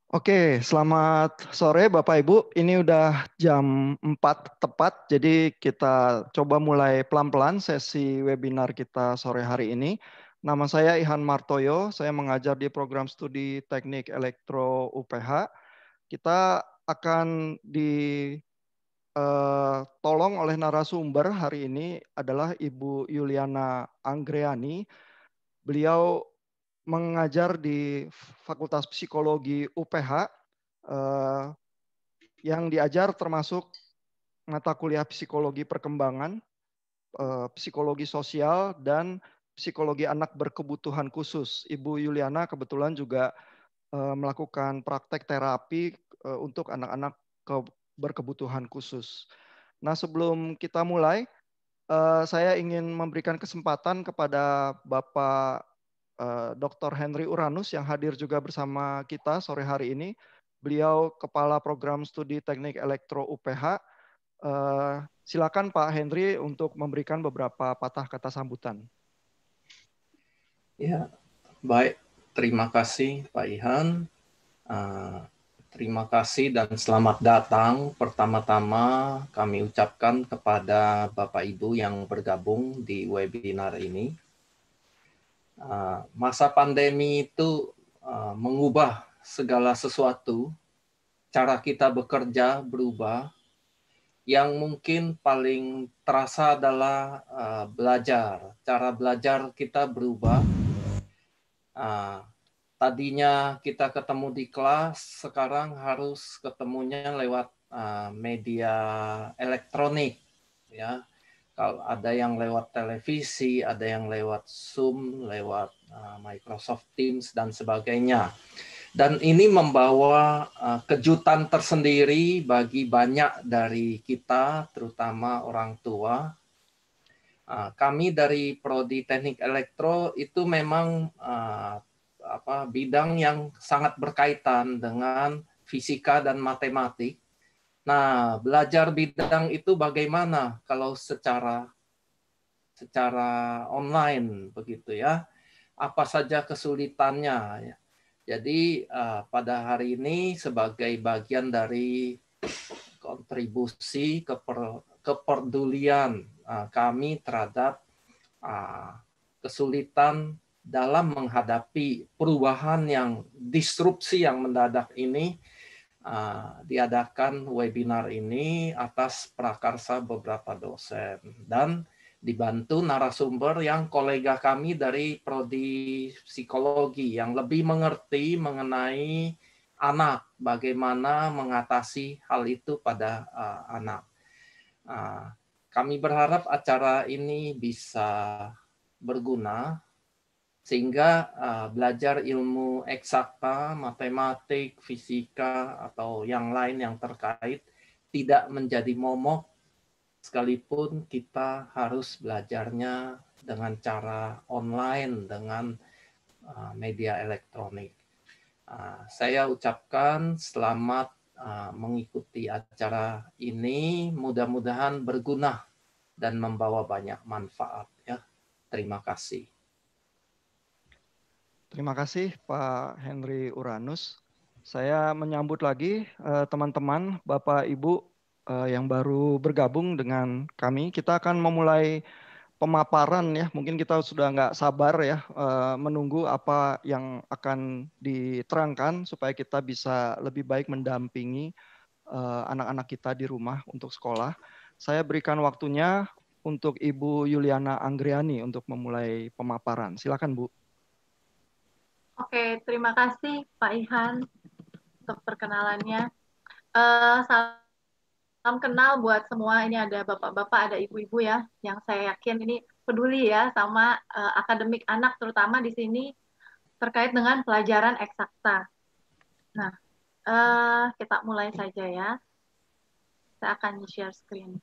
Oke, selamat sore Bapak Ibu. Ini udah jam 4 tepat, jadi kita coba mulai pelan-pelan sesi webinar kita sore hari ini. Nama saya Ihan Martoyo, saya mengajar di program studi Teknik Elektro UPH. Kita akan ditolong oleh narasumber hari ini adalah Ibu Yuliana Anggreani. Beliau mengajar di Fakultas Psikologi UPH, yang diajar termasuk mata kuliah psikologi perkembangan, psikologi sosial, dan psikologi anak berkebutuhan khusus. Ibu Yuliana kebetulan juga melakukan praktek terapi untuk anak-anak berkebutuhan khusus. Nah, sebelum kita mulai, saya ingin memberikan kesempatan kepada Bapak Dr. Henry Uranus yang hadir juga bersama kita sore hari ini. Beliau Kepala Program Studi Teknik Elektro UPH. Silakan Pak Henry untuk memberikan beberapa patah kata sambutan. Ya, baik. Terima kasih Pak Ihan. Terima kasih dan selamat datang. Pertama-tama kami ucapkan kepada Bapak Ibu yang bergabung di webinar ini. Masa pandemi itu mengubah segala sesuatu. Cara kita bekerja berubah. Yang mungkin paling terasa adalah belajar. Cara belajar kita berubah. Tadinya kita ketemu di kelas, sekarang harus ketemunya lewat media elektronik, ya. Kalau ada yang lewat televisi, ada yang lewat Zoom, lewat Microsoft Teams dan sebagainya. Dan ini membawa kejutan tersendiri bagi banyak dari kita, terutama orang tua. Kami dari Prodi Teknik Elektro itu memang bidang yang sangat berkaitan dengan fisika dan matematik. Nah, belajar bidang itu bagaimana kalau secara online begitu ya? Apa saja kesulitannya? Jadi pada hari ini sebagai bagian dari kontribusi kepedulian kami terhadap kesulitan dalam menghadapi perubahan yang disrupsi yang mendadak ini, diadakan webinar ini atas prakarsa beberapa dosen dan dibantu narasumber yang kolega kami dari Prodi Psikologi yang lebih mengerti mengenai anak, bagaimana mengatasi hal itu pada anak. Kami berharap acara ini bisa berguna sehingga belajar ilmu eksakta, matematik, fisika, atau yang lain yang terkait tidak menjadi momok sekalipun kita harus belajarnya dengan cara online, dengan media elektronik. Saya ucapkan selamat mengikuti acara ini, mudah-mudahan berguna dan membawa banyak manfaat. Ya. Terima kasih. Terima kasih Pak Henry Uranus. Saya menyambut lagi teman-teman, Bapak Ibu yang baru bergabung dengan kami. Kita akan memulai pemaparan ya. Mungkin kita sudah nggak sabar ya menunggu apa yang akan diterangkan supaya kita bisa lebih baik mendampingi anak-anak kita di rumah untuk sekolah. Saya berikan waktunya untuk Ibu Yuliana Anggreani untuk memulai pemaparan. Silakan Bu. Oke, terima kasih Pak Ihan untuk perkenalannya. Salam kenal buat semua. Ini ada bapak-bapak, ada ibu-ibu ya, yang saya yakin ini peduli ya sama akademik anak, terutama di sini terkait dengan pelajaran eksakta. Nah, kita mulai saja ya. Saya akan share screen.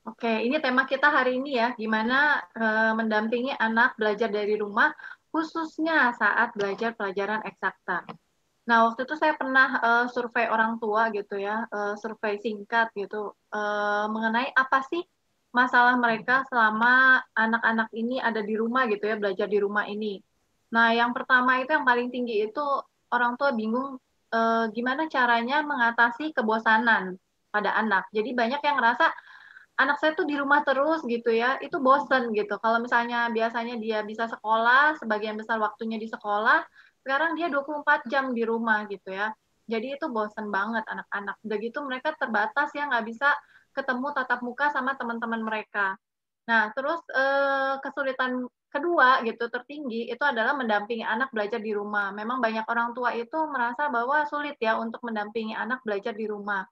Oke, ini tema kita hari ini ya, gimana mendampingi anak belajar dari rumah, khususnya saat belajar pelajaran eksakta. Nah, waktu itu saya pernah survei orang tua gitu ya, survei singkat gitu, mengenai apa sih masalah mereka selama anak-anak ini ada di rumah gitu ya, belajar di rumah ini. Nah, yang pertama itu yang paling tinggi itu orang tua bingung gimana caranya mengatasi kebosanan pada anak. Jadi banyak yang ngerasa anak saya tuh di rumah terus gitu ya, itu bosen gitu. Kalau misalnya biasanya dia bisa sekolah, sebagian besar waktunya di sekolah, sekarang dia 24 jam di rumah gitu ya. Jadi itu bosen banget anak-anak. Udah gitu mereka terbatas ya, nggak bisa ketemu tatap muka sama teman-teman mereka. Nah, terus kesulitan kedua gitu tertinggi itu adalah mendampingi anak belajar di rumah. Memang banyak orang tua itu merasa bahwa sulit ya untuk mendampingi anak belajar di rumah.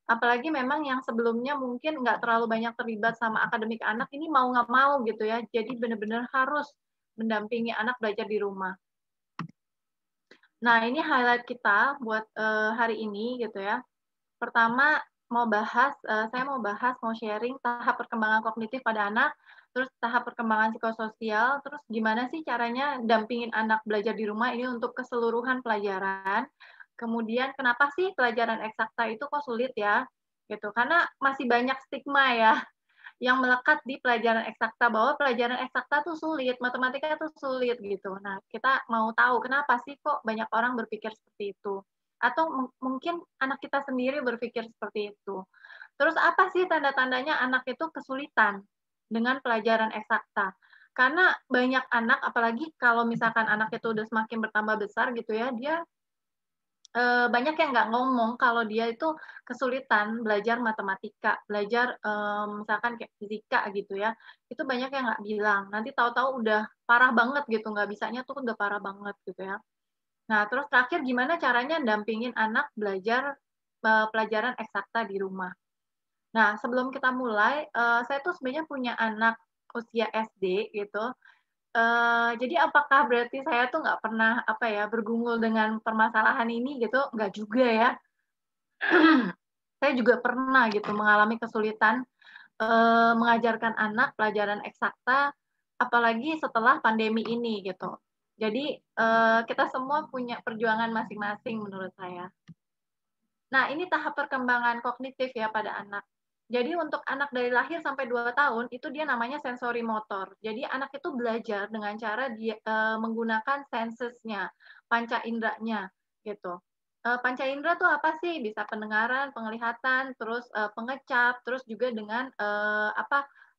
Apalagi memang yang sebelumnya mungkin nggak terlalu banyak terlibat sama akademik anak, ini mau nggak mau gitu ya. Jadi benar-benar harus mendampingi anak belajar di rumah. Nah, ini highlight kita buat hari ini gitu ya. Pertama saya mau bahas, mau sharing tahap perkembangan kognitif pada anak, terus tahap perkembangan psikososial, terus gimana sih caranya dampingin anak belajar di rumah ini untuk keseluruhan pelajaran. Kemudian kenapa sih pelajaran eksakta itu kok sulit ya? Gitu. Karena masih banyak stigma ya yang melekat di pelajaran eksakta bahwa pelajaran eksakta tuh sulit, matematika tuh sulit gitu. Nah, kita mau tahu kenapa sih kok banyak orang berpikir seperti itu? Atau mungkin anak kita sendiri berpikir seperti itu. Terus apa sih tanda-tandanya anak itu kesulitan dengan pelajaran eksakta? Karena banyak anak, apalagi kalau misalkan anak itu udah semakin bertambah besar gitu ya, dia banyak yang nggak ngomong kalau dia itu kesulitan belajar matematika, belajar, misalkan kayak fisika gitu ya, itu banyak yang nggak bilang. Nanti tahu-tahu udah parah banget gitu, nggak bisanya tuh udah parah banget gitu ya. Nah, terus terakhir gimana caranya dampingin anak belajar, pelajaran eksakta di rumah. Nah, sebelum kita mulai, saya tuh sebenarnya punya anak usia SD gitu, jadi apakah berarti saya tuh nggak pernah, apa ya, bergumul dengan permasalahan ini gitu? Nggak juga ya. Saya juga pernah gitu mengalami kesulitan, mengajarkan anak pelajaran eksakta, apalagi setelah pandemi ini gitu. Jadi, kita semua punya perjuangan masing-masing menurut saya. Nah, ini tahap perkembangan kognitif ya pada anak. Jadi untuk anak dari lahir sampai 2 tahun, itu dia namanya sensori motor. Jadi anak itu belajar dengan cara dia menggunakan senses-nya, panca inderanya, gitu. Panca indera tuh apa sih? Bisa pendengaran, penglihatan, terus pengecap, terus juga dengan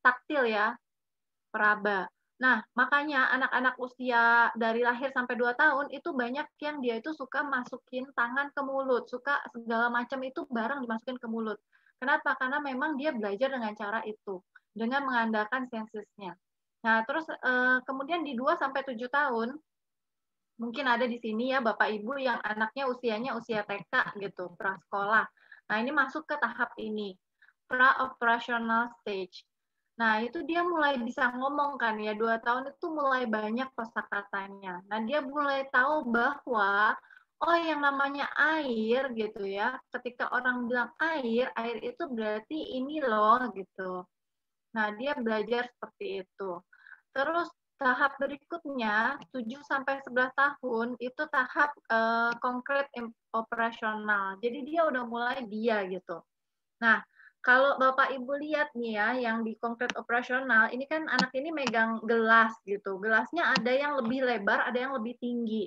taktil ya, peraba. Nah, makanya anak-anak usia dari lahir sampai 2 tahun itu banyak yang dia itu suka masukin tangan ke mulut, suka segala macam itu barang dimasukin ke mulut. Kenapa? Karena memang dia belajar dengan cara itu, dengan mengandalkan sensesnya. Nah, terus kemudian di 2 sampai 7 tahun, mungkin ada di sini ya Bapak Ibu yang anaknya usianya usia TK gitu, prasekolah. Nah, ini masuk ke tahap ini, pra-operational stage. Nah, itu dia mulai bisa ngomong kan ya, 2 tahun itu mulai banyak kosakatanya. Nah, dia mulai tahu bahwa, oh yang namanya air gitu ya, ketika orang bilang air itu berarti ini loh gitu. Nah, dia belajar seperti itu. Terus tahap berikutnya 7 sampai 11 tahun itu tahap konkret operasional. Jadi dia udah mulai dia gitu. Nah, kalau Bapak Ibu lihat nih ya, yang di konkret operasional, ini kan anak ini megang gelas gitu. Gelasnya ada yang lebih lebar, ada yang lebih tinggi.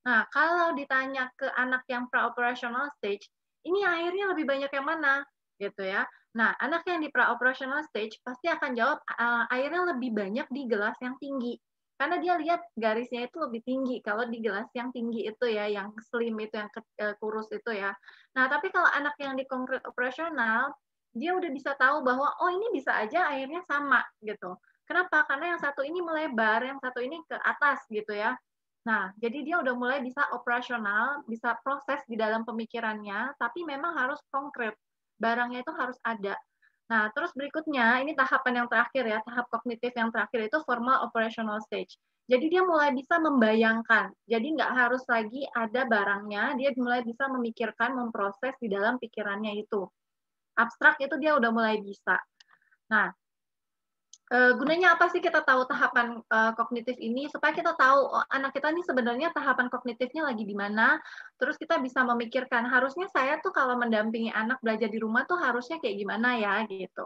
Nah, kalau ditanya ke anak yang pra-operational stage, ini airnya lebih banyak yang mana? Gitu ya. Nah, anak yang di pra-operational stage pasti akan jawab airnya lebih banyak di gelas yang tinggi. Karena dia lihat garisnya itu lebih tinggi kalau di gelas yang tinggi itu ya, yang slim itu, yang kurus itu ya. Nah, tapi kalau anak yang di konkret operasional, dia udah bisa tahu bahwa, oh ini bisa aja airnya sama gitu. Kenapa? Karena yang satu ini melebar, yang satu ini ke atas gitu ya. Nah, jadi dia udah mulai bisa operasional, bisa proses di dalam pemikirannya, tapi memang harus konkret. Barangnya itu harus ada. Nah, terus berikutnya, ini tahapan yang terakhir ya, tahap kognitif yang terakhir itu formal operational stage. Jadi dia mulai bisa membayangkan. Jadi nggak harus lagi ada barangnya, dia mulai bisa memikirkan, memproses di dalam pikirannya itu. Abstrak itu dia udah mulai bisa. Nah, Gunanya apa sih kita tahu tahapan kognitif ini? Supaya kita tahu, oh, anak kita ini sebenarnya tahapan kognitifnya lagi di mana, terus kita bisa memikirkan, harusnya saya tuh kalau mendampingi anak belajar di rumah tuh harusnya kayak gimana ya, gitu.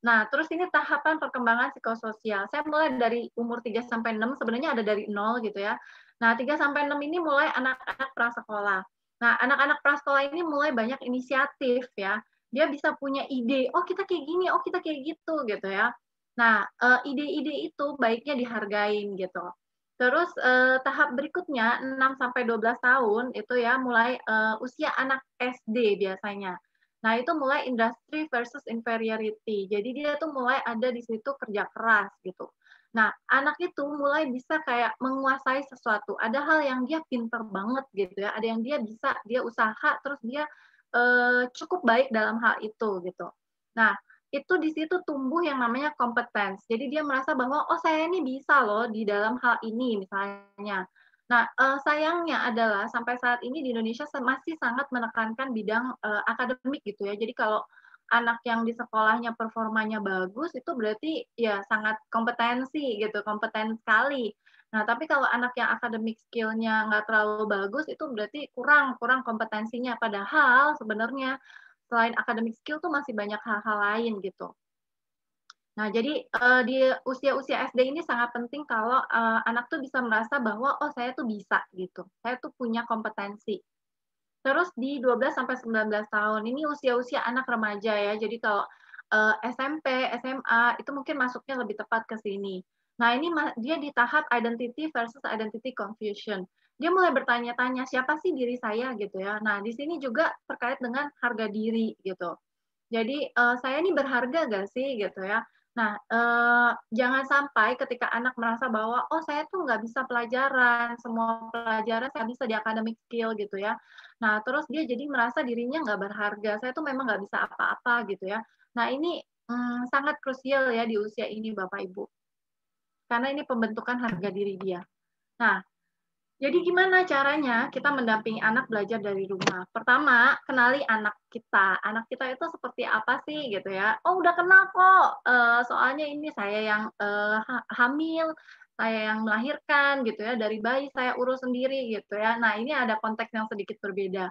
Nah, terus ini tahapan perkembangan psikososial. Saya mulai dari umur 3-6, sebenarnya ada dari 0 gitu ya. Nah, 3-6 ini mulai anak-anak prasekolah. Nah, anak-anak prasekolah ini mulai banyak inisiatif ya. Dia bisa punya ide, oh kita kayak gini, oh kita kayak gitu ya. Nah, ide-ide itu baiknya dihargain gitu. Terus tahap berikutnya 6-12 tahun itu ya mulai usia anak SD biasanya. Nah, itu mulai industry versus inferiority. Jadi dia tuh mulai ada di situ kerja keras gitu. Nah, anak itu mulai bisa kayak menguasai sesuatu. Ada hal yang dia pinter banget gitu ya. Ada yang dia bisa, dia usaha, terus dia cukup baik dalam hal itu gitu. Nah, itu di situ tumbuh yang namanya competence. Jadi dia merasa bahwa, oh saya ini bisa loh di dalam hal ini misalnya. Nah, sayangnya adalah sampai saat ini di Indonesia masih sangat menekankan bidang akademik gitu ya. Jadi kalau anak yang di sekolahnya performanya bagus itu berarti ya sangat kompetensi gitu, kompeten sekali. Nah, tapi kalau anak yang akademik skill-nya nggak terlalu bagus itu berarti kurang kompetensinya. Padahal sebenarnya selain akademik skill tuh masih banyak hal-hal lain gitu. Nah, jadi di usia-usia SD ini sangat penting kalau anak tuh bisa merasa bahwa oh saya tuh bisa gitu. Saya tuh punya kompetensi. Terus di 12-19 tahun ini usia-usia anak remaja ya. Jadi kalau SMP, SMA itu mungkin masuknya lebih tepat ke sini. Nah, ini dia di tahap identity versus identity confusion. Dia mulai bertanya-tanya siapa sih diri saya gitu ya. Nah, di sini juga terkait dengan harga diri gitu. Jadi saya ini berharga gak sih gitu ya. Nah, jangan sampai ketika anak merasa bahwa oh saya tuh nggak bisa pelajaran, semua pelajaran saya bisa di academic skill gitu ya. Nah, terus dia jadi merasa dirinya nggak berharga, saya tuh memang nggak bisa apa-apa gitu ya. Nah, ini sangat krusial ya di usia ini Bapak Ibu. Karena ini pembentukan harga diri dia. Nah, jadi gimana caranya kita mendampingi anak belajar dari rumah? Pertama, kenali anak kita. Anak kita itu seperti apa sih gitu ya. Oh udah kenal kok, soalnya ini saya yang hamil, saya yang melahirkan gitu ya. Dari bayi saya urus sendiri gitu ya. Nah ini ada konteks yang sedikit berbeda.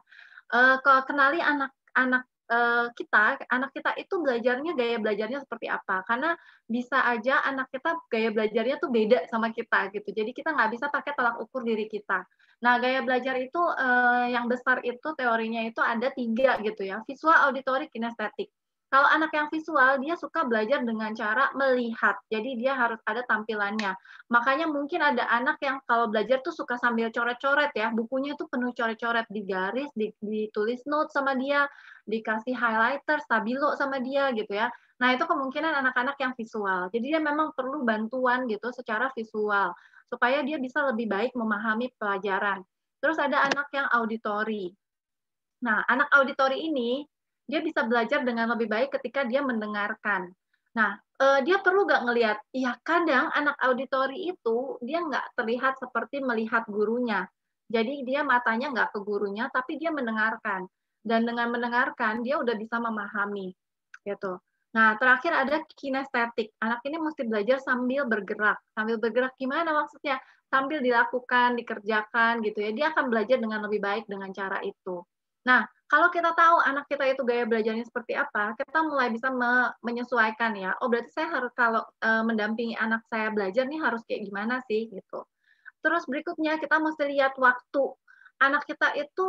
Kenali anak-anak anak kita itu belajarnya, gaya belajarnya seperti apa. Karena bisa aja anak kita gaya belajarnya tuh beda sama kita gitu. Jadi kita nggak bisa pakai tolak ukur diri kita. Nah, gaya belajar itu yang besar itu teorinya itu ada 3 gitu ya, visual, auditory, kinestetik. Kalau anak yang visual, dia suka belajar dengan cara melihat. Jadi dia harus ada tampilannya. Makanya mungkin ada anak yang kalau belajar tuh suka sambil coret-coret ya, bukunya itu penuh coret-coret, digaris, ditulis note sama dia, dikasih highlighter, stabilo sama dia gitu ya. Nah, itu kemungkinan anak-anak yang visual. Jadi dia memang perlu bantuan gitu secara visual supaya dia bisa lebih baik memahami pelajaran. Terus ada anak yang auditori. Nah, anak auditori ini dia bisa belajar dengan lebih baik ketika dia mendengarkan. Nah, dia perlu nggak ngelihat? Ya, kadang anak auditori itu dia nggak terlihat seperti melihat gurunya. Jadi dia matanya nggak ke gurunya, tapi dia mendengarkan. Dan dengan mendengarkan, dia udah bisa memahami. Gitu. Nah, terakhir ada kinestetik. Anak ini mesti belajar sambil bergerak. Sambil bergerak gimana maksudnya? Sambil dilakukan, dikerjakan gitu ya. Dia akan belajar dengan lebih baik dengan cara itu. Nah, kalau kita tahu anak kita itu gaya belajarnya seperti apa, kita mulai bisa menyesuaikan ya. Oh, berarti saya harus kalau mendampingi anak saya belajar nih harus kayak gimana sih gitu. Terus berikutnya kita mesti lihat waktu. Anak kita itu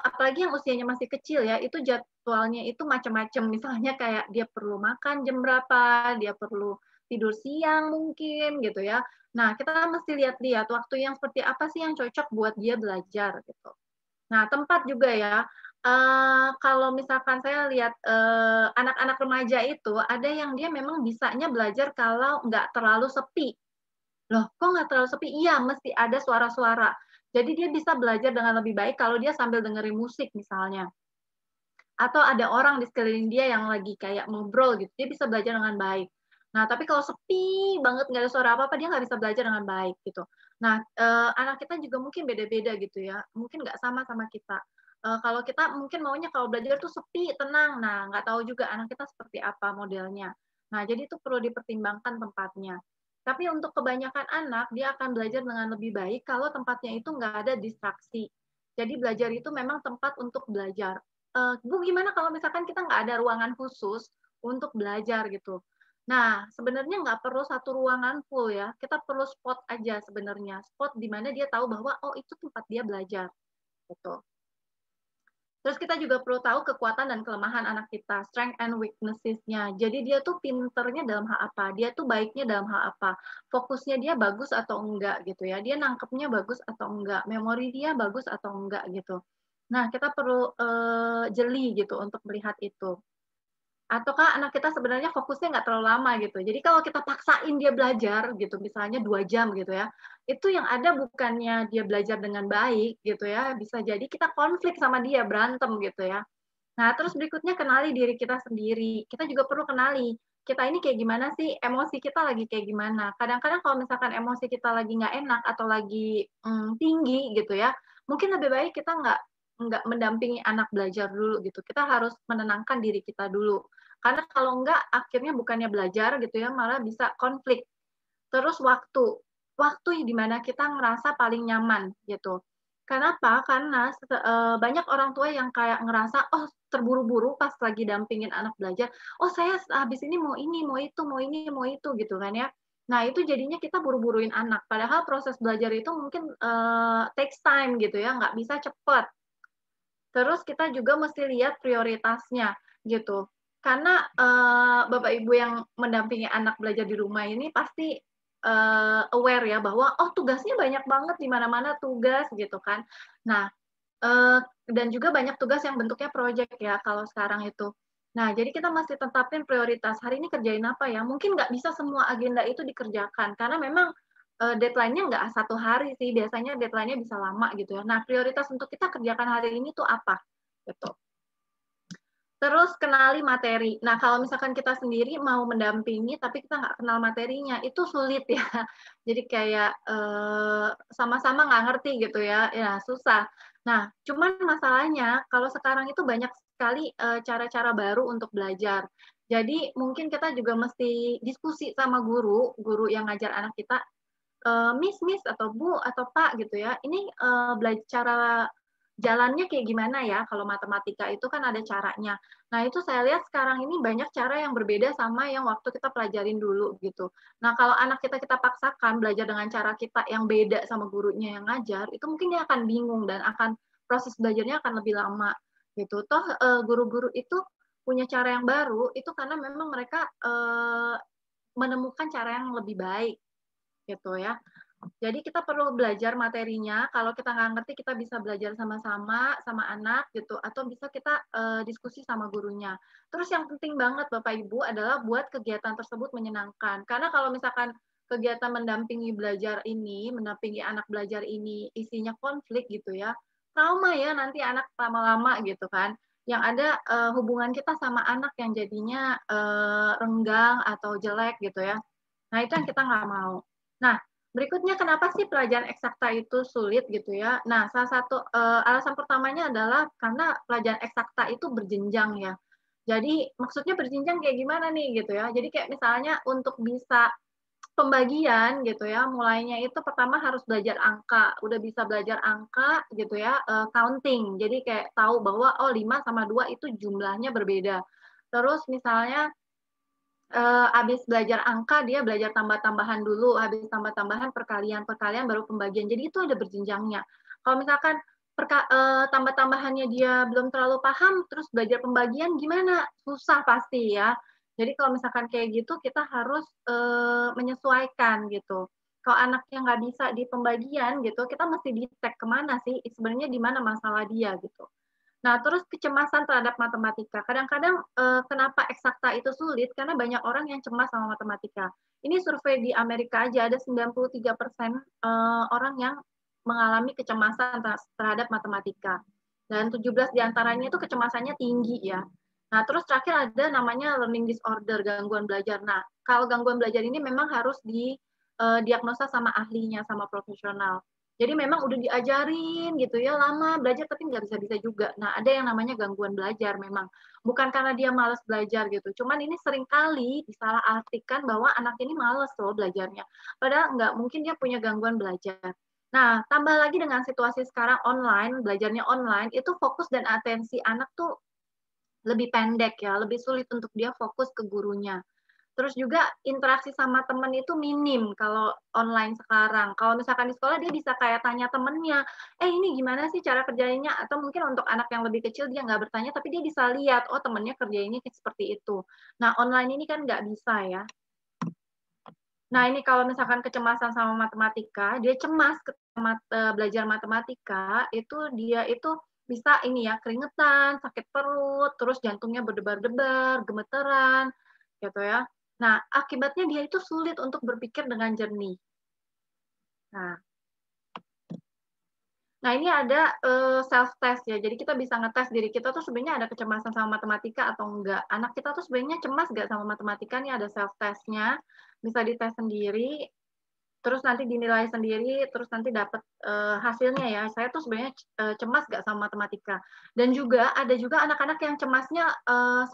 apalagi yang usianya masih kecil ya, itu jadwalnya itu macam-macam. Misalnya kayak dia perlu makan jam berapa, dia perlu tidur siang mungkin gitu ya. Nah, kita mesti lihat-lihat waktu yang seperti apa sih yang cocok buat dia belajar gitu. Nah, tempat juga ya. Kalau misalkan saya lihat anak-anak remaja itu ada yang dia memang bisanya belajar kalau nggak terlalu sepi. Loh, kok nggak terlalu sepi? Iya, mesti ada suara-suara. Jadi dia bisa belajar dengan lebih baik kalau dia sambil dengerin musik misalnya. Atau ada orang di sekeliling dia yang lagi kayak ngobrol gitu, dia bisa belajar dengan baik. Nah, tapi kalau sepi banget, nggak ada suara apa-apa, dia nggak bisa belajar dengan baik gitu. Nah, anak kita juga mungkin beda-beda gitu ya, mungkin nggak sama sama kita. Kalau kita mungkin maunya kalau belajar tuh sepi, tenang. Nah, nggak tahu juga anak kita seperti apa modelnya. Nah, jadi itu perlu dipertimbangkan tempatnya. Tapi untuk kebanyakan anak, dia akan belajar dengan lebih baik kalau tempatnya itu nggak ada distraksi. Jadi belajar itu memang tempat untuk belajar. Bu, gimana kalau misalkan kita nggak ada ruangan khusus untuk belajar gitu? Nah, sebenarnya nggak perlu satu ruangan full ya. Kita perlu spot aja sebenarnya. Spot di mana dia tahu bahwa, oh itu tempat dia belajar. Gitu. Terus kita juga perlu tahu kekuatan dan kelemahan anak kita, strength and weaknesses-nya. Jadi dia tuh pinternya dalam hal apa, dia tuh baiknya dalam hal apa, fokusnya dia bagus atau enggak gitu ya, dia nangkepnya bagus atau enggak, memori dia bagus atau enggak gitu. Nah, kita perlu jeli gitu untuk melihat itu. Ataukah anak kita sebenarnya fokusnya nggak terlalu lama gitu. Jadi kalau kita paksain dia belajar gitu, misalnya 2 jam gitu ya, itu yang ada bukannya dia belajar dengan baik gitu ya, bisa jadi kita konflik sama dia, berantem gitu ya. Nah, terus berikutnya kenali diri kita sendiri. Kita juga perlu kenali, kita ini kayak gimana sih, emosi kita lagi kayak gimana. Kadang-kadang kalau misalkan emosi kita lagi nggak enak atau lagi tinggi gitu ya, mungkin lebih baik kita nggak mendampingi anak belajar dulu gitu. Kita harus menenangkan diri kita dulu. Karena kalau enggak, akhirnya bukannya belajar gitu ya, malah bisa konflik. Terus waktu di mana kita ngerasa paling nyaman gitu. Kenapa? Karena banyak orang tua yang kayak ngerasa, oh terburu-buru pas lagi dampingin anak belajar, oh saya habis ini, mau itu, mau ini, mau itu gitu kan ya. Nah itu jadinya kita buru-buruin anak. Padahal proses belajar itu mungkin takes time gitu ya, nggak bisa cepat. Terus kita juga mesti lihat prioritasnya gitu. Karena Bapak Ibu yang mendampingi anak belajar di rumah ini pasti aware ya bahwa oh tugasnya banyak banget di mana-mana tugas gitu kan. Nah, dan juga banyak tugas yang bentuknya project ya kalau sekarang itu. Nah, jadi kita masih tetapin prioritas. Hari ini kerjain apa ya? Mungkin nggak bisa semua agenda itu dikerjakan karena memang deadline-nya nggak 1 hari sih. Biasanya deadline-nya bisa lama gitu ya. Nah, prioritas untuk kita kerjakan hari ini tuh apa? Gitu. Terus kenali materi. Nah, kalau misalkan kita sendiri mau mendampingi, tapi kita nggak kenal materinya, itu sulit ya. Jadi kayak sama-sama nggak ngerti gitu ya, ya susah. Nah, cuman masalahnya kalau sekarang itu banyak sekali cara-cara baru untuk belajar. Jadi mungkin kita juga mesti diskusi sama guru yang ngajar anak kita, Miss atau Bu atau Pak gitu ya. Ini belajar cara jalannya kayak gimana ya? Kalau matematika itu kan ada caranya. Nah, itu saya lihat sekarang ini banyak cara yang berbeda sama yang waktu kita pelajarin dulu gitu. Nah, kalau anak kita paksakan belajar dengan cara kita yang beda sama gurunya yang ngajar, itu mungkin dia akan bingung dan akan proses belajarnya akan lebih lama gitu. Toh guru-guru itu punya cara yang baru itu karena memang mereka menemukan cara yang lebih baik gitu ya. Jadi kita perlu belajar materinya. Kalau kita nggak ngerti, kita bisa belajar sama-sama sama anak gitu, atau bisa kita diskusi sama gurunya. Terus yang penting banget Bapak Ibu adalah buat kegiatan tersebut menyenangkan. Karena kalau misalkan kegiatan mendampingi belajar ini, mendampingi anak belajar ini isinya konflik gitu ya, trauma ya nanti anak lama-lama gitu kan. Yang ada hubungan kita sama anak yang jadinya renggang atau jelek gitu ya. Nah itu yang kita nggak mau. Nah, berikutnya kenapa sih pelajaran eksakta itu sulit gitu ya? Nah, salah satu alasan pertamanya adalah karena pelajaran eksakta itu berjenjang ya. Jadi maksudnya berjenjang kayak gimana nih gitu ya? Jadi kayak misalnya untuk bisa pembagian gitu ya, mulainya itu pertama harus belajar angka, udah bisa belajar angka gitu ya, counting. Jadi kayak tahu bahwa oh 5 sama 2 itu jumlahnya berbeda. Terus misalnya habis belajar angka dia belajar tambah-tambahan dulu, habis tambah-tambahan perkalian baru pembagian. Jadi itu ada berjenjangnya. Kalau misalkan tambah-tambahannya dia belum terlalu paham, terus belajar pembagian gimana? Susah pasti ya. Jadi kalau misalkan kayak gitu kita harus menyesuaikan gitu. Kalau anaknya nggak bisa di pembagian gitu, kita mesti di-tag kemana sih? Sebenarnya di mana masalah dia gitu. Nah, terus kecemasan terhadap matematika. Kadang-kadang kenapa eksakta itu sulit? Karena banyak orang yang cemas sama matematika. Ini survei di Amerika aja ada 93% orang yang mengalami kecemasan terhadap matematika. Dan 17 diantaranya itu kecemasannya tinggi ya. Nah, terus terakhir ada namanya learning disorder, gangguan belajar. Nah, kalau gangguan belajar ini memang harus didiagnosa sama ahlinya, sama profesional. Jadi memang udah diajarin gitu ya, lama belajar tapi nggak bisa-bisa juga. Nah, ada yang namanya gangguan belajar memang. Bukan karena dia malas belajar gitu, cuman ini seringkali disalahartikan bahwa anak ini malas loh belajarnya. Padahal nggak, mungkin dia punya gangguan belajar. Nah, tambah lagi dengan situasi sekarang online, belajarnya online, itu fokus dan atensi anak tuh lebih pendek ya, lebih sulit untuk dia fokus ke gurunya. Terus juga interaksi sama temen itu minim kalau online sekarang. Kalau misalkan di sekolah dia bisa kayak tanya temennya, ini gimana sih cara kerjainnya? Atau mungkin untuk anak yang lebih kecil dia nggak bertanya, tapi dia bisa lihat, oh temennya kerjainnya seperti itu. Nah online ini kan nggak bisa ya. Nah ini kalau misalkan kecemasan sama matematika, dia cemas belajar matematika, itu dia itu bisa ini ya, keringetan, sakit perut, terus jantungnya berdebar-debar, gemeteran, gitu ya. Nah, akibatnya dia itu sulit untuk berpikir dengan jernih. Nah ini ada self test ya. Jadi kita bisa ngetes diri kita tuh sebenarnya ada kecemasan sama matematika atau enggak. Anak kita tuh sebenarnya cemas nggak sama matematika, nih ada self testnya. Bisa dites sendiri, terus nanti dinilai sendiri, terus nanti dapat hasilnya ya. Saya tuh sebenarnya cemas nggak sama matematika. Dan juga ada juga anak-anak yang cemasnya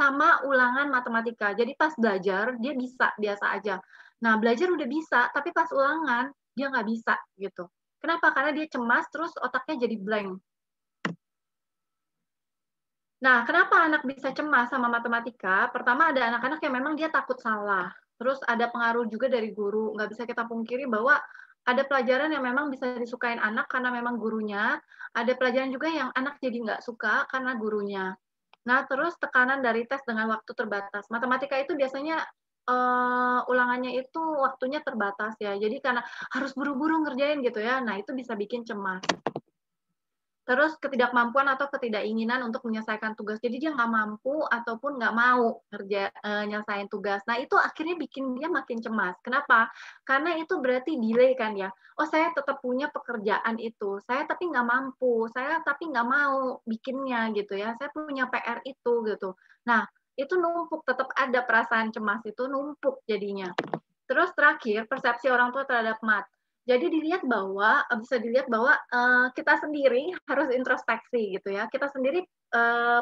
sama ulangan matematika. Jadi pas belajar dia bisa biasa aja. Nah belajar udah bisa, tapi pas ulangan dia nggak bisa gitu. Kenapa? Karena dia cemas, terus otaknya jadi blank. Nah, kenapa anak bisa cemas sama matematika? Pertama, ada anak-anak yang memang dia takut salah. Terus ada pengaruh juga dari guru. Nggak bisa kita pungkiri bahwa ada pelajaran yang memang bisa disukain anak karena memang gurunya. Ada pelajaran juga yang anak jadi nggak suka karena gurunya. Nah, terus tekanan dari tes dengan waktu terbatas. Matematika itu biasanya ulangannya itu waktunya terbatas ya. Jadi karena harus buru-buru ngerjain gitu ya. Nah, itu bisa bikin cemas. Terus ketidakmampuan atau ketidakinginan untuk menyelesaikan tugas. Jadi dia nggak mampu ataupun nggak mau nyelesain tugas. Nah itu akhirnya bikin dia makin cemas. Kenapa? Karena itu berarti delay kan ya. Oh saya tetap punya pekerjaan itu, saya tapi nggak mampu, saya tapi nggak mau bikinnya gitu ya. Saya punya PR itu gitu. Nah itu numpuk, tetap ada perasaan cemas itu numpuk jadinya. Terus terakhir, persepsi orang tua terhadap mat. Jadi bisa dilihat bahwa kita sendiri harus introspeksi gitu ya. Kita sendiri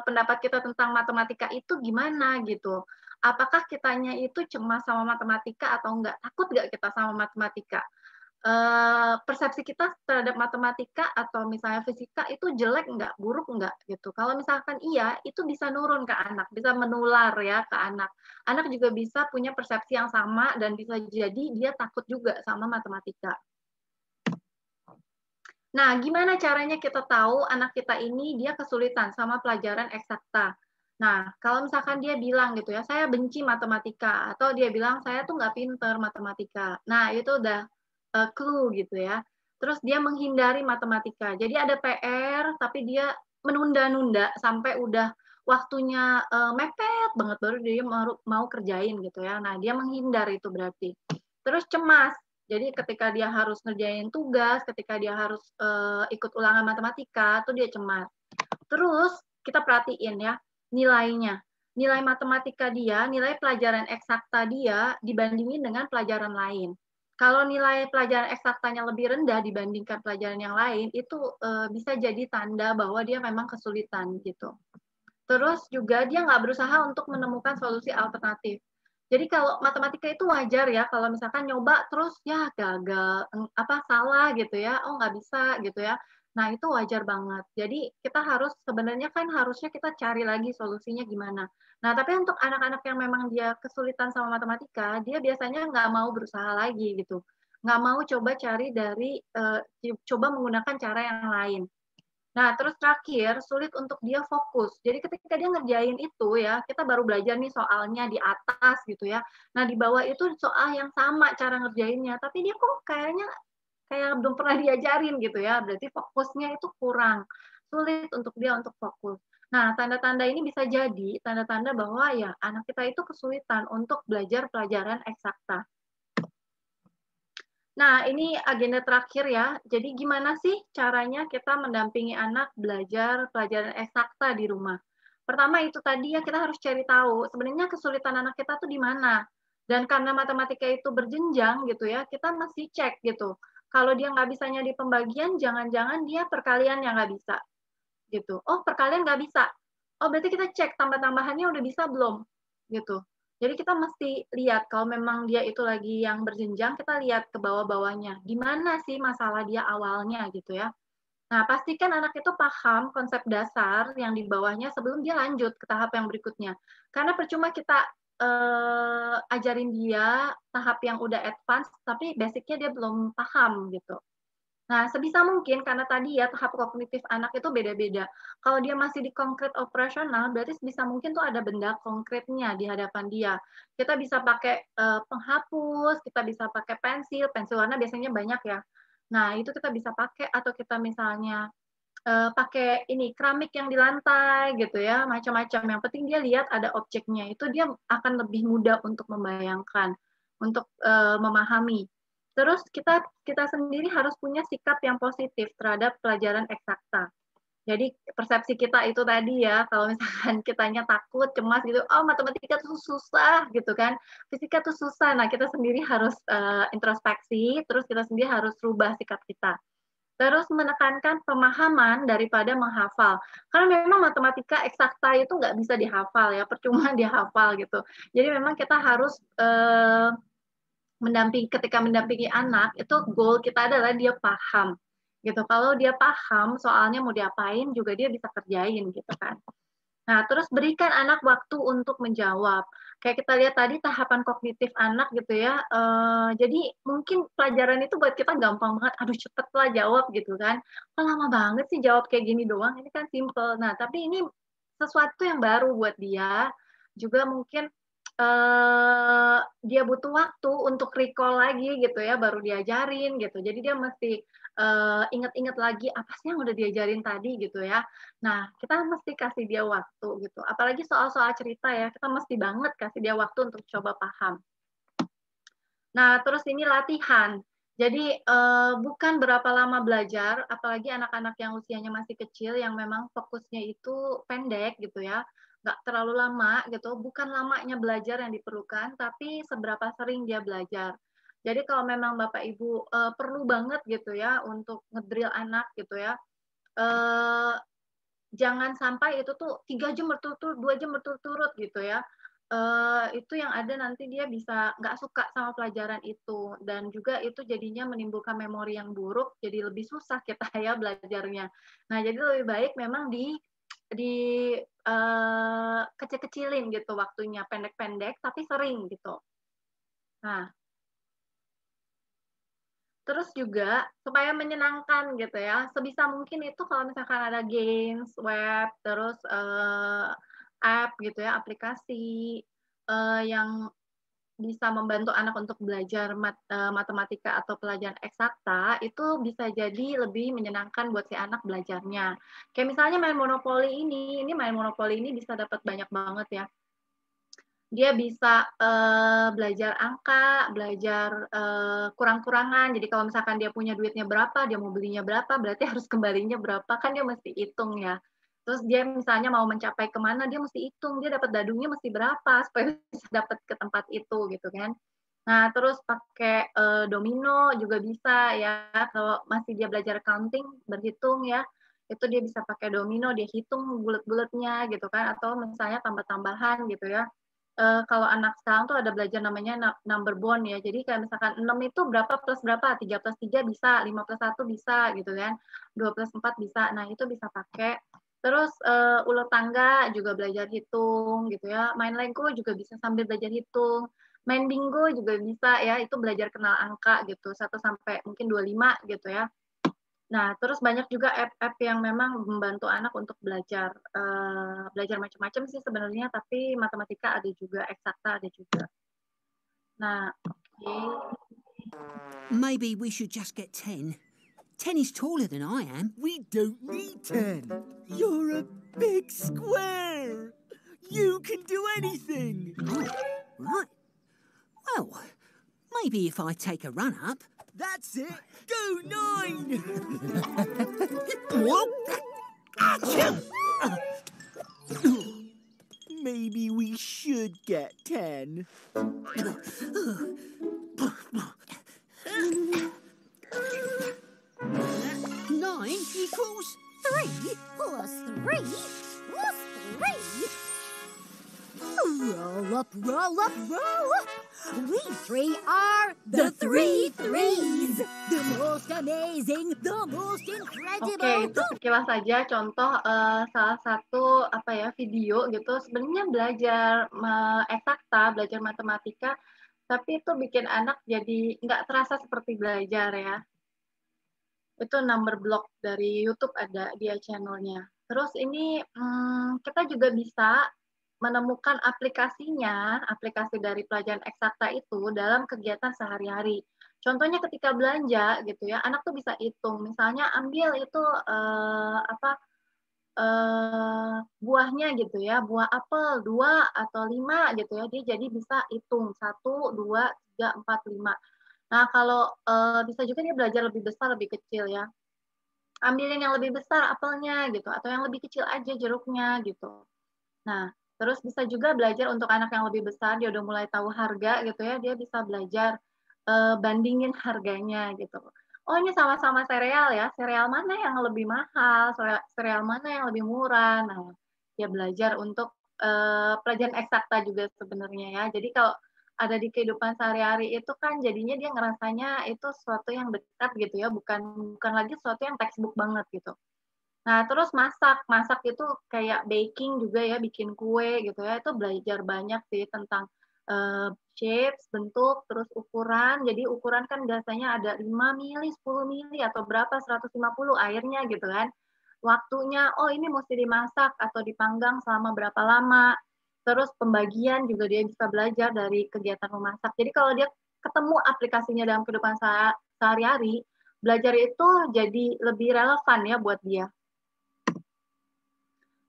pendapat kita tentang matematika itu gimana gitu. Apakah kitanya itu cemas sama matematika atau enggak? Takut nggak kita sama matematika? Persepsi kita terhadap matematika atau misalnya fisika itu jelek nggak, buruk nggak gitu. Kalau misalkan iya, itu bisa nurun ke anak, bisa menular ya ke anak. Anak juga bisa punya persepsi yang sama dan bisa jadi dia takut juga sama matematika. Nah, gimana caranya kita tahu anak kita ini dia kesulitan sama pelajaran eksakta? Nah, kalau misalkan dia bilang gitu ya, saya benci matematika, atau dia bilang saya tuh nggak pinter matematika. Nah, itu udah clue gitu ya. Terus dia menghindari matematika. Jadi ada PR, tapi dia menunda-nunda sampai udah waktunya mepet banget baru dia mau kerjain gitu ya. Nah, dia menghindar itu berarti. Terus cemas. Jadi ketika dia harus ngerjain tugas, ketika dia harus ikut ulangan matematika, tuh dia cemas. Terus kita perhatiin ya nilainya. Nilai matematika dia, nilai pelajaran eksakta dia dibandingin dengan pelajaran lain. Kalau nilai pelajaran eksaktanya lebih rendah dibandingkan pelajaran yang lain, itu bisa jadi tanda bahwa dia memang kesulitan gitu. Terus juga dia nggak berusaha untuk menemukan solusi alternatif. Jadi kalau matematika itu wajar ya, kalau misalkan nyoba terus ya gagal, salah gitu ya, oh nggak bisa gitu ya. Nah itu wajar banget. Jadi kita harus sebenarnya kan harusnya kita cari lagi solusinya gimana. Nah tapi untuk anak-anak yang memang dia kesulitan sama matematika, dia biasanya nggak mau berusaha lagi gitu. Nggak mau coba cari coba menggunakan cara yang lain. Nah, terus terakhir, sulit untuk dia fokus. Jadi ketika dia ngerjain itu ya, kita baru belajar nih soalnya di atas gitu ya. Nah, di bawah itu soal yang sama cara ngerjainnya, tapi dia kok kayaknya kayak belum pernah diajarin gitu ya. Berarti fokusnya itu kurang. Sulit untuk dia untuk fokus. Nah, tanda-tanda ini bisa jadi tanda-tanda bahwa ya anak kita itu kesulitan untuk belajar pelajaran eksakta. Nah, ini agenda terakhir ya. Jadi gimana sih caranya kita mendampingi anak belajar pelajaran eksakta di rumah? Pertama itu tadi ya kita harus cari tahu sebenarnya kesulitan anak kita tuh di mana. Dan karena matematika itu berjenjang gitu ya, kita mesti cek gitu. Kalau dia nggak bisanya di pembagian, jangan-jangan dia perkalian yang nggak bisa. Gitu. Oh, perkalian nggak bisa. Oh, berarti kita cek tambah-tambahannya udah bisa belum? Gitu. Jadi kita mesti lihat kalau memang dia itu lagi yang berjenjang, kita lihat ke bawah-bawahnya. Di mana sih masalah dia awalnya gitu ya. Nah, pastikan anak itu paham konsep dasar yang di bawahnya sebelum dia lanjut ke tahap yang berikutnya. Karena percuma kita ajarin dia tahap yang udah advance, tapi basicnya dia belum paham gitu. Nah, sebisa mungkin karena tadi ya tahap kognitif anak itu beda-beda. Kalau dia masih di konkret operasional, berarti sebisa mungkin tuh ada benda konkretnya di hadapan dia. Kita bisa pakai penghapus, kita bisa pakai pensil, pensil warna biasanya banyak ya. Nah, itu kita bisa pakai atau kita misalnya pakai ini keramik yang di lantai gitu ya, macam-macam. Yang penting dia lihat ada objeknya, itu dia akan lebih mudah untuk membayangkan, untuk memahami. Terus kita sendiri harus punya sikap yang positif terhadap pelajaran eksakta. Jadi persepsi kita itu tadi ya, kalau misalkan kitanya takut, cemas gitu, oh matematika tuh susah gitu kan, fisika tuh susah. Nah kita sendiri harus introspeksi, terus kita sendiri harus rubah sikap kita. Terus menekankan pemahaman daripada menghafal. Karena memang matematika eksakta itu nggak bisa dihafal ya, percuma dihafal gitu. Jadi memang kita harus ketika mendampingi anak itu goal kita adalah dia paham gitu. Kalau dia paham soalnya mau diapain juga dia bisa kerjain gitu kan. Nah, terus berikan anak waktu untuk menjawab. Kayak kita lihat tadi tahapan kognitif anak gitu ya. Jadi mungkin pelajaran itu buat kita gampang banget. Aduh cepet lah jawab gitu kan. Kok lama banget sih jawab kayak gini doang. Ini kan simple. Nah, tapi ini sesuatu yang baru buat dia. Juga mungkin dia butuh waktu untuk recall lagi gitu ya, baru diajarin gitu. Jadi dia mesti ingat-ingat lagi apa sih yang udah diajarin tadi gitu ya. Nah, kita mesti kasih dia waktu gitu. Apalagi soal-soal cerita ya, kita mesti banget kasih dia waktu untuk coba paham. Nah, terus ini latihan. Jadi bukan berapa lama belajar, apalagi anak-anak yang usianya masih kecil, yang memang fokusnya itu pendek gitu ya, nggak terlalu lama gitu. Bukan lamanya belajar yang diperlukan, tapi seberapa sering dia belajar. Jadi kalau memang Bapak Ibu perlu banget gitu ya untuk ngedrill anak gitu ya, jangan sampai itu tuh 3 jam berturut-turut, 2 jam berturut-turut gitu ya. Itu yang ada nanti dia bisa nggak suka sama pelajaran itu, dan juga itu jadinya menimbulkan memori yang buruk, jadi lebih susah kita ya belajarnya. Nah, jadi lebih baik memang kecil-kecilin gitu waktunya, pendek-pendek tapi sering gitu. Nah, terus juga supaya menyenangkan gitu ya, sebisa mungkin itu kalau misalkan ada games, web, terus app gitu ya, aplikasi yang bisa membantu anak untuk belajar matematika atau pelajaran eksakta, itu bisa jadi lebih menyenangkan buat si anak belajarnya. Kayak misalnya main monopoli ini main monopoli ini bisa dapat banyak banget ya. Dia bisa belajar angka, belajar kurang-kurangan. Jadi kalau misalkan dia punya duitnya berapa, dia mau belinya berapa, berarti harus kembalinya berapa, kan dia mesti hitung ya. Terus dia misalnya mau mencapai kemana, dia mesti hitung, dia dapat dadungnya mesti berapa supaya bisa dapat ke tempat itu gitu kan. Nah, terus pakai domino juga bisa ya, kalau masih dia belajar counting, berhitung ya, itu dia bisa pakai domino, dia hitung bulet-buletnya gitu kan, atau misalnya tambah-tambahan gitu ya. Kalau anak sekarang tuh ada belajar namanya number bond ya. Jadi kayak misalkan 6 itu berapa plus berapa, 3 plus 3 bisa, 5 plus 1 bisa gitu kan, 2 plus 4 bisa. Nah, itu bisa pakai. Terus ulet tangga juga belajar hitung gitu ya. Main Lego juga bisa sambil belajar hitung. Main bingo juga bisa ya, itu belajar kenal angka gitu, 1 sampai mungkin 25 gitu ya. Nah, terus banyak juga app-app yang memang membantu anak untuk belajar belajar macam-macam sih sebenarnya, tapi matematika ada juga, eksakta ada juga. Nah, Maybe we should just get 10. 10 is taller than I am. We don't need 10. You're a big square. You can do anything. Oh, right. Well, maybe if I take a run up. That's it. Go 9. What? Achoo! Maybe we should get 10. equals 3 plus 3 plus 3. Roll up, roll up, roll up. We 3 are the 3 threes. The most amazing, the most Oke, incredible. itu sekilas saja contoh salah satu video gitu. Sebenarnya belajar eksakta, belajar matematika, tapi itu bikin anak jadi nggak terasa seperti belajar ya. Itu number block dari YouTube ada dia channelnya. Terus ini kita juga bisa menemukan aplikasinya, aplikasi dari pelajaran eksakta itu dalam kegiatan sehari-hari. Contohnya ketika belanja gitu ya, anak tuh bisa hitung. Misalnya ambil itu buahnya gitu ya, buah apel 2 atau 5 gitu ya, dia jadi bisa hitung 1, 2, 3, 4, 5. Nah, kalau bisa juga dia belajar lebih besar, lebih kecil ya. Ambilin yang lebih besar apelnya gitu, atau yang lebih kecil aja jeruknya gitu. Nah, terus bisa juga belajar untuk anak yang lebih besar, dia udah mulai tahu harga gitu ya, dia bisa belajar bandingin harganya gitu. Oh, ini sama-sama sereal ya, sereal mana yang lebih mahal, sereal mana yang lebih murah. Nah, dia belajar untuk pelajaran eksakta juga sebenarnya ya. Jadi kalau ada di kehidupan sehari-hari itu kan jadinya dia ngerasanya itu sesuatu yang dekat gitu ya, bukan lagi sesuatu yang textbook banget gitu. Nah, terus masak itu kayak baking juga ya, bikin kue gitu ya, itu belajar banyak sih tentang shapes, bentuk, terus ukuran. Jadi ukuran kan biasanya ada 5 mili, 10 mili, atau berapa, 150 airnya gitu kan. Waktunya, oh ini mesti dimasak atau dipanggang selama berapa lama. Terus pembagian juga dia bisa belajar dari kegiatan memasak. Jadi kalau dia ketemu aplikasinya dalam kehidupan sehari-hari, belajar itu jadi lebih relevan ya buat dia.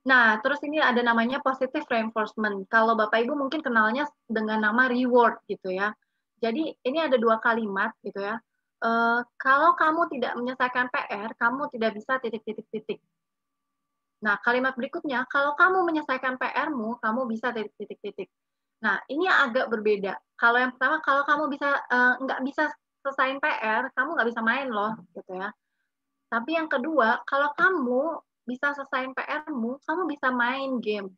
Nah, terus ini ada namanya positive reinforcement. Kalau Bapak Ibu mungkin kenalnya dengan nama reward gitu ya. Jadi ini ada 2 kalimat gitu ya. Kalau kamu tidak menyelesaikan PR, kamu tidak bisa titik-titik-titik. Nah, kalimat berikutnya, kalau kamu menyelesaikan PR-mu, kamu bisa titik-titik-titik. Nah, ini agak berbeda. Kalau yang pertama, kalau kamu nggak bisa selesaiin PR, kamu nggak bisa main loh, gitu ya. Tapi yang kedua, kalau kamu bisa selesaiin PR-mu, kamu bisa main game,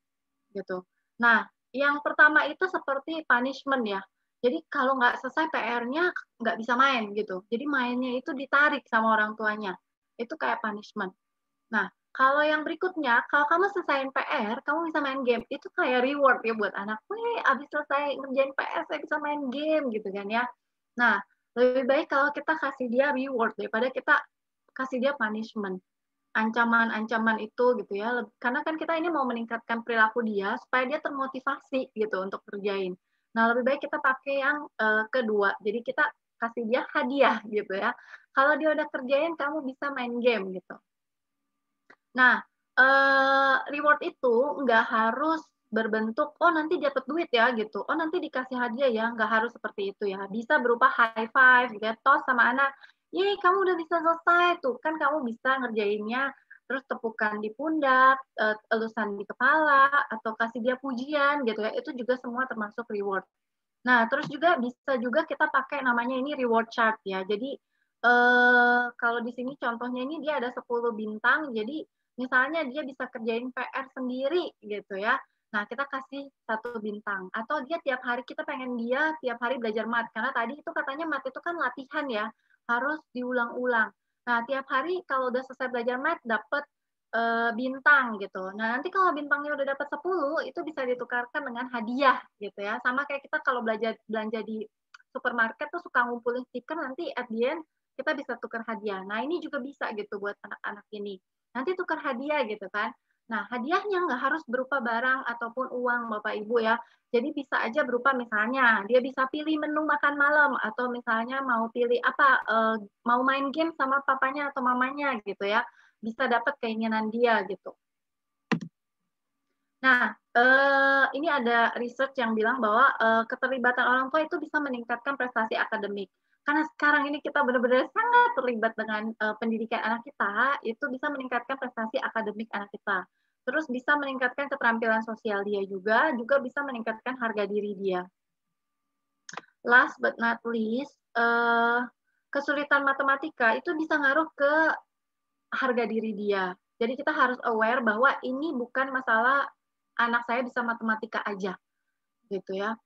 gitu. Nah, yang pertama itu seperti punishment ya. Jadi kalau nggak selesai PR-nya, nggak bisa main, gitu. Jadi mainnya itu ditarik sama orang tuanya. Itu kayak punishment. Nah, kalau yang berikutnya, kalau kamu selesaiin PR, kamu bisa main game. Itu kayak reward ya buat anak. Wih, abis selesai ngerjain PR, saya bisa main game gitu kan ya. Nah, lebih baik kalau kita kasih dia reward daripada kita kasih dia punishment. Ancaman-ancaman itu gitu ya. Karena kan kita ini mau meningkatkan perilaku dia supaya dia termotivasi gitu untuk kerjain. Nah, lebih baik kita pakai yang kedua. Jadi kita kasih dia hadiah gitu ya. Kalau dia udah kerjain, kamu bisa main game gitu. Nah, reward itu nggak harus berbentuk, oh nanti dapat duit ya gitu, oh nanti dikasih hadiah ya, nggak harus seperti itu ya. Bisa berupa high five, gitu ya, tos sama anak, yeay kamu udah bisa selesai tuh, kan kamu bisa ngerjainnya, terus tepukan di pundak, elusan di kepala, atau kasih dia pujian gitu ya, itu juga semua termasuk reward. Nah, terus juga bisa juga kita pakai namanya ini reward chart ya, jadi kalau di sini contohnya ini dia ada 10 bintang, jadi misalnya dia bisa kerjain PR sendiri gitu ya. Nah, kita kasih 1 bintang. Atau dia tiap hari, kita pengen dia tiap hari belajar mat. Karena tadi itu katanya mat itu kan latihan ya, harus diulang-ulang. Nah, tiap hari kalau udah selesai belajar mat, dapat bintang gitu. Nah, nanti kalau bintangnya udah dapat 10, itu bisa ditukarkan dengan hadiah gitu ya. Sama kayak kita kalau belanja di supermarket tuh suka ngumpulin stiker, nanti at the end kita bisa tukar hadiah. Nah, ini juga bisa gitu buat anak-anak ini. Nanti tukar hadiah gitu kan. Nah, hadiahnya nggak harus berupa barang ataupun uang Bapak Ibu ya. Jadi bisa aja berupa misalnya dia bisa pilih menu makan malam, atau misalnya mau pilih apa, mau main game sama papanya atau mamanya gitu ya. Bisa dapat keinginan dia gitu. Nah, ini ada research yang bilang bahwa keterlibatan orang tua itu bisa meningkatkan prestasi akademik. Karena sekarang ini kita benar-benar sangat terlibat dengan pendidikan anak kita, itu bisa meningkatkan prestasi akademik anak kita. Terus bisa meningkatkan keterampilan sosial dia juga bisa meningkatkan harga diri dia. Last but not least, kesulitan matematika itu bisa ngaruh ke harga diri dia. Jadi kita harus aware bahwa ini bukan masalah anak saya bisa matematika aja, gitu ya.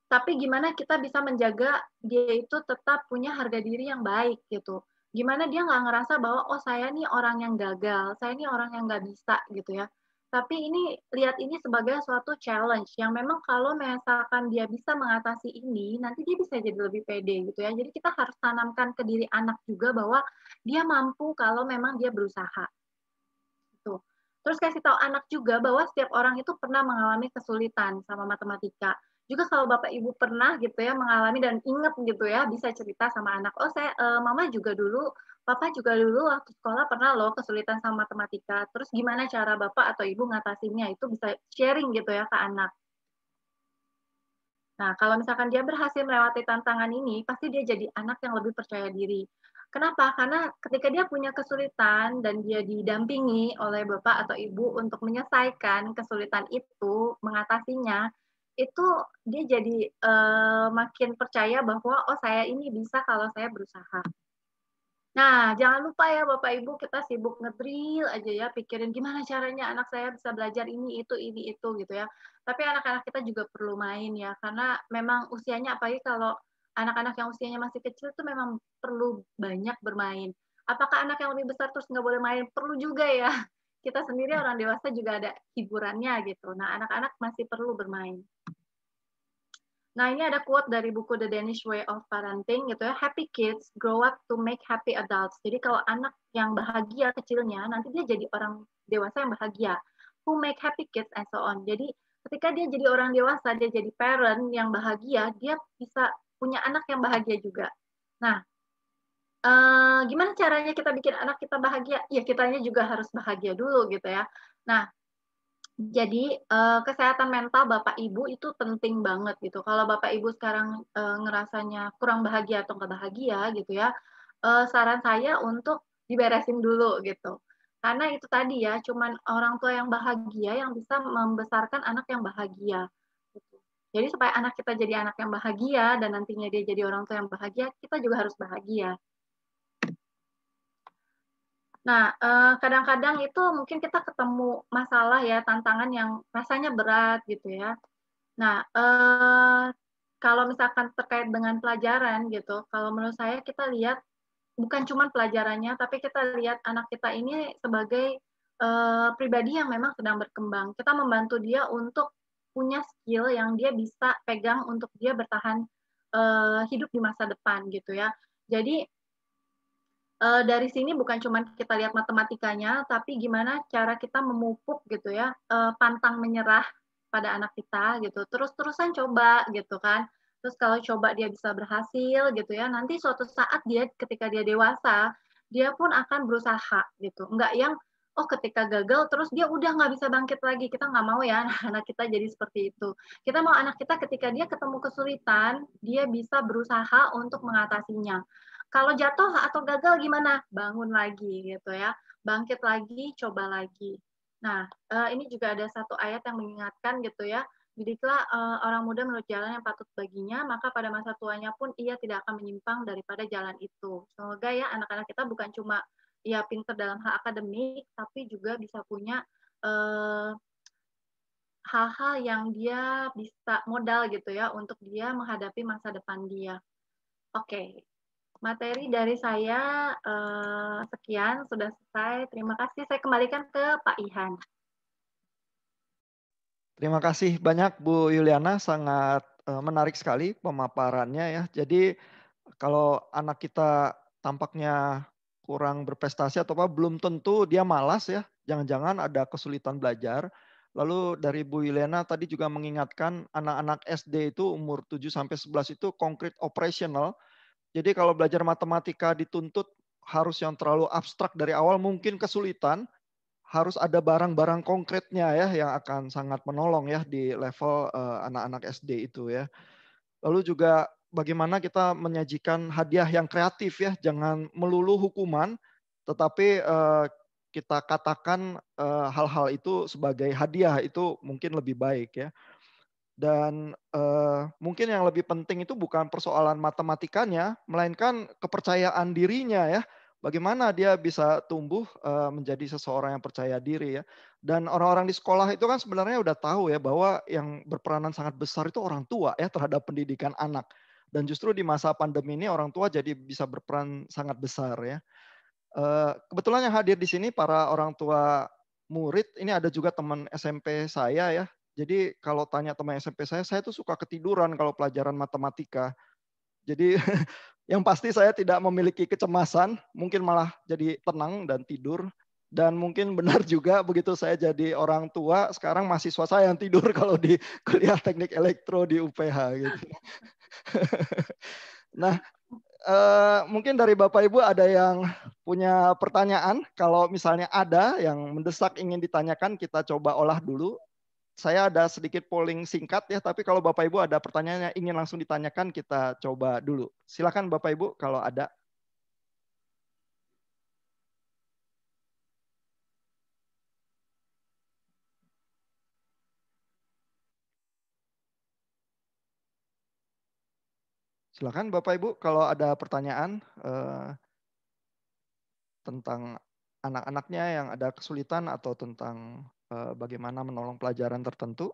Tapi gimana kita bisa menjaga dia itu tetap punya harga diri yang baik gitu. Gimana dia nggak ngerasa bahwa oh saya nih orang yang gagal, saya nih orang yang nggak bisa gitu ya. Tapi ini lihat ini sebagai suatu challenge yang memang kalau misalkan dia bisa mengatasi ini, nanti dia bisa jadi lebih pede gitu ya. Jadi kita harus tanamkan ke diri anak juga bahwa dia mampu kalau memang dia berusaha. Gitu. Terus kasih tahu anak juga bahwa setiap orang itu pernah mengalami kesulitan sama matematika. Juga kalau Bapak Ibu pernah gitu ya mengalami dan inget gitu ya bisa cerita sama anak, oh saya Mama juga dulu, Papa juga dulu waktu sekolah pernah loh kesulitan sama matematika. Terus gimana cara Bapak atau Ibu ngatasinnya itu bisa sharing gitu ya ke anak. Nah, kalau misalkan dia berhasil melewati tantangan ini, pasti dia jadi anak yang lebih percaya diri. Kenapa? Karena ketika dia punya kesulitan dan dia didampingi oleh bapak atau ibu untuk menyelesaikan kesulitan itu, mengatasinya, itu dia jadi makin percaya bahwa oh saya ini bisa kalau saya berusaha. Nah, jangan lupa ya Bapak Ibu kita sibuk ngedrill aja ya, pikirin gimana caranya anak saya bisa belajar ini, itu gitu ya. Tapi anak-anak kita juga perlu main ya, karena memang usianya apalagi kalau anak-anak yang usianya masih kecil itu memang perlu banyak bermain. Apakah anak yang lebih besar terus nggak boleh main? Perlu juga ya. Kita sendiri orang dewasa juga ada hiburannya gitu. Nah, anak-anak masih perlu bermain. Nah, ini ada quote dari buku The Danish Way of Parenting gitu ya. Happy kids grow up to make happy adults. Jadi kalau anak yang bahagia kecilnya, nanti dia jadi orang dewasa yang bahagia. Who make happy kids and so on. Jadi ketika dia jadi orang dewasa, dia jadi parent yang bahagia, dia bisa punya anak yang bahagia juga. Nah, gimana caranya kita bikin anak kita bahagia? Ya kitanya juga harus bahagia dulu gitu ya. Nah, jadi kesehatan mental Bapak Ibu itu penting banget gitu. Kalau Bapak Ibu sekarang ngerasanya kurang bahagia atau nggak bahagia gitu ya, saran saya untuk diberesin dulu gitu. Karena itu tadi ya, cuman orang tua yang bahagia yang bisa membesarkan anak yang bahagia. Gitu. Jadi supaya anak kita jadi anak yang bahagia dan nantinya dia jadi orang tua yang bahagia, kita juga harus bahagia. Nah, kadang-kadang itu mungkin kita ketemu masalah ya, tantangan yang rasanya berat gitu ya. Nah, kalau misalkan terkait dengan pelajaran gitu, kalau menurut saya kita lihat bukan cuma pelajarannya, tapi kita lihat anak kita ini sebagai pribadi yang memang sedang berkembang. Kita membantu dia untuk punya skill yang dia bisa pegang untuk dia bertahan hidup di masa depan gitu ya. Jadi dari sini bukan cuma kita lihat matematikanya, tapi gimana cara kita memupuk gitu ya, pantang menyerah pada anak kita gitu, terus-terusan coba gitu kan. Terus kalau coba dia bisa berhasil gitu ya, nanti suatu saat dia ketika dia dewasa, dia pun akan berusaha gitu. Enggak yang, oh ketika gagal terus dia udah nggak bisa bangkit lagi. Kita nggak mau ya anak kita jadi seperti itu. Kita mau anak kita ketika dia ketemu kesulitan, dia bisa berusaha untuk mengatasinya. Kalau jatuh atau gagal gimana? Bangun lagi gitu ya. Bangkit lagi, coba lagi. Nah, ini juga ada satu ayat yang mengingatkan gitu ya. Didiklah orang muda menurut jalan yang patut baginya, maka pada masa tuanya pun ia tidak akan menyimpang daripada jalan itu. Semoga ya anak-anak kita bukan cuma ya pintar dalam hal akademik, tapi juga bisa punya hal-hal yang dia bisa modal gitu ya untuk dia menghadapi masa depan dia. Oke. Materi dari saya sekian, sudah selesai. Terima kasih. Saya kembalikan ke Pak Ihan. Terima kasih banyak Bu Yuliana, sangat menarik sekali pemaparannya ya. Jadi kalau anak kita tampaknya kurang berprestasi atau apa, belum tentu dia malas ya. Jangan-jangan ada kesulitan belajar. Lalu dari Bu Yuliana tadi juga mengingatkan anak-anak SD itu umur 7 sampai 11 itu concrete operational. Jadi kalau belajar matematika dituntut harus yang terlalu abstrak dari awal mungkin kesulitan, harus ada barang-barang konkretnya ya yang akan sangat menolong ya di level anak-anak SD itu ya. Lalu juga bagaimana kita menyajikan hadiah yang kreatif ya, jangan melulu hukuman, tetapi kita katakan hal-hal itu sebagai hadiah itu mungkin lebih baik ya. Dan mungkin yang lebih penting itu bukan persoalan matematikanya, melainkan kepercayaan dirinya ya. bagaimana dia bisa tumbuh menjadi seseorang yang percaya diri ya. Dan orang-orang di sekolah itu kan sebenarnya udah tahu ya bahwa yang berperanan sangat besar itu orang tua ya terhadap pendidikan anak. Dan justru di masa pandemi ini orang tua jadi bisa berperan sangat besar ya. Kebetulan yang hadir di sini para orang tua murid, ini ada juga teman SMP saya ya. Jadi kalau tanya teman SMP saya tuh suka ketiduran kalau pelajaran matematika. Jadi yang pasti saya tidak memiliki kecemasan, mungkin malah jadi tenang dan tidur. Dan mungkin benar juga begitu saya jadi orang tua, sekarang mahasiswa saya yang tidur kalau di kuliah teknik elektro di UPH gitu. Nah, mungkin dari Bapak Ibu ada yang punya pertanyaan. Kalau misalnya ada yang mendesak ingin ditanyakan, kita coba olah dulu. Saya ada sedikit polling singkat ya, tapi kalau Bapak Ibu ada pertanyaan yang ingin langsung ditanyakan, kita coba dulu. Silakan Bapak Ibu kalau ada. Silakan Bapak Ibu kalau ada pertanyaan tentang anak-anaknya yang ada kesulitan atau tentang bagaimana menolong pelajaran tertentu.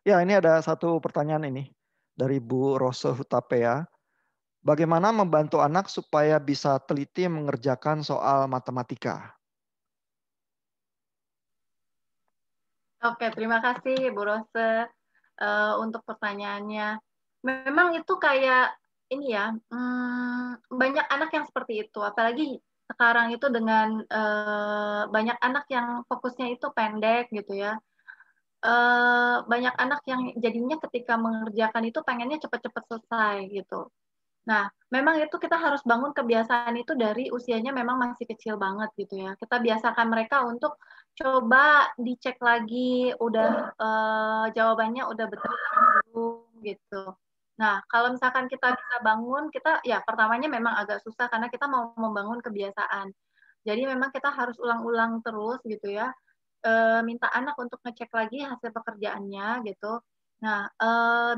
Ya, ini ada satu pertanyaan ini dari Bu Rose Hutapea. Bagaimana membantu anak supaya bisa teliti mengerjakan soal matematika? Oke, terima kasih Bu Rose untuk pertanyaannya. Memang itu kayak ini ya, banyak anak yang seperti itu. Apalagi sekarang itu dengan banyak anak yang fokusnya itu pendek gitu ya. Banyak anak yang jadinya ketika mengerjakan itu pengennya cepat-cepat selesai gitu. Nah, memang itu kita harus bangun kebiasaan itu dari usianya memang masih kecil banget gitu ya. Kita biasakan mereka untuk coba dicek lagi, udah jawabannya udah betul belum gitu. Nah, kalau misalkan kita bisa bangun, kita ya pertamanya memang agak susah karena kita mau membangun kebiasaan. Jadi memang kita harus ulang-ulang terus gitu ya. Minta anak untuk ngecek lagi hasil pekerjaannya gitu. Nah,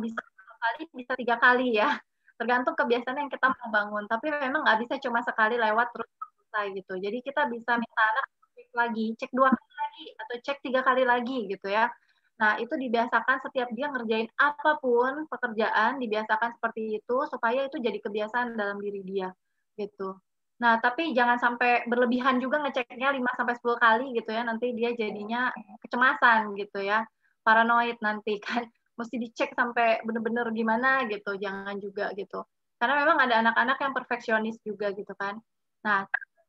bisa 2 kali, bisa 3 kali ya. Tergantung kebiasaan yang kita mau bangun. Tapi memang nggak bisa cuma sekali lewat terus selesai gitu. Jadi kita bisa minta anak cek lagi, cek 2 kali lagi, atau cek 3 kali lagi gitu ya. Nah, itu dibiasakan setiap dia ngerjain apapun pekerjaan, dibiasakan seperti itu supaya itu jadi kebiasaan dalam diri dia gitu. Nah, tapi jangan sampai berlebihan juga ngeceknya 5-10 kali gitu ya. Nanti dia jadinya kecemasan gitu ya. Paranoid nanti kan. Mesti dicek sampai bener-bener gimana gitu. Jangan juga gitu. Karena memang ada anak-anak yang perfeksionis juga gitu kan. Nah,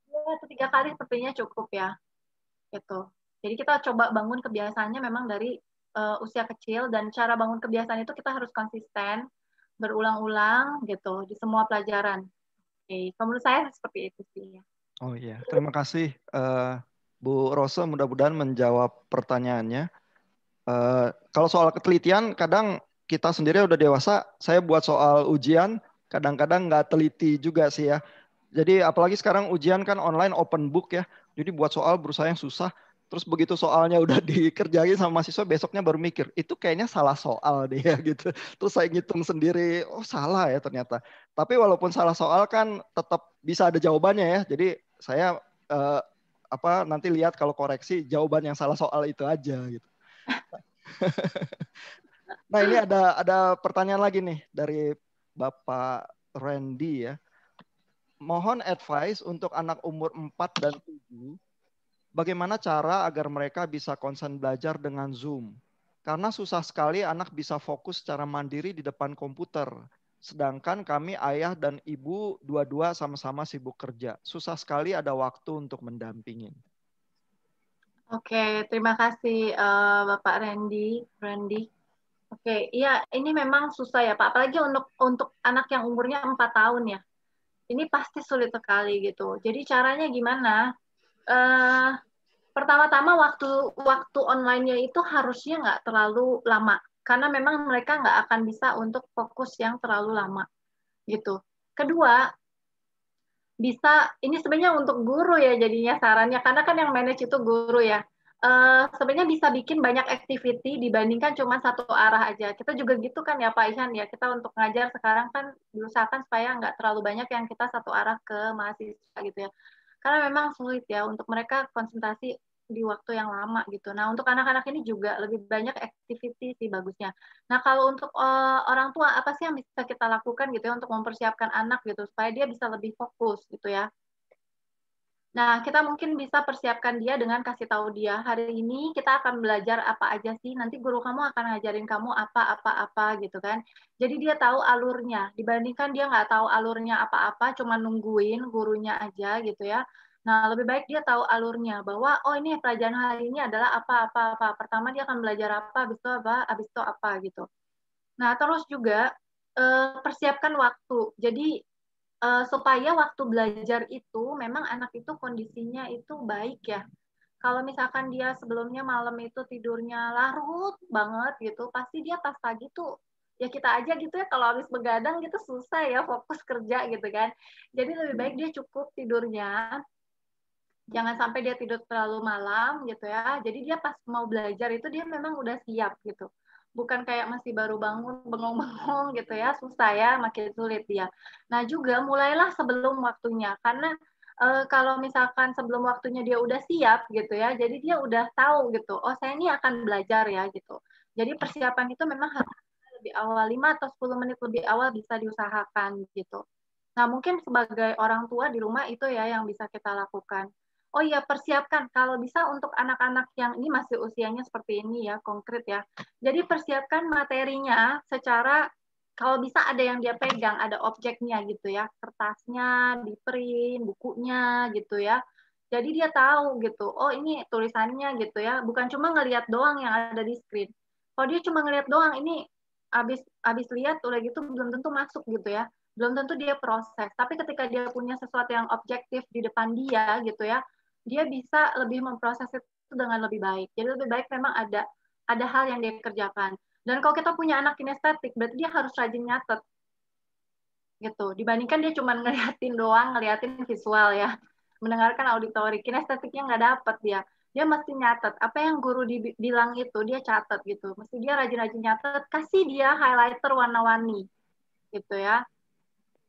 2 atau 3 kali sepertinya cukup ya. Gitu. Jadi kita coba bangun kebiasaannya memang dari usia kecil. Dan cara bangun kebiasaan itu kita harus konsisten. Berulang-ulang gitu. Di semua pelajaran. Oke, menurut saya seperti itu sih. Oh iya, terima kasih Bu Rose, mudah-mudahan menjawab pertanyaannya. Kalau soal ketelitian, kadang kita sendiri udah dewasa, saya buat soal ujian, kadang-kadang nggak teliti juga sih ya. Jadi apalagi sekarang ujian kan online open book ya, jadi buat soal berusaha yang susah, terus begitu soalnya udah dikerjain sama mahasiswa, besoknya baru mikir, itu kayaknya salah soal deh ya gitu. Terus saya ngitung sendiri, oh salah ya ternyata. Tapi walaupun salah soal kan tetap bisa ada jawabannya ya, jadi saya nanti lihat kalau koreksi jawaban yang salah soal itu aja gitu. Nah ini ada pertanyaan lagi nih dari Bapak Randy ya. Mohon advice untuk anak umur 4 dan 7, bagaimana cara agar mereka bisa konsen belajar dengan Zoom? Karena susah sekali anak bisa fokus secara mandiri di depan komputer. Sedangkan kami ayah dan ibu dua-dua sama-sama sibuk kerja. Susah sekali ada waktu untuk mendampingin. Oke, terima kasih Bapak Randy. Oke, iya ini memang susah ya Pak. Apalagi untuk anak yang umurnya 4 tahun ya. Ini pasti sulit sekali gitu. Jadi caranya gimana? Pertama-tama waktu online-nya itu harusnya nggak terlalu lama. Karena memang mereka nggak akan bisa untuk fokus yang terlalu lama gitu. Kedua, bisa ini sebenarnya untuk guru ya jadinya sarannya karena kan yang manage itu guru ya. sebenarnya bisa bikin banyak activity dibandingkan cuma satu arah aja. Kita juga gitu kan ya Pak Ihan ya, kita untuk ngajar sekarang kan berusahakan supaya nggak terlalu banyak yang kita satu arah ke mahasiswa gitu ya. Karena memang sulit ya untuk mereka konsentrasi di waktu yang lama gitu. Nah untuk anak-anak ini juga lebih banyak activity sih bagusnya. Nah kalau untuk orang tua apa sih yang bisa kita lakukan gitu ya untuk mempersiapkan anak gitu supaya dia bisa lebih fokus gitu ya. Nah, kita mungkin bisa persiapkan dia dengan kasih tahu dia, hari ini kita akan belajar apa aja sih, nanti guru kamu akan ngajarin kamu apa gitu kan. Jadi dia tahu alurnya, dibandingkan dia nggak tahu alurnya apa-apa, cuma nungguin gurunya aja gitu ya. Nah, lebih baik dia tahu alurnya, bahwa oh ini pelajaran hari ini adalah apa. Pertama dia akan belajar apa, habis itu apa gitu. Nah, terus juga persiapkan waktu. Jadi supaya waktu belajar itu memang anak itu kondisinya itu baik ya. Kalau misalkan dia sebelumnya malam itu tidurnya larut banget gitu, pasti dia pas pagi tuh ya kita aja gitu ya kalau habis begadang gitu susah ya fokus kerja gitu kan. Jadi lebih baik dia cukup tidurnya, jangan sampai dia tidur terlalu malam gitu ya. Jadi dia pas mau belajar itu dia memang udah siap gitu. Bukan kayak masih baru bangun bengong-bengong gitu ya, susah ya, makin sulit dia. Nah juga mulailah sebelum waktunya, karena kalau misalkan sebelum waktunya dia udah siap gitu ya, jadi dia udah tahu gitu, oh saya ini akan belajar ya gitu. Jadi persiapan itu memang harus lebih awal, 5 atau 10 menit lebih awal bisa diusahakan gitu. Nah mungkin sebagai orang tua di rumah itu ya yang bisa kita lakukan. Oh iya, persiapkan kalau bisa untuk anak-anak yang ini masih usianya seperti ini ya, konkret ya. Jadi persiapkan materinya secara kalau bisa ada yang dia pegang, ada objeknya gitu ya, kertasnya, di print, bukunya gitu ya. Jadi dia tahu gitu, oh ini tulisannya gitu ya, bukan cuma ngelihat doang yang ada di screen. Kalau dia cuma ngelihat doang, ini habis lihat udah gitu belum tentu masuk gitu ya, belum tentu dia proses. Tapi ketika dia punya sesuatu yang objektif di depan dia gitu ya, dia bisa lebih memproses itu dengan lebih baik. Jadi lebih baik memang ada hal yang dia kerjakan. Dan kalau kita punya anak kinestetik, berarti dia harus rajin nyatet gitu. Dibandingkan dia cuma ngeliatin doang, ngeliatin visual ya, mendengarkan auditori, kinestetiknya nggak dapet dia. Dia mesti nyatet apa yang guru bilang itu dia catat gitu. Mesti dia rajin-rajin nyatet, kasih dia highlighter warna-warni gitu ya.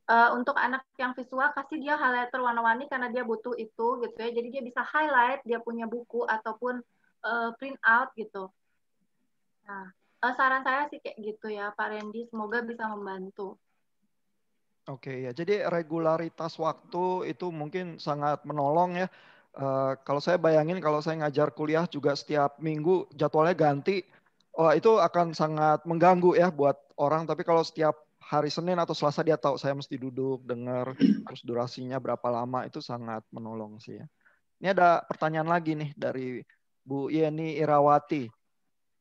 Untuk anak yang visual kasih dia highlighter warna-warni karena dia butuh itu gitu ya. Jadi dia bisa highlight, dia punya buku ataupun print out gitu. Nah, saran saya sih kayak gitu ya Pak Randy, semoga bisa membantu. Oke ya, jadi regularitas waktu itu mungkin sangat menolong ya. Kalau saya bayangin kalau saya ngajar kuliah juga setiap minggu jadwalnya ganti, oh itu akan sangat mengganggu ya buat orang. Tapi kalau setiap hari Senin atau Selasa dia tahu saya mesti duduk, dengar, terus durasinya berapa lama, itu sangat menolong sih ya. Ini ada pertanyaan lagi nih dari Bu Yeni Irawati.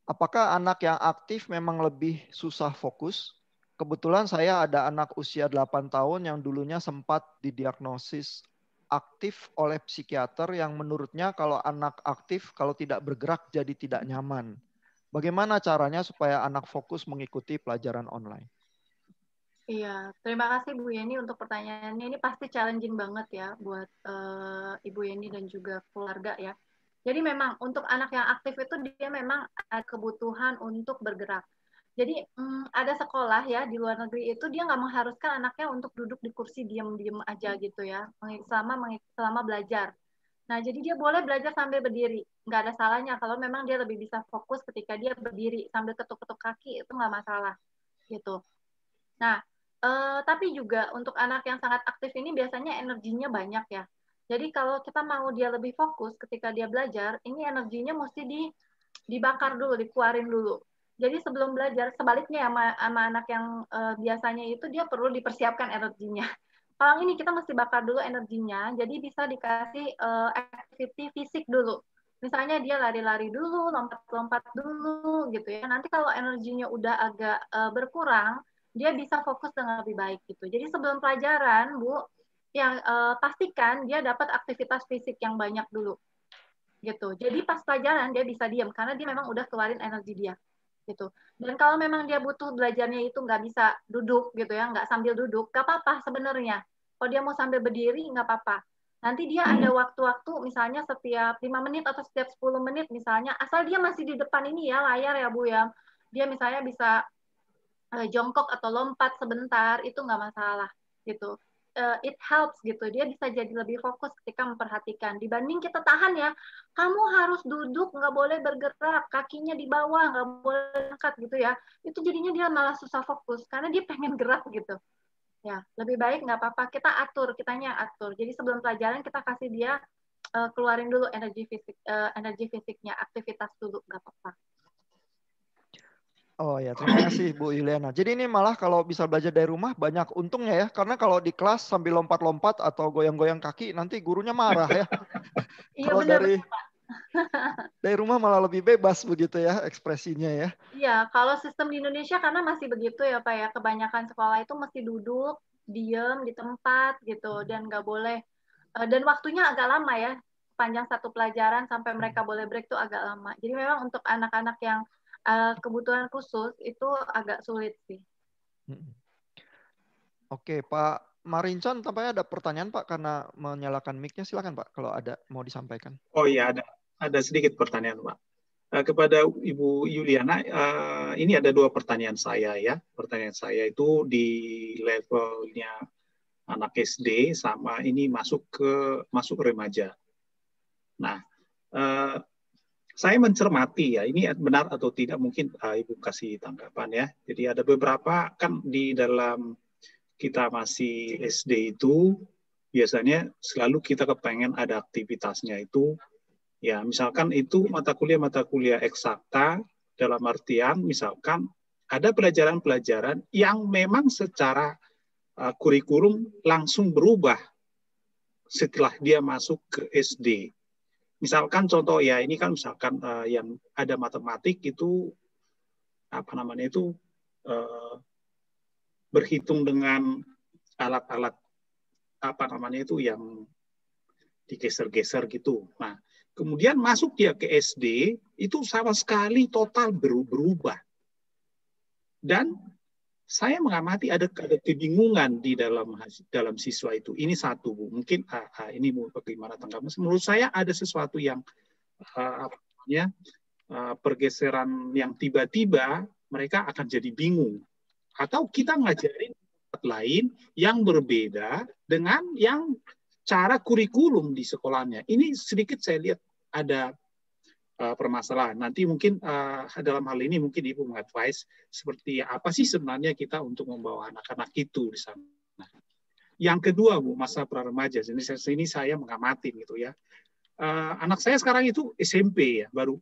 Apakah anak yang aktif memang lebih susah fokus? Kebetulan saya ada anak usia 8 tahun yang dulunya sempat didiagnosis aktif oleh psikiater yang menurutnya kalau anak aktif kalau tidak bergerak jadi tidak nyaman. Bagaimana caranya supaya anak fokus mengikuti pelajaran online? Iya, terima kasih Bu Yeni untuk pertanyaannya. Ini pasti challenging banget ya buat Ibu Yeni dan juga keluarga ya. Jadi memang untuk anak yang aktif itu dia memang ada kebutuhan untuk bergerak. Jadi ada sekolah ya di luar negeri itu dia nggak mengharuskan anaknya untuk duduk di kursi diam-diam aja gitu ya selama belajar. Nah jadi dia boleh belajar sambil berdiri, nggak ada salahnya kalau memang dia lebih bisa fokus ketika dia berdiri sambil ketuk-ketuk kaki itu nggak masalah gitu. Nah tapi juga untuk anak yang sangat aktif ini biasanya energinya banyak ya. Jadi kalau kita mau dia lebih fokus ketika dia belajar, ini energinya mesti dibakar dulu, dikeluarin dulu. Jadi sebelum belajar, sebaliknya sama anak yang biasanya itu dia perlu dipersiapkan energinya. Kalau ini kita mesti bakar dulu energinya, jadi bisa dikasih activity fisik dulu. Misalnya dia lari-lari dulu, lompat-lompat dulu gitu ya. Nanti kalau energinya udah agak berkurang, dia bisa fokus dengan lebih baik gitu. Jadi sebelum pelajaran, Bu, yang pastikan dia dapat aktivitas fisik yang banyak dulu gitu. Jadi pas pelajaran dia bisa diam karena dia memang udah keluarin energi dia gitu. Dan kalau memang dia butuh belajarnya itu nggak bisa duduk gitu ya, nggak sambil duduk, nggak apa-apa sebenarnya. Kalau dia mau sambil berdiri nggak apa-apa. Nanti dia ada waktu-waktu misalnya setiap 5 menit atau setiap 10 menit misalnya, asal dia masih di depan ini ya layar ya Bu ya. Dia misalnya bisa jongkok atau lompat sebentar, itu nggak masalah gitu. It helps gitu. Dia bisa jadi lebih fokus ketika memperhatikan. Dibanding kita tahan ya, kamu harus duduk, nggak boleh bergerak, kakinya di bawah, nggak boleh angkat gitu ya. Itu jadinya dia malah susah fokus karena dia pengen gerak gitu. Ya, lebih baik nggak apa-apa kita atur, kitanya atur. Jadi sebelum pelajaran kita kasih dia keluarin dulu energi fisiknya, aktivitas dulu, nggak apa-apa. Oh ya, terima kasih Bu Yuliana. Jadi ini malah kalau bisa belajar dari rumah banyak untungnya ya. Karena kalau di kelas sambil lompat-lompat atau goyang-goyang kaki nanti gurunya marah ya. Iya Kalau benar. dari rumah malah lebih bebas begitu ya ekspresinya ya. Iya, kalau sistem di Indonesia karena masih begitu ya Pak ya. Kebanyakan sekolah itu mesti duduk, diem di tempat gitu dan nggak boleh. Dan waktunya agak lama ya. Panjang satu pelajaran sampai mereka boleh break tuh agak lama. Jadi memang untuk anak-anak yang kebutuhan khusus itu agak sulit sih. Oke, Pak Marincon, tampaknya ada pertanyaan Pak karena menyalakan mic-nya. Silakan Pak kalau ada mau disampaikan. Oh iya, ada sedikit pertanyaan Pak. Kepada Ibu Yuliana, ini ada 2 pertanyaan saya ya. Pertanyaan saya itu di levelnya anak SD sama ini masuk remaja. Nah, saya mencermati ya, ini benar atau tidak mungkin Ibu kasih tanggapan ya. Jadi ada beberapa kan di dalam kita masih SD itu biasanya selalu kita kepengen ada aktivitasnya itu ya, misalkan itu mata kuliah eksakta dalam artian misalkan ada pelajaran-pelajaran yang memang secara kurikulum langsung berubah setelah dia masuk ke SD. Misalkan contoh ya, ini kan misalkan yang ada matematik itu apa namanya itu berhitung dengan alat-alat apa namanya itu yang digeser-geser gitu. Nah, kemudian masuk dia ke SD itu sama sekali total berubah. Dan saya mengamati ada kebingungan di dalam siswa itu. Ini satu, Bu. Mungkin ini bagaimana tanggapan? Menurut saya ada sesuatu yang pergeseran yang tiba-tiba mereka akan jadi bingung. Atau kita ngajarin tempat lain yang berbeda dengan yang cara kurikulum di sekolahnya. Ini sedikit saya lihat ada permasalahan. Nanti mungkin dalam hal ini mungkin Ibu mengadvise seperti apa sih sebenarnya kita untuk membawa anak-anak itu di sana. Yang kedua, Bu, masa pra-remaja. Ini saya mengamati gitu ya. Anak saya sekarang itu SMP ya, baru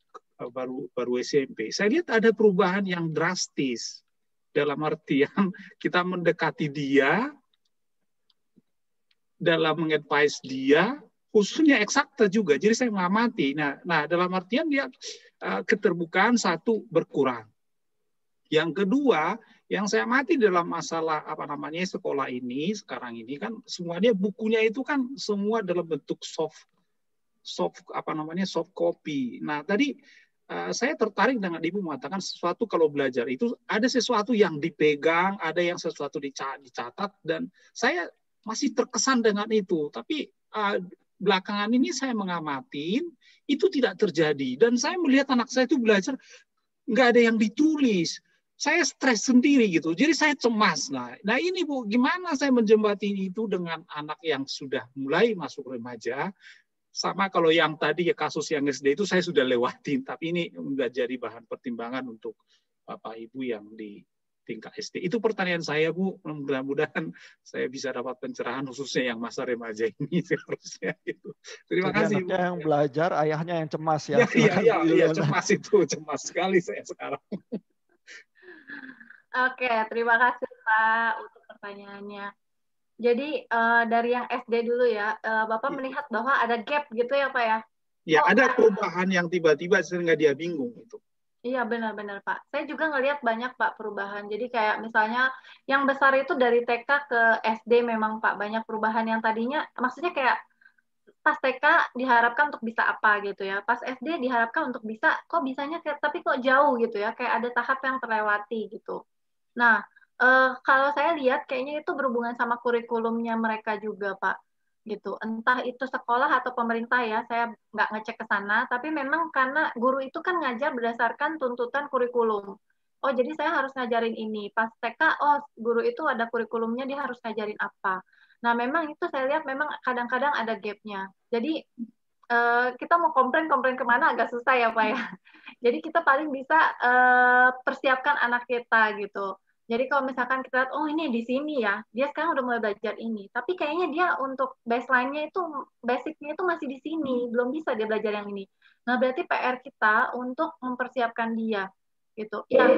SMP. Saya lihat ada perubahan yang drastis. Dalam artian kita mendekati dia, dalam mengadvise dia, khususnya eksakta juga. Jadi saya mengamati. Nah dalam artian dia keterbukaan satu berkurang. Yang kedua, yang saya amati dalam masalah apa namanya sekolah ini sekarang ini kan semuanya bukunya itu kan semua dalam bentuk soft copy. Nah tadi saya tertarik dengan Ibu mengatakan sesuatu kalau belajar itu ada sesuatu yang dipegang, ada yang sesuatu dicatat, dan saya masih terkesan dengan itu. Tapi belakangan ini saya mengamati itu tidak terjadi, dan saya melihat anak saya itu belajar nggak ada yang ditulis. Saya stres sendiri gitu, jadi saya cemas. Nah ini Bu, gimana saya menjembatani itu dengan anak yang sudah mulai masuk remaja? Sama kalau yang tadi ya kasus yang SD itu saya sudah lewatin, tapi ini nggak jadi bahan pertimbangan untuk Bapak Ibu yang di tingkat SD. Itu pertanyaan saya, Bu. Mudah-mudahan saya bisa dapat pencerahan khususnya yang masa remaja ini seharusnya itu. Terima kasih, Bu. Anaknya yang belajar, ayahnya yang cemas ya. Iya, cemas itu, cemas sekali saya sekarang. Oke, terima kasih Pak untuk pertanyaannya. Jadi dari yang SD dulu ya, Bapak melihat bahwa ada gap gitu ya Pak ya? Ya, ada perubahan yang tiba-tiba sehingga dia bingung itu. Iya benar-benar Pak. Saya juga ngelihat banyak Pak perubahan. Jadi kayak misalnya yang besar itu dari TK ke SD memang Pak banyak perubahan yang tadinya, maksudnya kayak pas TK diharapkan untuk bisa apa gitu ya, pas SD diharapkan untuk bisa, kok bisanya kayak tapi kok jauh gitu ya, kayak ada tahap yang terlewati gitu. Nah kalau saya lihat kayaknya itu berhubungan sama kurikulumnya mereka juga Pak. gitu. Entah itu sekolah atau pemerintah ya, saya nggak ngecek ke sana, tapi memang karena guru itu kan ngajar berdasarkan tuntutan kurikulum. Oh, jadi saya harus ngajarin ini. Pas TK, oh, guru itu ada kurikulumnya, dia harus ngajarin apa. Nah, memang itu saya lihat memang kadang-kadang ada gap-nya. Jadi, kita mau komplain kemana agak susah ya, Pak ya. Jadi, kita paling bisa persiapkan anak kita gitu. Jadi kalau misalkan kita lihat, oh ini di sini ya, dia sekarang udah mulai belajar ini. Tapi kayaknya dia untuk baseline-nya itu, basic-nya itu masih di sini. Belum bisa dia belajar yang ini. Nah, berarti PR kita untuk mempersiapkan dia. Gitu. Ya,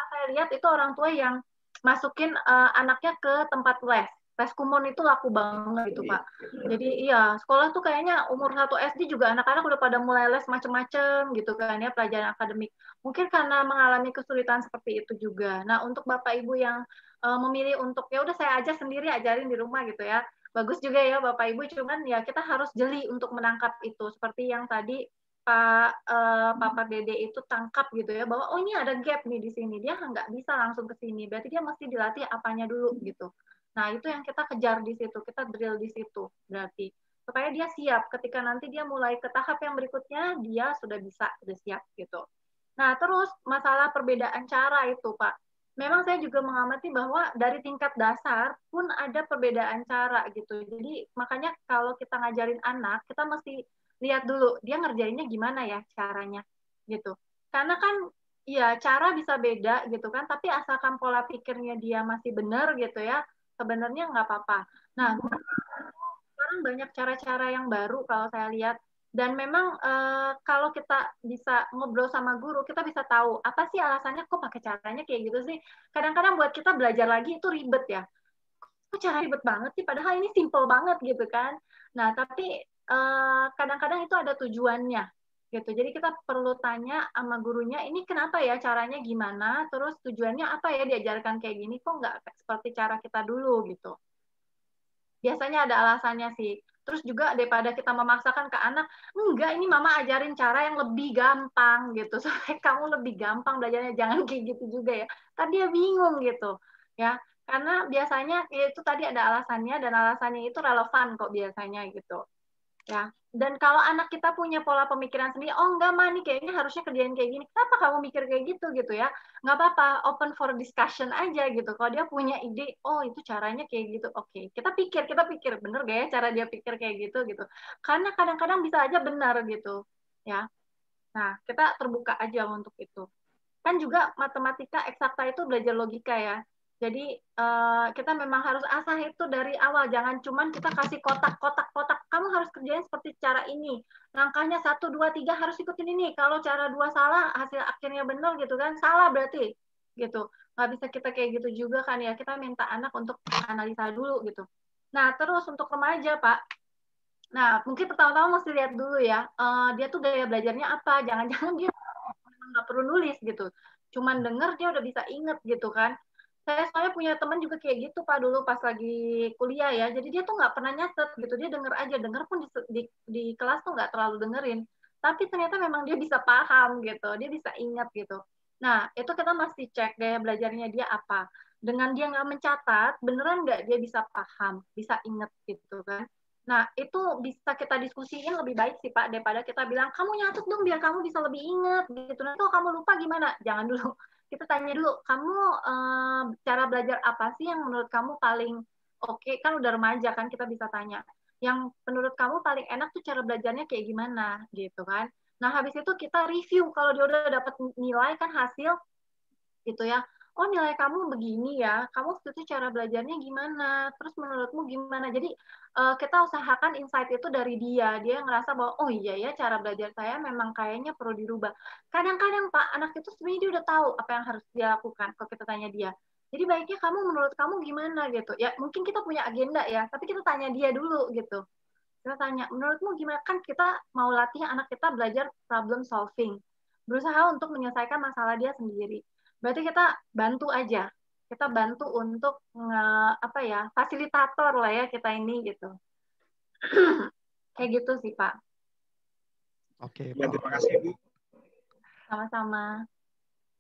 saya lihat itu orang tua yang masukin anaknya ke tempat les. Les Kumon itu laku banget gitu, Pak. Jadi iya, sekolah tuh kayaknya umur 1 SD juga anak-anak udah pada mulai les macem-macem gitu kan ya, pelajaran akademik. Mungkin karena mengalami kesulitan seperti itu juga. Nah, untuk Bapak Ibu yang memilih untuk ya udah saya aja sendiri ajarin di rumah gitu ya. Bagus juga ya Bapak Ibu, cuman ya kita harus jeli untuk menangkap itu. Seperti yang tadi Papa Dede itu tangkap gitu ya, bahwa oh ini ada gap nih di sini, dia nggak bisa langsung ke sini, berarti dia mesti dilatih apanya dulu gitu. Nah, itu yang kita kejar di situ, kita drill di situ berarti. Supaya dia siap, ketika nanti dia mulai ke tahap yang berikutnya, dia sudah bisa, sudah siap gitu. Nah, terus masalah perbedaan cara itu, Pak. Memang saya juga mengamati bahwa dari tingkat dasar pun ada perbedaan cara gitu. Jadi makanya kalau kita ngajarin anak, kita mesti lihat dulu dia ngerjainnya gimana ya caranya gitu. Karena kan ya cara bisa beda gitu kan, tapi asalkan pola pikirnya dia masih benar gitu ya, sebenarnya nggak apa-apa. Nah, sekarang banyak cara-cara yang baru kalau saya lihat. Dan memang kalau kita bisa ngobrol sama guru, kita bisa tahu apa sih alasannya kok pakai caranya kayak gitu sih. Kadang-kadang buat kita belajar lagi itu ribet ya. Kok cara ribet banget sih, padahal ini simple banget gitu kan. Nah, tapi kadang-kadang itu ada tujuannya gitu. Jadi kita perlu tanya sama gurunya, ini kenapa ya caranya gimana, terus tujuannya apa ya diajarkan kayak gini, kok nggak seperti cara kita dulu gitu. Biasanya ada alasannya sih. Terus juga daripada kita memaksakan ke anak, enggak ini mama ajarin cara yang lebih gampang gitu, supaya kamu lebih gampang belajarnya, jangan kayak gitu juga ya. Kan dia bingung gitu ya. Karena biasanya itu tadi ada alasannya, dan alasannya itu relevan kok biasanya gitu. Ya. Dan kalau anak kita punya pola pemikiran sendiri, oh enggak mah nih kayaknya harusnya kerjain kayak gini. Kenapa kamu mikir kayak gitu ya? Nggak apa-apa, open for discussion aja gitu. Kalau dia punya ide, oh itu caranya kayak gitu. Oke, kita pikir, bener gak ya cara dia pikir kayak gitu gitu. Karena kadang-kadang bisa aja benar gitu. Ya. Nah, kita terbuka aja untuk itu. Kan juga matematika eksakta itu belajar logika ya. Jadi kita memang harus asah itu dari awal. Jangan cuman kita kasih kotak. Kamu harus kerjain seperti cara ini. Langkahnya 1, 2, 3 harus ikutin ini. Kalau cara 2 salah, hasil akhirnya benar gitu kan. Salah berarti. Gitu. Nggak bisa kita kayak gitu juga kan ya. Kita minta anak untuk analisa dulu gitu. Nah, terus untuk remaja, Pak. Nah, mungkin pertama-tama mesti lihat dulu ya. Dia tuh gaya belajarnya apa. Jangan-jangan dia nggak perlu nulis gitu, cuman denger dia udah bisa inget gitu kan. Saya soalnya punya teman juga kayak gitu Pak dulu pas lagi kuliah ya, jadi dia tuh nggak pernah nyatet gitu, dia denger aja, denger pun di kelas tuh nggak terlalu dengerin, tapi ternyata memang dia bisa paham gitu, dia bisa inget gitu. Nah itu kita mesti cek gaya belajarnya dia apa, dengan dia nggak mencatat beneran nggak dia bisa paham, bisa inget gitu kan. Nah, itu bisa kita diskusiin lebih baik sih, Pak, daripada kita bilang, kamu nyatet dong biar kamu bisa lebih ingat, gitu. Nanti kalau kamu lupa gimana? Jangan dulu. Kita tanya dulu, kamu cara belajar apa sih yang menurut kamu paling oke? Kan udah remaja kan, kita bisa tanya. Yang menurut kamu paling enak tuh cara belajarnya kayak gimana, gitu kan. Nah, habis itu kita review, kalau dia udah dapat nilai kan hasil, gitu ya. Oh nilai kamu begini ya, kamu itu cara belajarnya gimana, terus menurutmu gimana. Jadi kita usahakan insight itu dari dia ngerasa bahwa oh iya ya cara belajar saya memang kayaknya perlu dirubah. Kadang-kadang Pak, anak itu sebenarnya dia udah tahu apa yang harus dia lakukan kalau kita tanya dia. Jadi baiknya kamu menurut kamu gimana gitu. Ya mungkin kita punya agenda ya, tapi kita tanya dia dulu gitu. Kita tanya, menurutmu gimana? Kan kita mau latih anak kita belajar problem solving. Berusaha untuk menyelesaikan masalah dia sendiri. Berarti kita bantu aja. Kita bantu untuk fasilitator lah ya kita ini gitu. Kayak gitu sih Pak. Oke, Ya, Pak. terima kasih Bu. Sama-sama.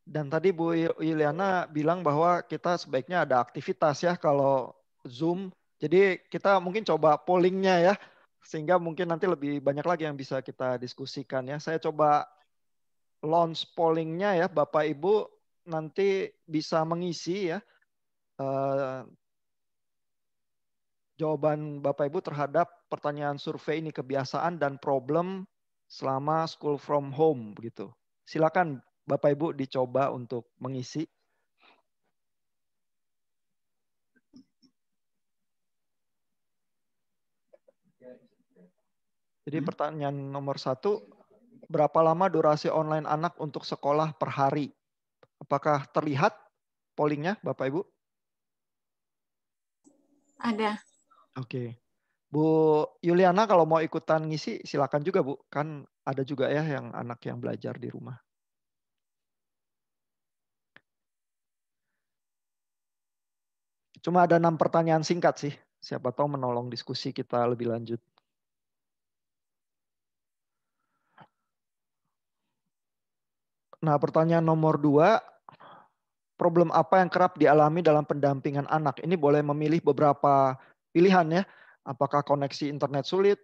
Dan tadi Bu Yuliana bilang bahwa kita sebaiknya ada aktivitas ya kalau Zoom. Jadi kita mungkin coba pollingnya ya, sehingga mungkin nanti lebih banyak lagi yang bisa kita diskusikan ya. Saya coba launch pollingnya ya, Bapak Ibu nanti bisa mengisi ya jawaban Bapak Ibu terhadap pertanyaan survei ini, kebiasaan dan problem selama school from home begitu. Silakan Bapak Ibu dicoba untuk mengisi. Jadi pertanyaan nomor 1, berapa lama durasi online anak untuk sekolah per hari? Apakah terlihat pollingnya Bapak Ibu? Ada. Oke. Bu Yuliana kalau mau ikutan ngisi silakan juga Bu. Kan ada juga ya yang anak yang belajar di rumah. Cuma ada 6 pertanyaan singkat sih. Siapa tahu menolong diskusi kita lebih lanjut. Nah, pertanyaan nomor 2, problem apa yang kerap dialami dalam pendampingan anak? Ini boleh memilih beberapa pilihan ya. Apakah koneksi internet sulit,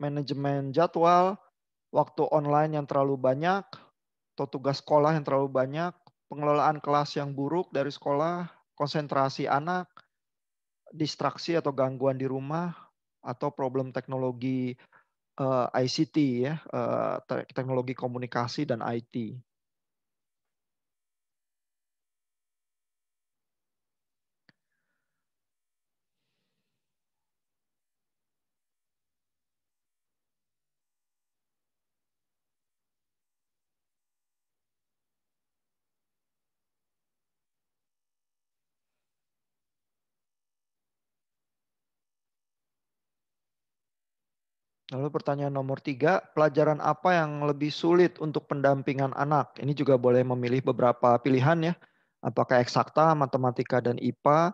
manajemen jadwal, waktu online yang terlalu banyak, atau tugas sekolah yang terlalu banyak, pengelolaan kelas yang buruk dari sekolah, konsentrasi anak, distraksi atau gangguan di rumah, atau problem teknologi ICT ya, teknologi komunikasi dan IT. Lalu pertanyaan nomor 3, pelajaran apa yang lebih sulit untuk pendampingan anak? Ini juga boleh memilih beberapa pilihan ya. Apakah eksakta, matematika, dan IPA?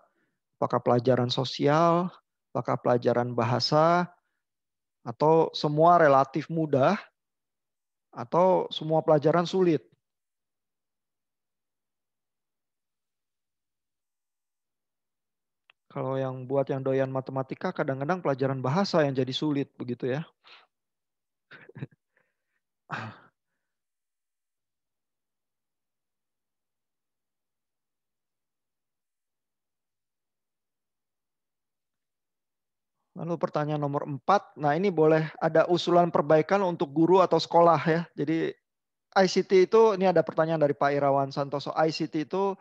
Apakah pelajaran sosial? Apakah pelajaran bahasa? Atau semua relatif mudah? Atau semua pelajaran sulit? Kalau yang buat yang doyan matematika, kadang-kadang pelajaran bahasa yang jadi sulit begitu ya. Lalu pertanyaan nomor 4, nah ini boleh ada usulan perbaikan untuk guru atau sekolah ya. Jadi ICT itu, ini ada pertanyaan dari Pak Irawan Santoso, ICT itu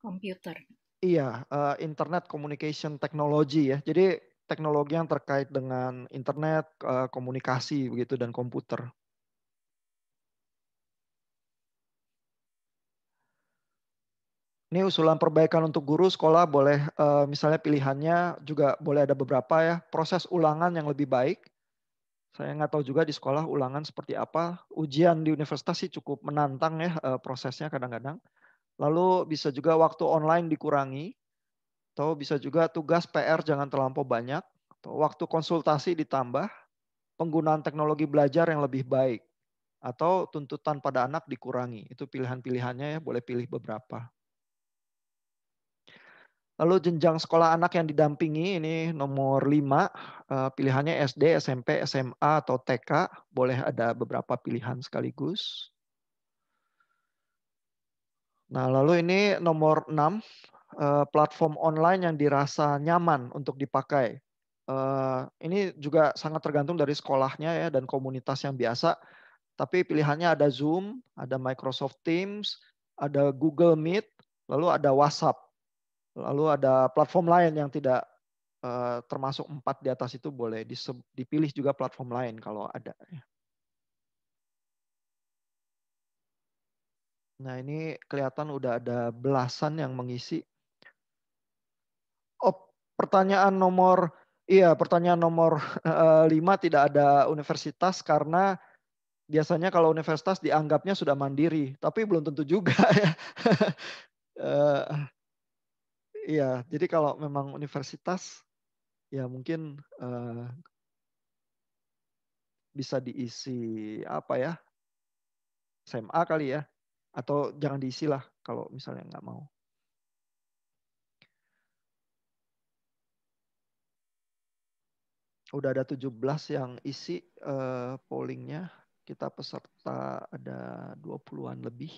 Komputer. iya, Internet Communication Technology ya. Jadi teknologi yang terkait dengan internet, komunikasi begitu dan komputer. Ini usulan perbaikan untuk guru sekolah boleh misalnya pilihannya juga boleh ada beberapa ya. Proses ulangan yang lebih baik. Saya nggak tahu juga di sekolah ulangan seperti apa. Ujian di universitas sih cukup menantang ya prosesnya kadang-kadang. Lalu bisa juga waktu online dikurangi. Atau bisa juga tugas PR jangan terlampau banyak. Atau waktu konsultasi ditambah. Penggunaan teknologi belajar yang lebih baik. Atau tuntutan pada anak dikurangi. Itu pilihan-pilihannya ya, boleh pilih beberapa. Lalu jenjang sekolah anak yang didampingi ini nomor 5, pilihannya SD, SMP, SMA, atau TK. Boleh ada beberapa pilihan sekaligus. Nah lalu ini nomor 6, platform online yang dirasa nyaman untuk dipakai. Ini juga sangat tergantung dari sekolahnya ya dan komunitas yang biasa. Tapi pilihannya ada Zoom, ada Microsoft Teams, ada Google Meet, lalu ada WhatsApp. Lalu ada platform lain yang tidak termasuk 4 di atas itu boleh dipilih juga platform lain kalau ada. Nah ini kelihatan udah ada belasan yang mengisi. Oh pertanyaan nomor 5 tidak ada universitas karena biasanya kalau universitas dianggapnya sudah mandiri, tapi belum tentu juga ya. Iya, jadi kalau memang universitas ya mungkin bisa diisi apa ya, SMA kali ya, atau jangan diisi lah kalau misalnya nggak mau. Udah ada 17 yang isi pollingnya. Kita peserta ada 20-an lebih.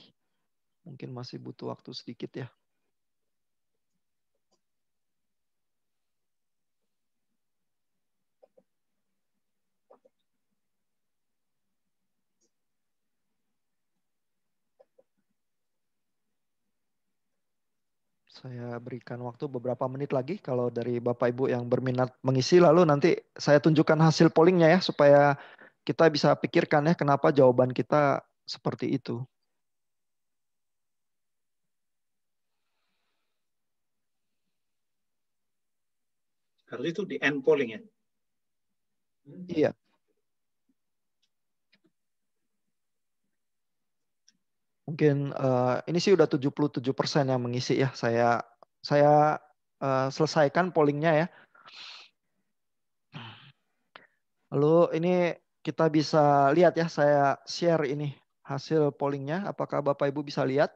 Mungkin masih butuh waktu sedikit ya. Saya berikan waktu beberapa menit lagi kalau dari Bapak Ibu yang berminat mengisi, lalu nanti saya tunjukkan hasil pollingnya ya supaya kita bisa pikirkan ya kenapa jawaban kita seperti itu. Harus itu di end polling ya. Iya. Mungkin ini sih udah 77% yang mengisi ya. Saya selesaikan pollingnya ya. Lalu ini kita bisa lihat ya, saya share ini hasil pollingnya. Apakah Bapak Ibu bisa lihat?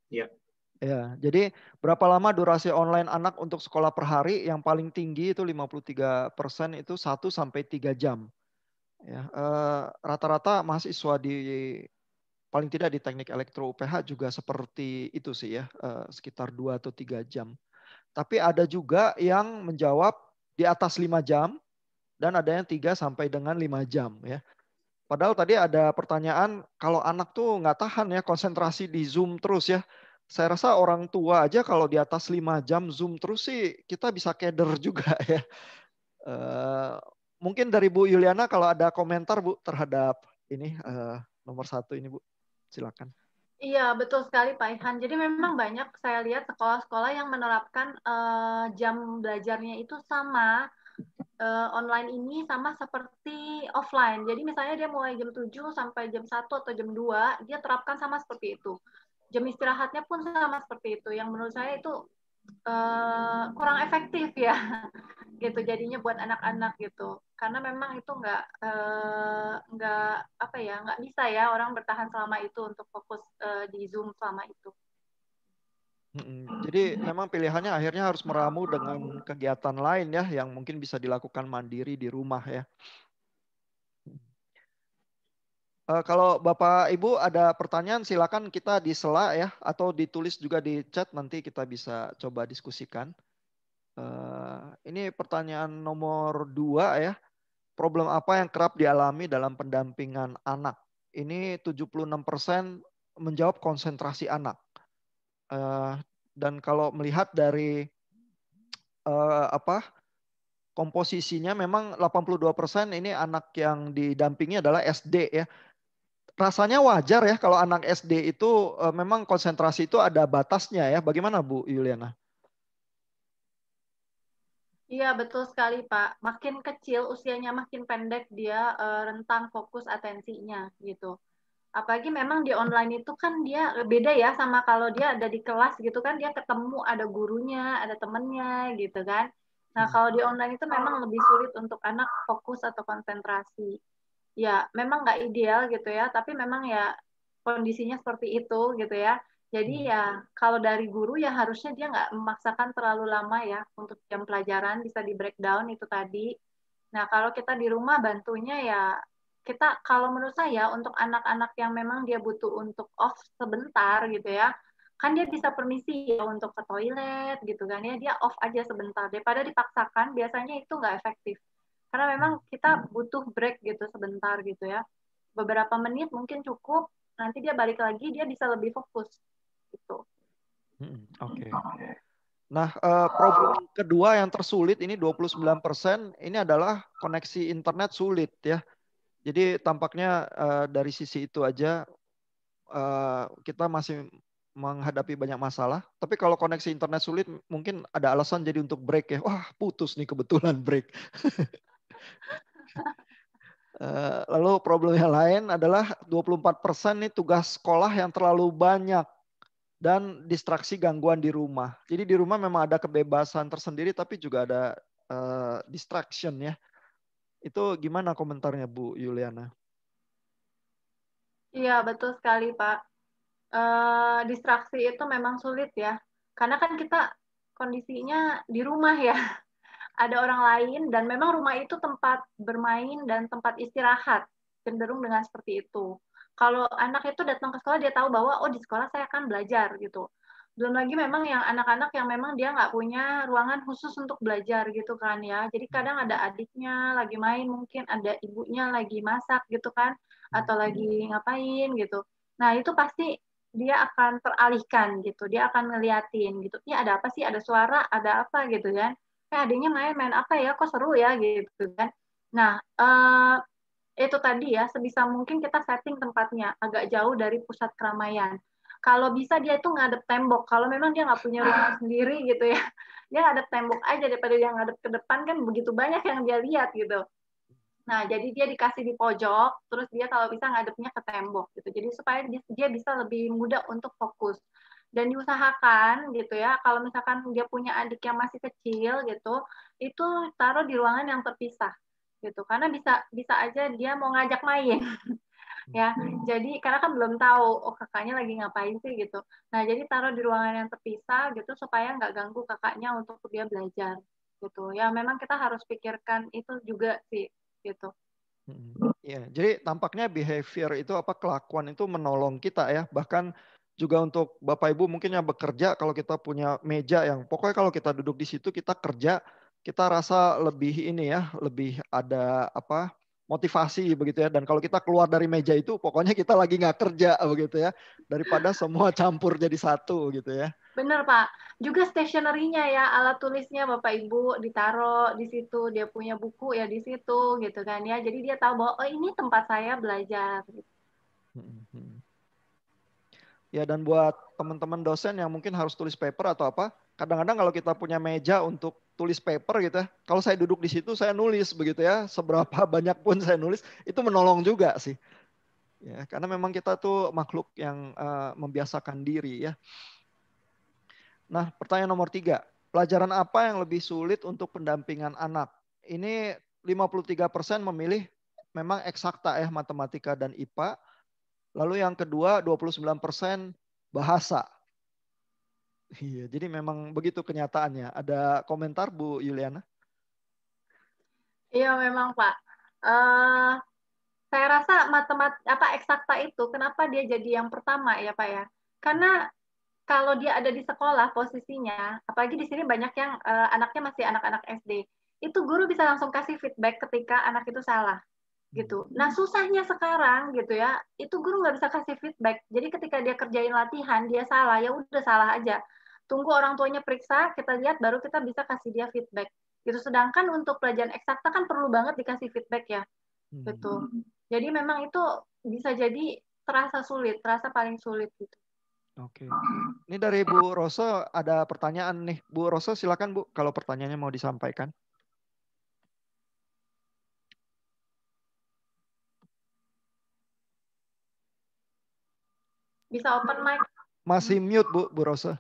Ya. Ya, jadi berapa lama durasi online anak untuk sekolah per hari? Yang paling tinggi itu 53% itu 1 sampai 3 jam. Ya, rata-rata mahasiswa di paling tidak di teknik elektro UPH juga seperti itu sih ya, sekitar 2 atau 3 jam. Tapi ada juga yang menjawab di atas 5 jam dan ada yang 3 sampai dengan 5 jam ya. Padahal tadi ada pertanyaan kalau anak tuh nggak tahan ya konsentrasi di Zoom terus ya. Saya rasa orang tua aja kalau di atas 5 jam Zoom terus sih kita bisa keder juga ya. Mungkin dari Bu Yuliana kalau ada komentar Bu terhadap ini nomor 1 ini Bu. Silakan. Iya, betul sekali Pak Ihan. Jadi memang banyak saya lihat sekolah-sekolah yang menerapkan jam belajarnya itu sama online ini sama seperti offline. Jadi misalnya dia mulai jam 7 sampai jam 1 atau jam 2, dia terapkan sama seperti itu. Jam istirahatnya pun sama seperti itu. Yang menurut saya itu kurang efektif ya. Gitu jadinya buat anak-anak gitu. Karena memang itu nggak apa ya, nggak bisa ya orang bertahan selama itu untuk fokus di Zoom selama itu. Jadi memang pilihannya akhirnya harus meramu dengan kegiatan lain ya yang mungkin bisa dilakukan mandiri di rumah ya. Kalau Bapak Ibu ada pertanyaan silakan kita di sela ya atau ditulis juga di chat nanti kita bisa coba diskusikan. Ini pertanyaan nomor 2 ya. Problem apa yang kerap dialami dalam pendampingan anak? Ini 76% menjawab konsentrasi anak. Dan kalau melihat dari komposisinya memang 82% ini anak yang didampingi adalah SD ya. Rasanya wajar ya kalau anak SD itu memang konsentrasi itu ada batasnya ya. Bagaimana Bu Yuliana? Iya, betul sekali, Pak. Makin kecil, usianya makin pendek, dia rentang fokus atensinya gitu. Apalagi memang di online itu kan dia beda ya sama kalau dia ada di kelas gitu kan, dia ketemu ada gurunya, ada temennya gitu kan. Nah, kalau di online itu memang lebih sulit untuk anak fokus atau konsentrasi. Ya, memang nggak ideal gitu ya, tapi memang ya kondisinya seperti itu gitu ya. Jadi ya kalau dari guru ya harusnya dia nggak memaksakan terlalu lama ya untuk jam pelajaran, bisa di breakdown itu tadi. Nah kalau kita di rumah bantunya ya kita kalau menurut saya untuk anak-anak yang memang dia butuh untuk off sebentar gitu ya, kan dia bisa permisi ya untuk ke toilet gitu kan ya, dia off aja sebentar daripada dipaksakan biasanya itu nggak efektif. Karena memang kita butuh break gitu sebentar gitu ya. Beberapa menit mungkin cukup, nanti dia balik lagi dia bisa lebih fokus gitu. Oke. Nah, problem kedua yang tersulit ini 29% ini adalah koneksi internet sulit ya. Jadi tampaknya dari sisi itu aja kita masih menghadapi banyak masalah. Tapi kalau koneksi internet sulit mungkin ada alasan jadi untuk break ya. Wah, putus nih kebetulan break. Lalu problem yang lain adalah 24% nih tugas sekolah yang terlalu banyak dan distraksi gangguan di rumah. Jadi di rumah memang ada kebebasan tersendiri tapi juga ada distraction ya. Itu gimana komentarnya Bu Yuliana? Iya, betul sekali, Pak. Distraksi itu memang sulit ya. Karena kan kita kondisinya di rumah ya. ada orang lain, dan memang rumah itu tempat bermain dan tempat istirahat, cenderung dengan seperti itu. Kalau anak itu datang ke sekolah, dia tahu bahwa, oh di sekolah saya akan belajar gitu. Belum lagi memang yang anak-anak yang memang dia nggak punya ruangan khusus untuk belajar gitu kan ya. Jadi kadang ada adiknya lagi main, mungkin ada ibunya lagi masak gitu kan, atau lagi ngapain gitu. Nah itu pasti dia akan teralihkan gitu, dia akan ngeliatin gitu. Ini ada apa sih? Ada suara, ada apa gitu kan? Adiknya main apa ya? Kok seru ya gitu kan? Nah itu tadi ya, sebisa mungkin kita setting tempatnya agak jauh dari pusat keramaian. Kalau bisa dia itu ngadep tembok. Kalau memang dia nggak punya rumah sendiri gitu ya, dia ngadep tembok aja daripada dia ngadep ke depan, kan begitu banyak yang dia lihat gitu. Nah, jadi dia dikasih di pojok, terus dia kalau bisa ngadepnya ke tembok gitu. Jadi supaya dia bisa lebih mudah untuk fokus. Dan diusahakan gitu ya, kalau misalkan dia punya adik yang masih kecil gitu, itu taruh di ruangan yang terpisah gitu. Karena bisa aja dia mau ngajak main. Ya, jadi karena kan belum tahu, oh kakaknya lagi ngapain sih gitu. Nah, jadi taruh di ruangan yang terpisah gitu supaya nggak ganggu kakaknya untuk dia belajar gitu. Ya, memang kita harus pikirkan itu juga sih gitu. Ya, jadi tampaknya behavior itu kelakuan itu menolong kita ya. Bahkan juga untuk Bapak Ibu mungkin yang bekerja, kalau kita punya meja yang pokoknya kalau kita duduk di situ kita kerja, kita rasa lebih ini ya, lebih ada motivasi begitu ya. Dan kalau kita keluar dari meja itu pokoknya kita lagi nggak kerja begitu ya, daripada semua campur jadi satu gitu ya. Bener Pak, juga stationery-nya ya, alat tulisnya Bapak Ibu ditaruh di situ, dia punya buku ya di situ gitu kan ya. Jadi dia tahu bahwa oh ini tempat saya belajar. Ya, dan buat teman-teman dosen yang mungkin harus tulis paper atau apa, kadang-kadang kalau kita punya meja untuk tulis paper gitu ya, kalau saya duduk di situ saya nulis begitu ya, seberapa banyak pun saya nulis, itu menolong juga sih. Ya, karena memang kita tuh makhluk yang membiasakan diri ya. Nah, pertanyaan nomor 3, pelajaran apa yang lebih sulit untuk pendampingan anak? Ini 53% memilih memang eksakta ya, matematika dan IPA. Lalu yang kedua 29% bahasa. Iya, jadi memang begitu kenyataannya. Ada komentar Bu Yuliana? Iya memang Pak. Saya rasa eksakta itu kenapa dia jadi yang pertama ya Pak ya? Karena kalau dia ada di sekolah posisinya, apalagi di sini banyak yang anaknya masih anak-anak SD, itu guru bisa langsung kasih feedback ketika anak itu salah. Gitu. Nah susahnya sekarang gitu ya, itu guru nggak bisa kasih feedback. Jadi ketika dia kerjain latihan, dia salah, ya udah salah aja. Tunggu orang tuanya periksa, kita lihat baru kita bisa kasih dia feedback. Gitu. Sedangkan untuk pelajaran eksakta kan perlu banget dikasih feedback ya. Gitu. Jadi memang itu bisa jadi terasa sulit, terasa paling sulit gitu. Oke. Ini dari Bu Rosa ada pertanyaan nih. Bu Rosa silakan Bu kalau pertanyaannya mau disampaikan. Bisa open mic. Masih mute Bu Rosa.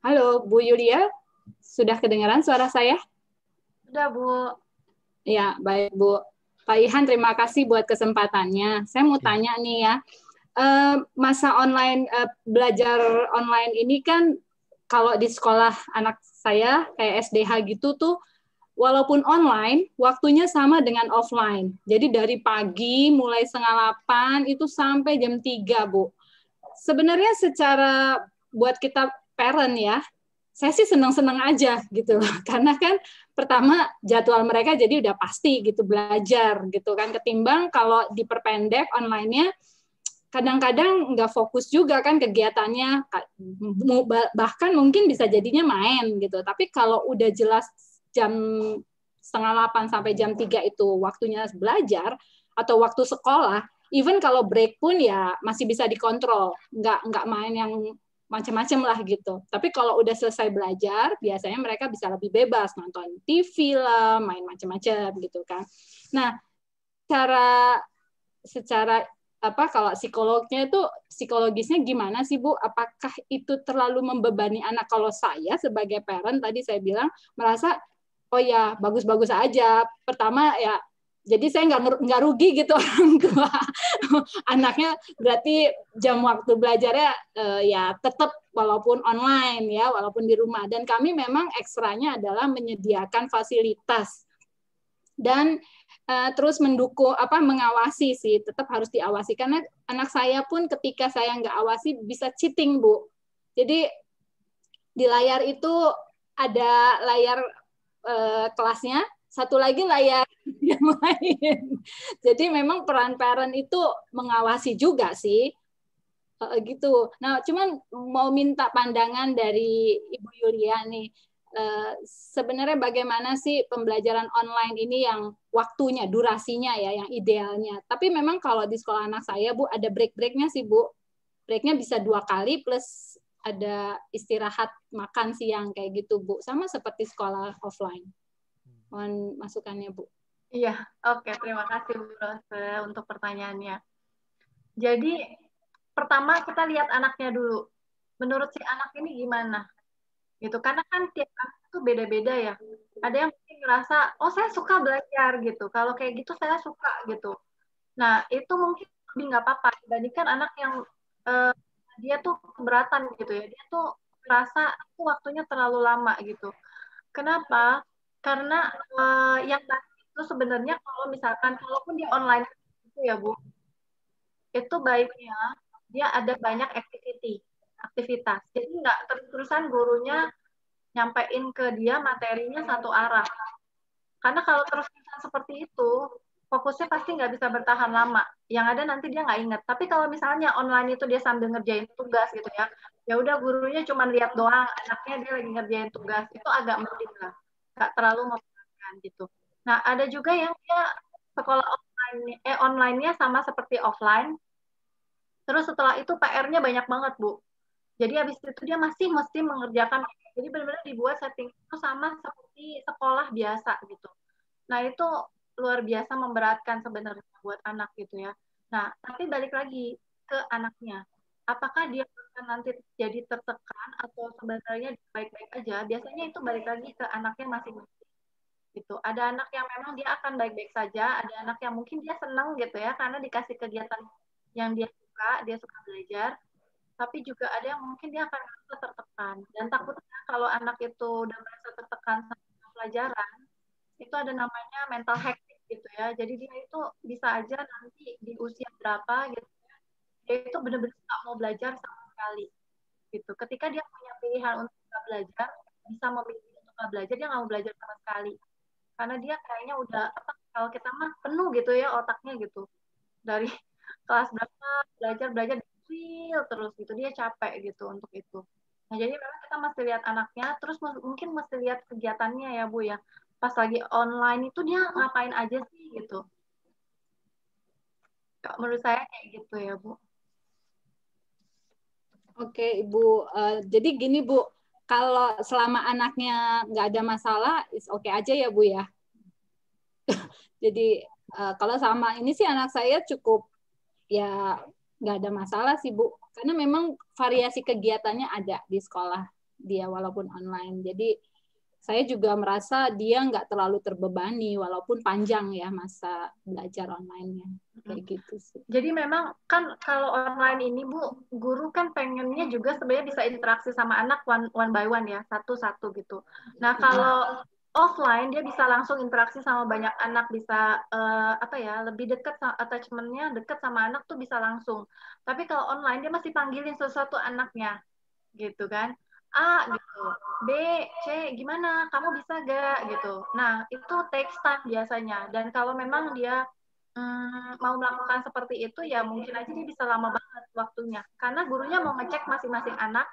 Halo Bu Yulia, sudah kedengaran suara saya? Sudah Bu. Ya, baik Bu. Pak Ihan, terima kasih buat kesempatannya. Saya mau tanya nih ya, masa online belajar online ini kan kalau di sekolah anak saya kayak SDH gitu tuh, walaupun online, waktunya sama dengan offline. Jadi dari pagi mulai 7:30 itu sampai jam 3, Bu. Sebenarnya secara buat kita parent ya, saya sih senang-senang aja gitu. Karena kan pertama jadwal mereka jadi udah pasti gitu belajar gitu kan, ketimbang kalau diperpendek online-nya kadang-kadang nggak fokus juga kan kegiatannya, bahkan mungkin bisa jadinya main gitu. Tapi kalau udah jelas jam 7:30 sampai jam 3 itu waktunya belajar atau waktu sekolah, even kalau break pun ya masih bisa dikontrol, nggak main yang macam-macam lah gitu. Tapi kalau udah selesai belajar, biasanya mereka bisa lebih bebas nonton TV lah, main macam-macam gitu kan. Nah, secara kalau psikologisnya gimana sih Bu? Apakah itu terlalu membebani anak? Kalau saya sebagai parent tadi saya bilang merasa oh ya bagus-bagus aja. Pertama ya Jadi saya nggak rugi gitu orang tua. Anaknya berarti jam waktu belajarnya ya tetap walaupun online ya, walaupun di rumah. Dan kami memang ekstranya adalah menyediakan fasilitas dan terus mendukung mengawasi sih, tetap harus diawasi karena anak saya pun ketika saya nggak awasi bisa cheating, Bu. Jadi di layar itu ada layar kelasnya, satu lagi layar yang lain. Jadi memang peran parent itu mengawasi juga sih, gitu. Nah, cuman mau minta pandangan dari Ibu Yulia nih. Sebenarnya bagaimana sih pembelajaran online ini yang waktunya, durasinya ya, yang idealnya. Tapi memang kalau di sekolah anak saya, Bu, ada break-breaknya sih, Bu. Breaknya bisa 2 kali plus ada istirahat makan siang kayak gitu, Bu. Sama seperti sekolah offline. Mohon masukannya, Bu. Iya, oke. Terima kasih, Bu Rose, untuk pertanyaannya. Jadi, pertama kita lihat anaknya dulu. Menurut si anak ini gimana? Gitu. Karena kan tiap anak itu beda-beda ya. Ada yang mungkin ngerasa, oh saya suka belajar gitu. Kalau kayak gitu saya suka gitu. Nah, itu mungkin lebih nggak apa-apa dibandingkan anak yang dia tuh keberatan gitu ya. Dia tuh merasa itu waktunya terlalu lama gitu. Kenapa? Karena yang itu sebenarnya kalau misalkan kalaupun dia online itu ya Bu, itu baiknya dia ada banyak aktivitas. Jadi nggak terus-terusan gurunya nyampein ke dia materinya satu arah. Karena kalau terus-terusan seperti itu, fokusnya pasti nggak bisa bertahan lama. Yang ada nanti dia nggak ingat. Tapi kalau misalnya online itu dia sambil ngerjain tugas gitu ya, ya udah gurunya cuma lihat doang, anaknya dia lagi ngerjain tugas, itu agak mending lah, nggak terlalu memberatkan gitu. Nah, ada juga yang dia sekolah online-nya sama seperti offline. Terus setelah itu PR-nya banyak banget, Bu. Jadi habis itu dia masih mesti mengerjakan. Jadi benar-benar dibuat setting itu sama seperti sekolah biasa gitu. Nah, itu luar biasa memberatkan sebenarnya buat anak gitu ya. Nah, tapi balik lagi ke anaknya. Apakah dia akan nanti jadi tertekan atau sebenarnya baik-baik aja? Biasanya itu balik lagi ke anaknya masing-masing. Gitu. Ada anak yang memang dia akan baik-baik saja, ada anak yang mungkin dia senang gitu ya karena dikasih kegiatan yang dia suka belajar. Tapi juga ada yang mungkin dia akan merasa tertekan. Dan takutnya kalau anak itu udah merasa tertekan sama pelajaran, itu ada namanya mental hectic gitu ya. Jadi dia itu bisa aja nanti di usia berapa gitu ya, dia itu benar-benar nggak mau belajar sama sekali. Gitu. Ketika dia punya pilihan untuk nggak belajar, bisa memilih untuk nggak belajar, dia nggak mau belajar sama sekali. Karena dia kayaknya udah, kalau kita mah penuh gitu ya otaknya gitu. Dari kelas berapa, belajar terus gitu, dia capek gitu untuk itu. Nah, jadi memang kita mesti lihat anaknya, terus mungkin mesti lihat kegiatannya ya Bu ya. Pas lagi online itu dia ngapain aja sih gitu. Menurut saya kayak gitu ya Bu. Oke Ibu, jadi gini Bu, kalau selama anaknya nggak ada masalah, oke aja ya Bu ya. Jadi kalau sama ini sih anak saya cukup ya nggak ada masalah sih Bu, karena memang variasi kegiatannya ada di sekolah dia walaupun online. Jadi saya juga merasa dia nggak terlalu terbebani walaupun panjang ya masa belajar online-nya kayak gitu sih. Jadi memang kan kalau online ini Bu, guru kan pengennya juga sebenarnya bisa interaksi sama anak one by one ya, satu-satu gitu. Nah kalau offline dia bisa langsung interaksi sama banyak anak, bisa lebih dekat, attachment-nya dekat sama anak tuh bisa langsung. Tapi kalau online dia masih panggilin sesuatu anaknya gitu kan. A gitu, B, C, gimana? Kamu bisa gak? Gitu. Nah, itu takes time biasanya. Dan kalau memang dia mau melakukan seperti itu, ya mungkin aja dia bisa lama banget waktunya. Karena gurunya mau ngecek masing-masing anak,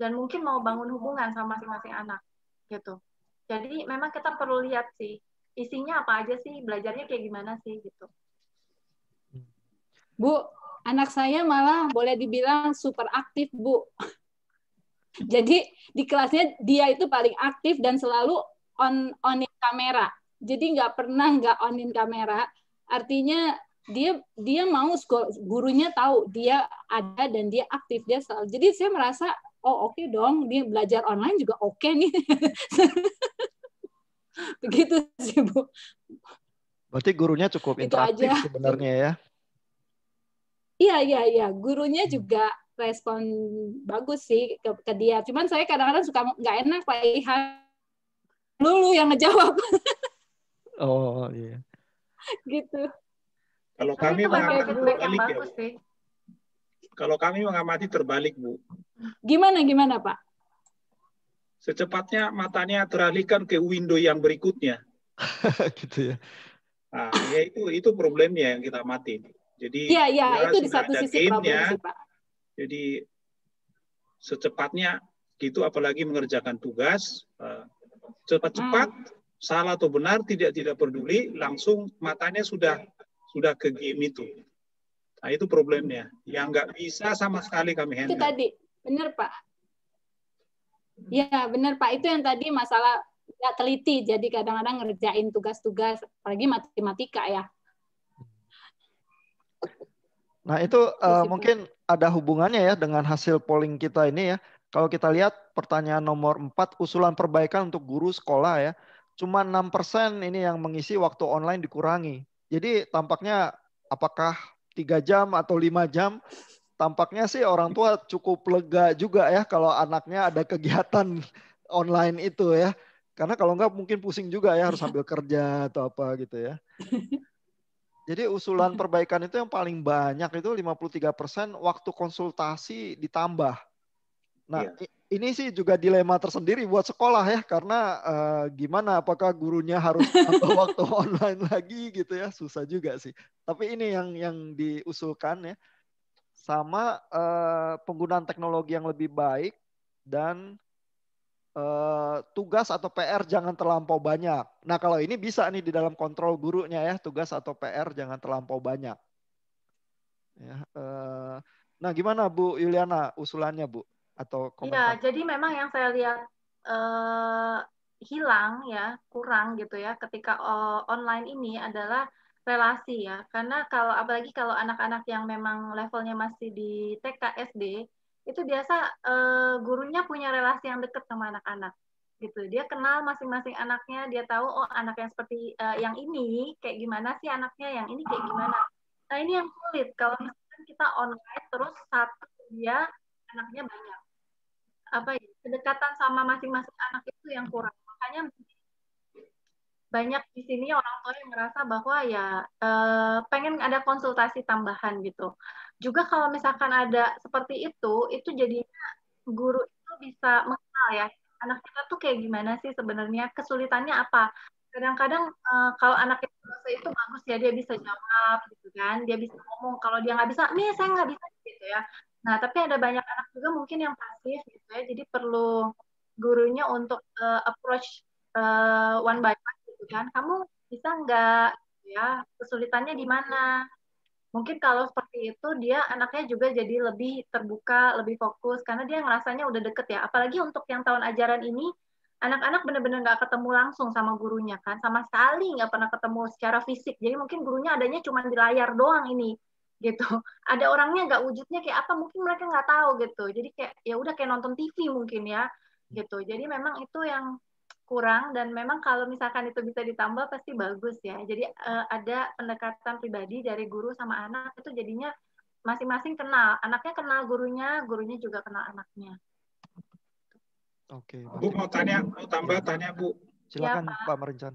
dan mungkin mau bangun hubungan sama masing-masing anak. Gitu. Jadi memang kita perlu lihat sih, isinya apa aja sih, belajarnya kayak gimana sih, gitu. Bu, anak saya malah boleh dibilang super aktif, Bu. Jadi di kelasnya dia itu paling aktif dan selalu onin kamera. Jadi nggak pernah nggak onin kamera. Artinya dia mau gurunya tahu dia ada dan dia aktif, dia selalu. Jadi saya merasa oke dong, dia belajar online juga oke nih. Begitu sih Bu. Berarti gurunya cukup Itu interaktif aja. sebenarnya ya. Iya. Gurunya juga respon bagus sih ke dia. Cuman saya kadang-kadang suka nggak enak Pak Ihan. Lulu yang ngejawab Oh iya. gitu. Kalau Tapi kami itu memang mengamati feedback yang terbalik ya, bagus Bu. sih. Kalau kami mengamati terbalik, Bu. Gimana Pak? Secepatnya matanya teralihkan ke window yang berikutnya. Gitu ya. Nah, ya itu problemnya yang kita amati. Jadi Iya, ya itu di sudah satu ada sisi problem game-nya. sih Pak. Jadi secepatnya gitu, apalagi mengerjakan tugas, cepat-cepat, salah atau benar tidak peduli, langsung matanya sudah ke game itu. Nah, itu problemnya. Yang nggak bisa sama sekali kami handle. Itu tadi, benar Pak. Ya, benar Pak. Itu yang tadi masalah nggak teliti. Jadi kadang-kadang ngerjain tugas-tugas, apalagi matematika ya. Nah itu mungkin ada hubungannya ya dengan hasil polling kita ini ya. Kalau kita lihat pertanyaan nomor 4, usulan perbaikan untuk guru sekolah ya. Cuma 6% ini yang mengisi waktu online dikurangi. Jadi tampaknya apakah 3 jam atau 5 jam, tampaknya sih orang tua cukup lega juga ya kalau anaknya ada kegiatan online itu ya. Karena kalau enggak mungkin pusing juga ya harus sambil kerja atau apa gitu ya. Jadi usulan perbaikan itu yang paling banyak itu 53% waktu konsultasi ditambah. Nah, ini sih juga dilema tersendiri buat sekolah ya, karena gimana apakah gurunya harus tambah waktu online lagi gitu ya, susah juga sih. Tapi ini yang diusulkan ya, sama penggunaan teknologi yang lebih baik dan tugas atau PR jangan terlampau banyak. Nah kalau ini bisa nih di dalam kontrol gurunya ya, tugas atau PR jangan terlampau banyak. Ya, nah gimana Bu Yuliana usulannya Bu atau komentar? Iya, jadi memang yang saya lihat hilang ya, kurang gitu ya ketika online ini adalah relasi ya. Karena apalagi kalau anak-anak yang memang levelnya masih di TK SD, itu biasa gurunya punya relasi yang dekat sama anak-anak gitu. Dia kenal masing-masing anaknya, dia tahu oh anak yang seperti yang ini kayak gimana sih anaknya, yang ini kayak gimana. Nah ini yang sulit kalau misalkan kita online terus satu dia anaknya banyak, apa ya, kedekatan sama masing-masing anak itu yang kurang. Makanya banyak di sini orang tua yang merasa bahwa ya pengen ada konsultasi tambahan gitu. Juga kalau misalkan ada seperti itu jadinya guru itu bisa mengenal ya anak kita tuh kayak gimana sih sebenarnya, kesulitannya apa. Kadang-kadang kalau anak itu bagus ya, dia bisa jawab gitu kan, dia bisa ngomong. Kalau dia nggak bisa, nih saya nggak bisa gitu ya. Nah tapi ada banyak anak juga mungkin yang pasif gitu ya, jadi perlu gurunya untuk approach one by one gitu kan. Kamu bisa nggak ya, kesulitannya di mana? Mungkin kalau seperti itu dia anaknya juga jadi lebih terbuka, lebih fokus karena dia ngerasanya udah deket ya. Apalagi untuk yang tahun ajaran ini anak-anak benar-benar nggak ketemu langsung sama gurunya kan, sama sekali nggak pernah ketemu secara fisik. Jadi mungkin gurunya adanya cuma di layar doang ini gitu. Ada orangnya nggak, wujudnya kayak apa mungkin mereka nggak tahu gitu. Jadi kayak ya udah kayak nonton TV mungkin ya gitu. Jadi memang itu yang kurang, dan memang kalau misalkan itu bisa ditambah pasti bagus ya. Jadi ada pendekatan pribadi dari guru sama anak, itu jadinya masing-masing kenal. Anaknya kenal gurunya, gurunya juga kenal anaknya. Oke. Bu mau tanya Bu. Silakan Ya, Pak Merencan.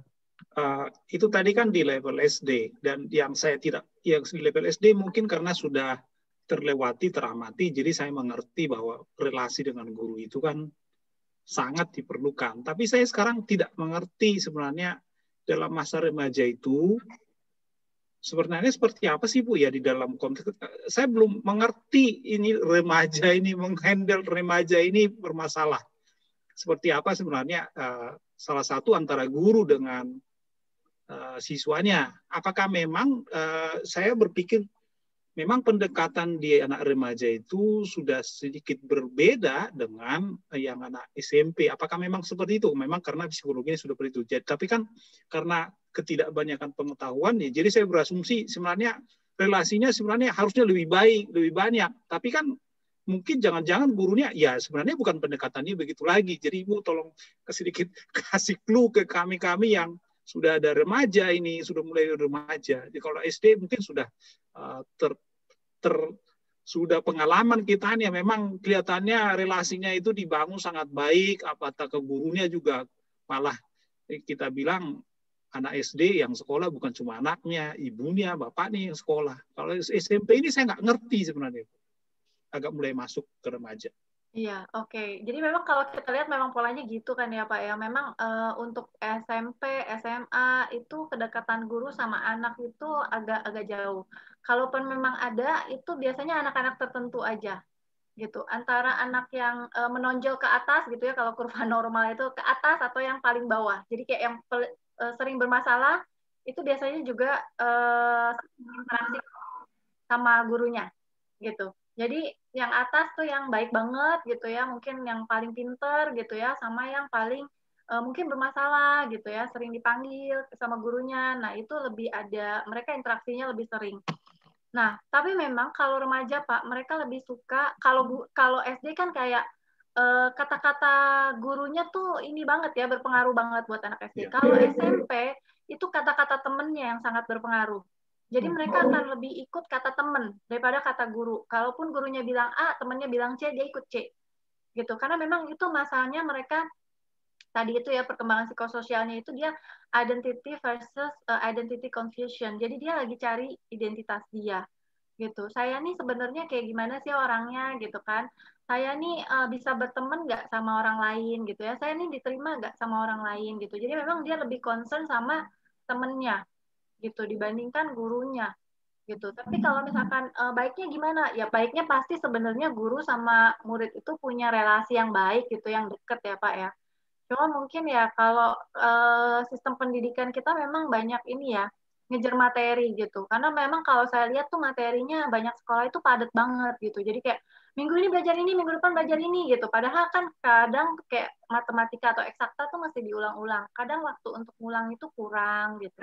Itu tadi kan di level SD, dan yang di level SD mungkin karena sudah teramati, jadi saya mengerti bahwa relasi dengan guru itu kan sangat diperlukan. Tapi saya sekarang tidak mengerti sebenarnya dalam masa remaja itu sebenarnya seperti apa sih Bu ya di dalam konteks. Saya belum mengerti ini remaja ini, menghandle remaja ini bermasalah. Seperti apa sebenarnya salah satu antara guru dengan siswanya. Apakah memang saya berpikir memang pendekatan di anak remaja itu sudah sedikit berbeda dengan yang anak SMP. Apakah memang seperti itu? Memang karena psikologinya sudah seperti itu. Tapi kan karena ketidakbanyakan pengetahuan, ya, jadi saya berasumsi sebenarnya relasinya sebenarnya harusnya lebih baik, lebih banyak. Tapi kan mungkin jangan-jangan gurunya, ya sebenarnya bukan pendekatannya begitu lagi. Jadi Ibu tolong sedikit kasih clue ke kami-kami yang sudah ada remaja ini, sudah mulai remaja. Jadi kalau SD mungkin sudah sudah pengalaman kita nih, memang kelihatannya relasinya itu dibangun sangat baik, apatah ke gurunya juga malah kita bilang anak SD yang sekolah bukan cuma anaknya, ibunya, bapaknya yang sekolah. Kalau SMP ini saya nggak ngerti sebenarnya, agak mulai masuk ke remaja. Iya, oke. Jadi memang kalau kita lihat memang polanya gitu kan ya Pak ya. Memang untuk SMP, SMA itu kedekatan guru sama anak itu agak jauh. Kalaupun memang ada, itu biasanya anak-anak tertentu aja gitu. Antara anak yang menonjol ke atas gitu ya, kalau kurva normal itu ke atas, atau yang paling bawah. Jadi kayak yang sering bermasalah itu biasanya juga interaksi sama gurunya gitu. Jadi yang atas tuh yang baik banget gitu ya, mungkin yang paling pinter gitu ya, sama yang paling mungkin bermasalah gitu ya, sering dipanggil sama gurunya. Nah itu lebih ada, mereka interaksinya lebih sering. Nah tapi memang kalau remaja Pak, mereka lebih suka, kalau SD kan kayak kata-kata gurunya tuh ini banget ya, berpengaruh banget buat anak SD. Kalau SMP itu kata-kata temennya yang sangat berpengaruh. Jadi mereka akan lebih ikut kata temen daripada kata guru. Kalaupun gurunya bilang A, temennya bilang C, dia ikut C. Gitu. Karena memang itu masalahnya mereka, tadi itu ya perkembangan psikososialnya itu dia identity versus identity confusion. Jadi dia lagi cari identitas dia. Gitu. Saya nih sebenarnya kayak gimana sih orangnya gitu kan. Saya nih bisa berteman nggak sama orang lain gitu ya. Saya nih diterima nggak sama orang lain gitu. Jadi memang dia lebih concern sama temennya gitu dibandingkan gurunya gitu. Tapi kalau misalkan baiknya gimana? Ya baiknya pasti sebenarnya guru sama murid itu punya relasi yang baik gitu, yang deket ya Pak ya. Cuma mungkin ya kalau sistem pendidikan kita memang banyak ini ya, ngejar materi gitu. Karena memang kalau saya lihat tuh materinya banyak sekolah itu padat banget gitu. Jadi kayak minggu ini belajar ini, minggu depan belajar ini gitu. Padahal kan kadang kayak matematika atau eksakta tuh masih diulang-ulang. Kadang waktu untuk ngulang itu kurang gitu.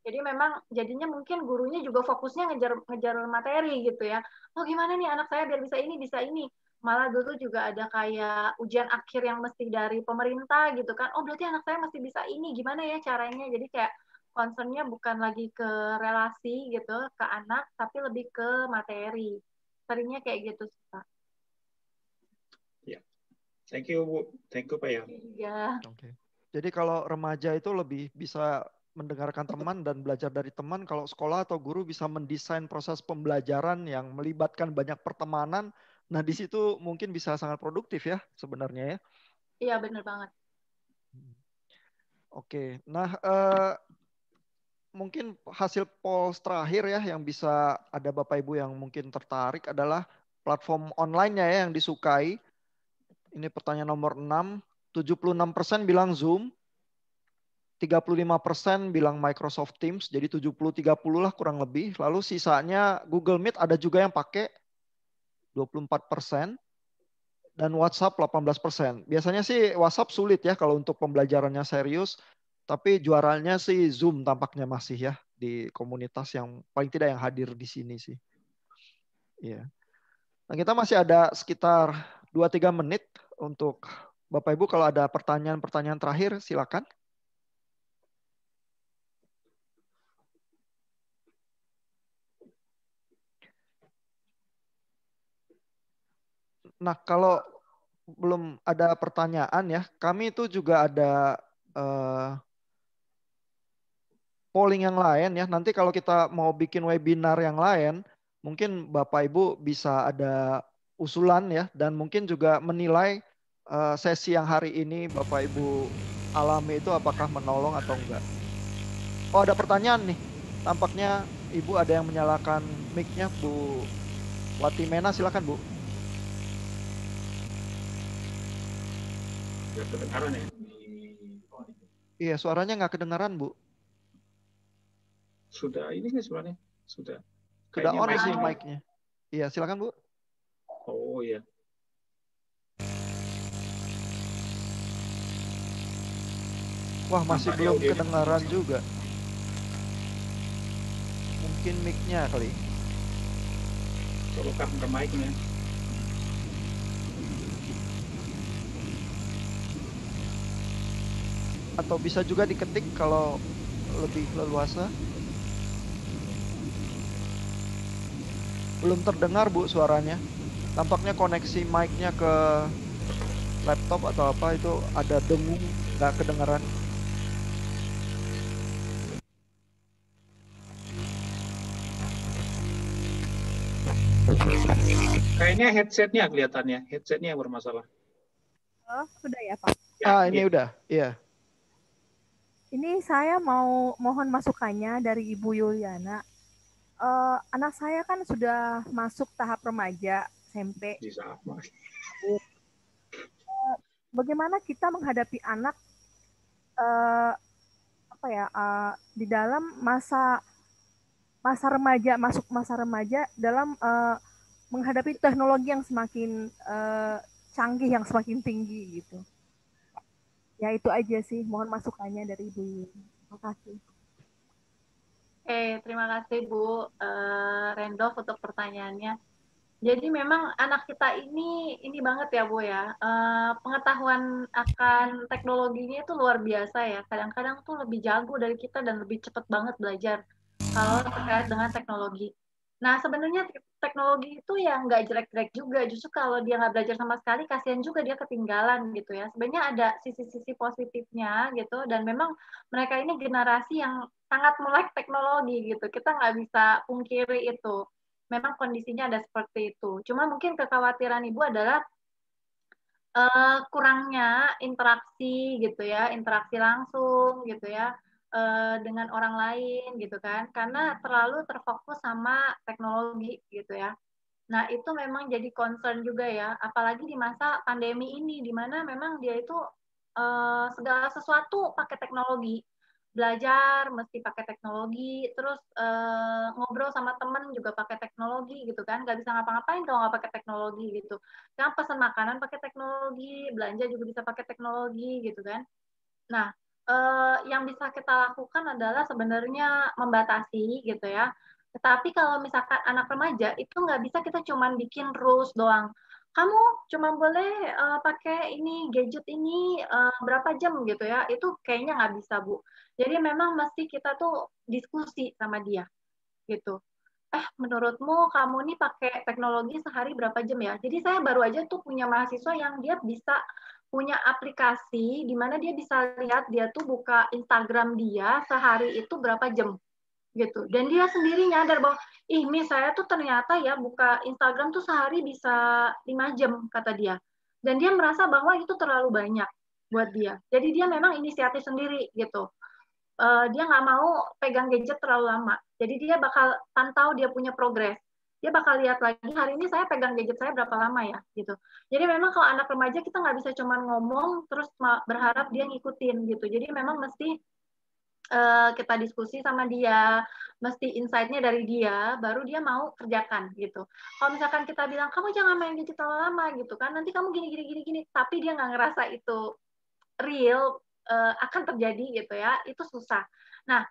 Jadi memang jadinya mungkin gurunya juga fokusnya ngejar materi gitu ya. Oh gimana nih anak saya biar bisa ini, bisa ini. Malah dulu juga ada kayak ujian akhir yang mesti dari pemerintah gitu kan. Oh berarti anak saya mesti bisa ini, gimana ya caranya. Jadi kayak concernnya bukan lagi ke relasi gitu, ke anak, tapi lebih ke materi. Seringnya kayak gitu sih Pak. Ya, thank you Bu. Thank you Pak ya. Iya. Oke. Jadi kalau remaja itu lebih bisa mendengarkan teman dan belajar dari teman. Kalau sekolah atau guru bisa mendesain proses pembelajaran yang melibatkan banyak pertemanan, nah di situ mungkin bisa sangat produktif ya sebenarnya ya. Iya benar banget. Oke, nah mungkin hasil polls terakhir ya yang bisa ada Bapak Ibu yang mungkin tertarik adalah platform online-nya ya yang disukai. Ini pertanyaan nomor 6, 76% bilang Zoom, 35% bilang Microsoft Teams, jadi 70-30 lah kurang lebih. Lalu sisanya Google Meet ada juga yang pakai 24%, dan WhatsApp 18%. Biasanya sih WhatsApp sulit ya kalau untuk pembelajarannya serius, tapi juaranya sih Zoom tampaknya masih ya di komunitas yang paling tidak yang hadir di sini sih. Iya. Nah, kita masih ada sekitar 2-3 menit untuk Bapak Ibu kalau ada pertanyaan-pertanyaan terakhir silakan. Nah, kalau belum ada pertanyaan ya, kami itu juga ada polling yang lain ya. Nanti kalau kita mau bikin webinar yang lain, mungkin Bapak Ibu bisa ada usulan ya, dan mungkin juga menilai sesi yang hari ini Bapak Ibu alami itu apakah menolong atau enggak. Oh, ada pertanyaan nih. Tampaknya Ibu ada yang menyalakan mic-nya, Bu Watimena, silakan Bu. Nggak kedengaran ya? Iya, suaranya nggak kedengaran, Bu. Sudah ini nggak suaranya? Sudah. Sudah Kayaknya on sih mic-nya. mic-nya. Iya, silakan Bu. Oh iya. Wah, masih Nampaknya belum audionya kedengaran juga. Mungkin mic-nya kali. Colokan ke mic-nya. atau bisa juga diketik kalau lebih leluasa. Belum terdengar Bu suaranya. Tampaknya koneksi mic-nya ke laptop atau apa itu ada dengung, nggak kedengaran. Kayaknya headsetnya kelihatannya, headsetnya yang bermasalah. Oh, sudah ya Pak. Ya, Ini iya. udah, iya. Ini saya mau mohon masukannya dari Ibu Yuliana. Anak saya kan sudah masuk tahap remaja SMP. Bagaimana kita menghadapi anak di dalam masa remaja, masuk masa remaja dalam menghadapi teknologi yang semakin canggih, yang semakin tinggi gitu. Ya itu aja sih, mohon masukannya dari Ibu Yuli. Terima kasih. Terima kasih Bu Rendolf untuk pertanyaannya. Jadi memang anak kita ini banget ya Bu ya, pengetahuan akan teknologinya itu luar biasa ya. Kadang-kadang tuh lebih jago dari kita dan lebih cepat banget belajar kalau terkait dengan teknologi. Nah sebenarnya teknologi itu yang nggak jelek-jelek juga, justru kalau dia nggak belajar sama sekali, kasihan juga dia ketinggalan gitu ya. Sebenarnya ada sisi-sisi positifnya gitu, dan memang mereka ini generasi yang sangat melek teknologi gitu. Kita nggak bisa pungkiri itu. Memang kondisinya ada seperti itu. Cuma mungkin kekhawatiran Ibu adalah kurangnya interaksi gitu ya, interaksi langsung gitu ya dengan orang lain gitu kan, karena terlalu terfokus sama teknologi gitu ya. Nah itu memang jadi concern juga ya, apalagi di masa pandemi ini, di mana memang dia itu segala sesuatu pakai teknologi. Belajar mesti pakai teknologi, terus ngobrol sama temen juga pakai teknologi gitu kan, nggak bisa ngapa-ngapain kalau nggak pakai teknologi gitu. Yang pesan makanan pakai teknologi, belanja juga bisa pakai teknologi gitu kan. Nah, yang bisa kita lakukan adalah sebenarnya membatasi gitu ya. Tetapi kalau misalkan anak remaja itu nggak bisa kita cuman bikin rules doang. Kamu cuma boleh pakai ini gadget ini berapa jam gitu ya. Itu kayaknya nggak bisa Bu. Jadi memang mesti kita tuh diskusi sama dia gitu. Menurutmu kamu nih pakai teknologi sehari berapa jam ya? Jadi saya baru aja tuh punya mahasiswa yang dia bisa punya aplikasi di mana dia bisa lihat dia tuh buka Instagram dia sehari itu berapa jam gitu. Dan dia sendiri nyadar bahwa saya tuh ternyata ya buka Instagram tuh sehari bisa 5 jam kata dia. Dan dia merasa bahwa itu terlalu banyak buat dia. Jadi dia memang inisiatif sendiri gitu. Dia nggak mau pegang gadget terlalu lama. Jadi dia bakal pantau dia punya progres. Dia bakal lihat lagi, hari ini saya pegang gadget saya berapa lama ya, gitu. Jadi memang kalau anak remaja kita nggak bisa cuma ngomong terus berharap dia ngikutin gitu. Jadi memang mesti kita diskusi sama dia, mesti insight-nya dari dia, baru dia mau kerjakan gitu. Kalau misalkan kita bilang kamu jangan main gadget terlalu lama gitu kan, nanti kamu gini, tapi dia nggak ngerasa itu real akan terjadi gitu ya, itu susah. Nah,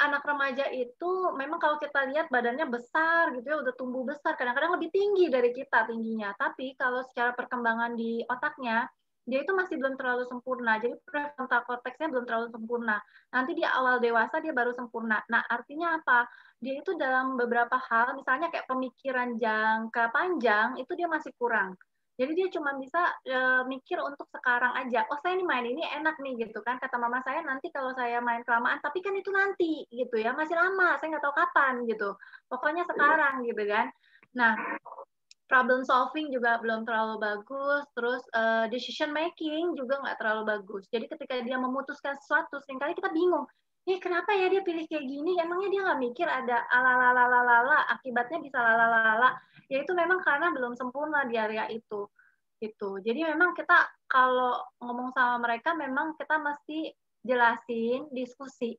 anak remaja itu memang kalau kita lihat badannya besar gitu ya, udah tumbuh besar, kadang-kadang lebih tinggi dari kita tingginya. Tapi kalau secara perkembangan di otaknya, dia itu masih belum terlalu sempurna. Jadi prefrontal cortex-nya belum terlalu sempurna. Nanti di awal dewasa dia baru sempurna. Nah, artinya apa? Dia itu dalam beberapa hal, misalnya kayak pemikiran jangka panjang, itu dia masih kurang. Jadi dia cuma bisa mikir untuk sekarang aja. Oh saya ini main ini enak nih gitu kan. Kata mama saya nanti kalau saya main kelamaan, tapi kan itu nanti gitu ya. Masih lama, saya nggak tahu kapan gitu. Pokoknya sekarang gitu kan. Nah, problem solving juga belum terlalu bagus. Terus decision making juga nggak terlalu bagus. Jadi ketika dia memutuskan sesuatu, seringkali kita bingung. Kenapa ya dia pilih kayak gini? Emangnya dia nggak mikir ada alalalala, akibatnya bisa lalalala. Ya itu memang karena belum sempurna di area itu. Gitu. Jadi memang kita kalau ngomong sama mereka memang kita mesti jelasin, diskusi.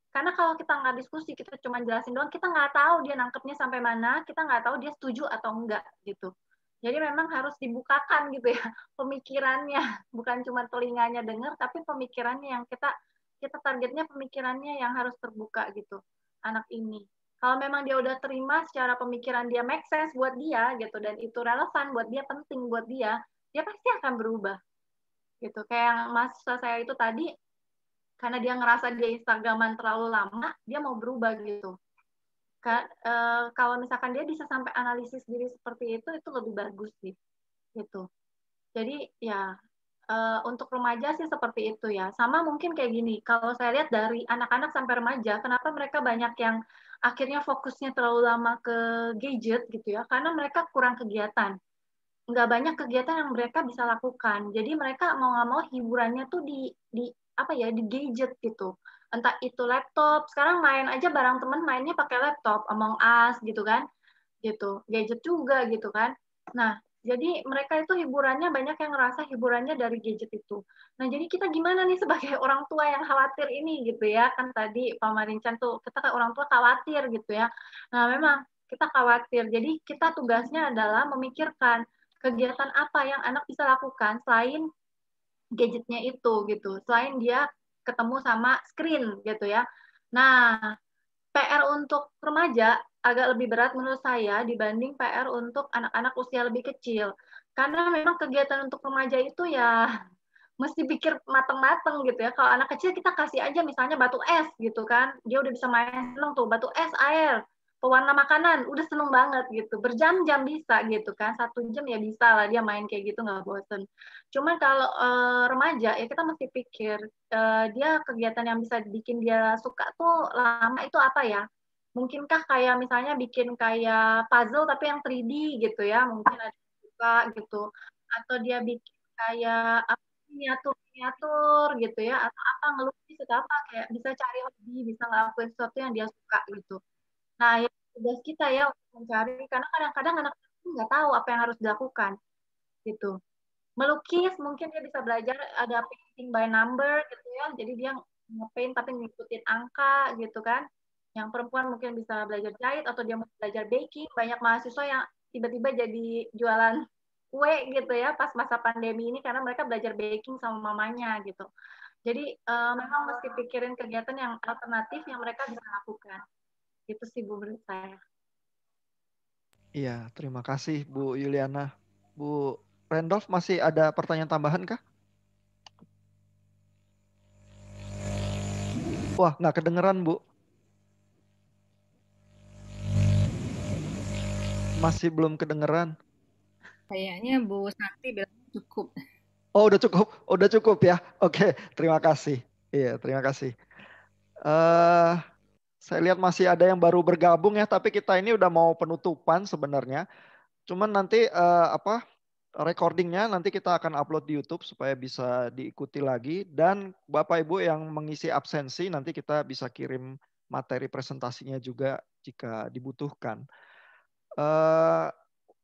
Karena kalau kita nggak diskusi, kita cuma jelasin doang, kita nggak tahu dia nangkepnya sampai mana, kita nggak tahu dia setuju atau enggak gitu. Jadi memang harus dibukakan gitu ya pemikirannya, bukan cuma telinganya dengar, tapi pemikirannya yang kita targetnya pemikirannya yang harus terbuka gitu anak ini. Kalau memang dia udah terima secara pemikiran dia make sense buat dia gitu dan itu relevan buat dia, penting buat dia pasti akan berubah gitu. Kayak yang mahasiswa saya itu tadi karena dia ngerasa dia Instagraman terlalu lama, dia mau berubah gitu. Kalau misalkan dia bisa sampai analisis diri seperti itu lebih bagus sih gitu. Jadi ya untuk remaja sih seperti itu ya. Sama mungkin kayak gini, kalau saya lihat dari anak-anak sampai remaja, kenapa mereka banyak yang akhirnya fokusnya terlalu lama ke gadget gitu ya, karena mereka kurang kegiatan. Nggak banyak kegiatan yang mereka bisa lakukan. Jadi mereka mau nggak mau hiburannya tuh di apa ya, di gadget gitu. Entah itu laptop, sekarang main aja bareng temen mainnya pakai laptop, Among Us gitu kan, gitu. Gadget juga gitu kan. Nah, jadi mereka itu hiburannya banyak yang ngerasa hiburannya dari gadget itu. Nah, jadi kita gimana nih sebagai orang tua yang khawatir ini gitu ya. Kan tadi Pak Marincan tuh, kita kayak orang tua khawatir gitu ya. Nah, memang kita khawatir. Jadi kita tugasnya adalah memikirkan kegiatan apa yang anak bisa lakukan selain gadgetnya itu gitu. Selain dia ketemu sama screen gitu ya. Nah, PR untuk remaja agak lebih berat menurut saya dibanding PR untuk anak-anak usia lebih kecil. Karena memang kegiatan untuk remaja itu ya mesti pikir mateng-mateng gitu ya. Kalau anak kecil kita kasih aja misalnya batu es gitu kan. Dia udah bisa main seneng tuh, batu es, air, pewarna makanan, udah seneng banget gitu. Berjam-jam bisa gitu kan. 1 jam ya bisa lah dia main kayak gitu, nggak bosen. Cuman kalau remaja ya kita mesti pikir dia kegiatan yang bisa bikin dia suka tuh lama itu apa ya. Mungkinkah kayak misalnya bikin kayak puzzle tapi yang 3D gitu ya. Mungkin ada yang suka gitu. Atau dia bikin kayak miniatur gitu ya, atau apa ngelukis atau apa, kayak bisa cari hobi, bisa ngelakuin sesuatu yang dia suka gitu. Nah, ya tugas kita ya untuk mencari, karena kadang-kadang anak itu nggak tahu apa yang harus dilakukan gitu. Melukis mungkin dia bisa belajar ada painting by number gitu ya, jadi dia ngepaint tapi ngikutin angka gitu kan. Yang perempuan mungkin bisa belajar jahit atau dia mau belajar baking. Banyak mahasiswa yang tiba-tiba jadi jualan kue gitu ya pas masa pandemi ini karena mereka belajar baking sama mamanya gitu. Jadi memang mesti pikirin kegiatan yang alternatif yang mereka bisa lakukan. Itu sih Bu menurut saya. Iya, terima kasih Bu Yuliana. Bu Randolph masih ada pertanyaan tambahan kah? Wah, nggak kedengeran Bu. Masih belum kedengeran. Kayaknya Bu Santi bilang cukup. Oh, udah cukup ya. Oke, terima kasih. Iya, terima kasih. Saya lihat masih ada yang baru bergabung ya, tapi kita ini udah mau penutupan sebenarnya. Cuman nanti recordingnya nanti kita akan upload di YouTube supaya bisa diikuti lagi. Dan Bapak Ibu yang mengisi absensi nanti kita bisa kirim materi presentasinya juga jika dibutuhkan.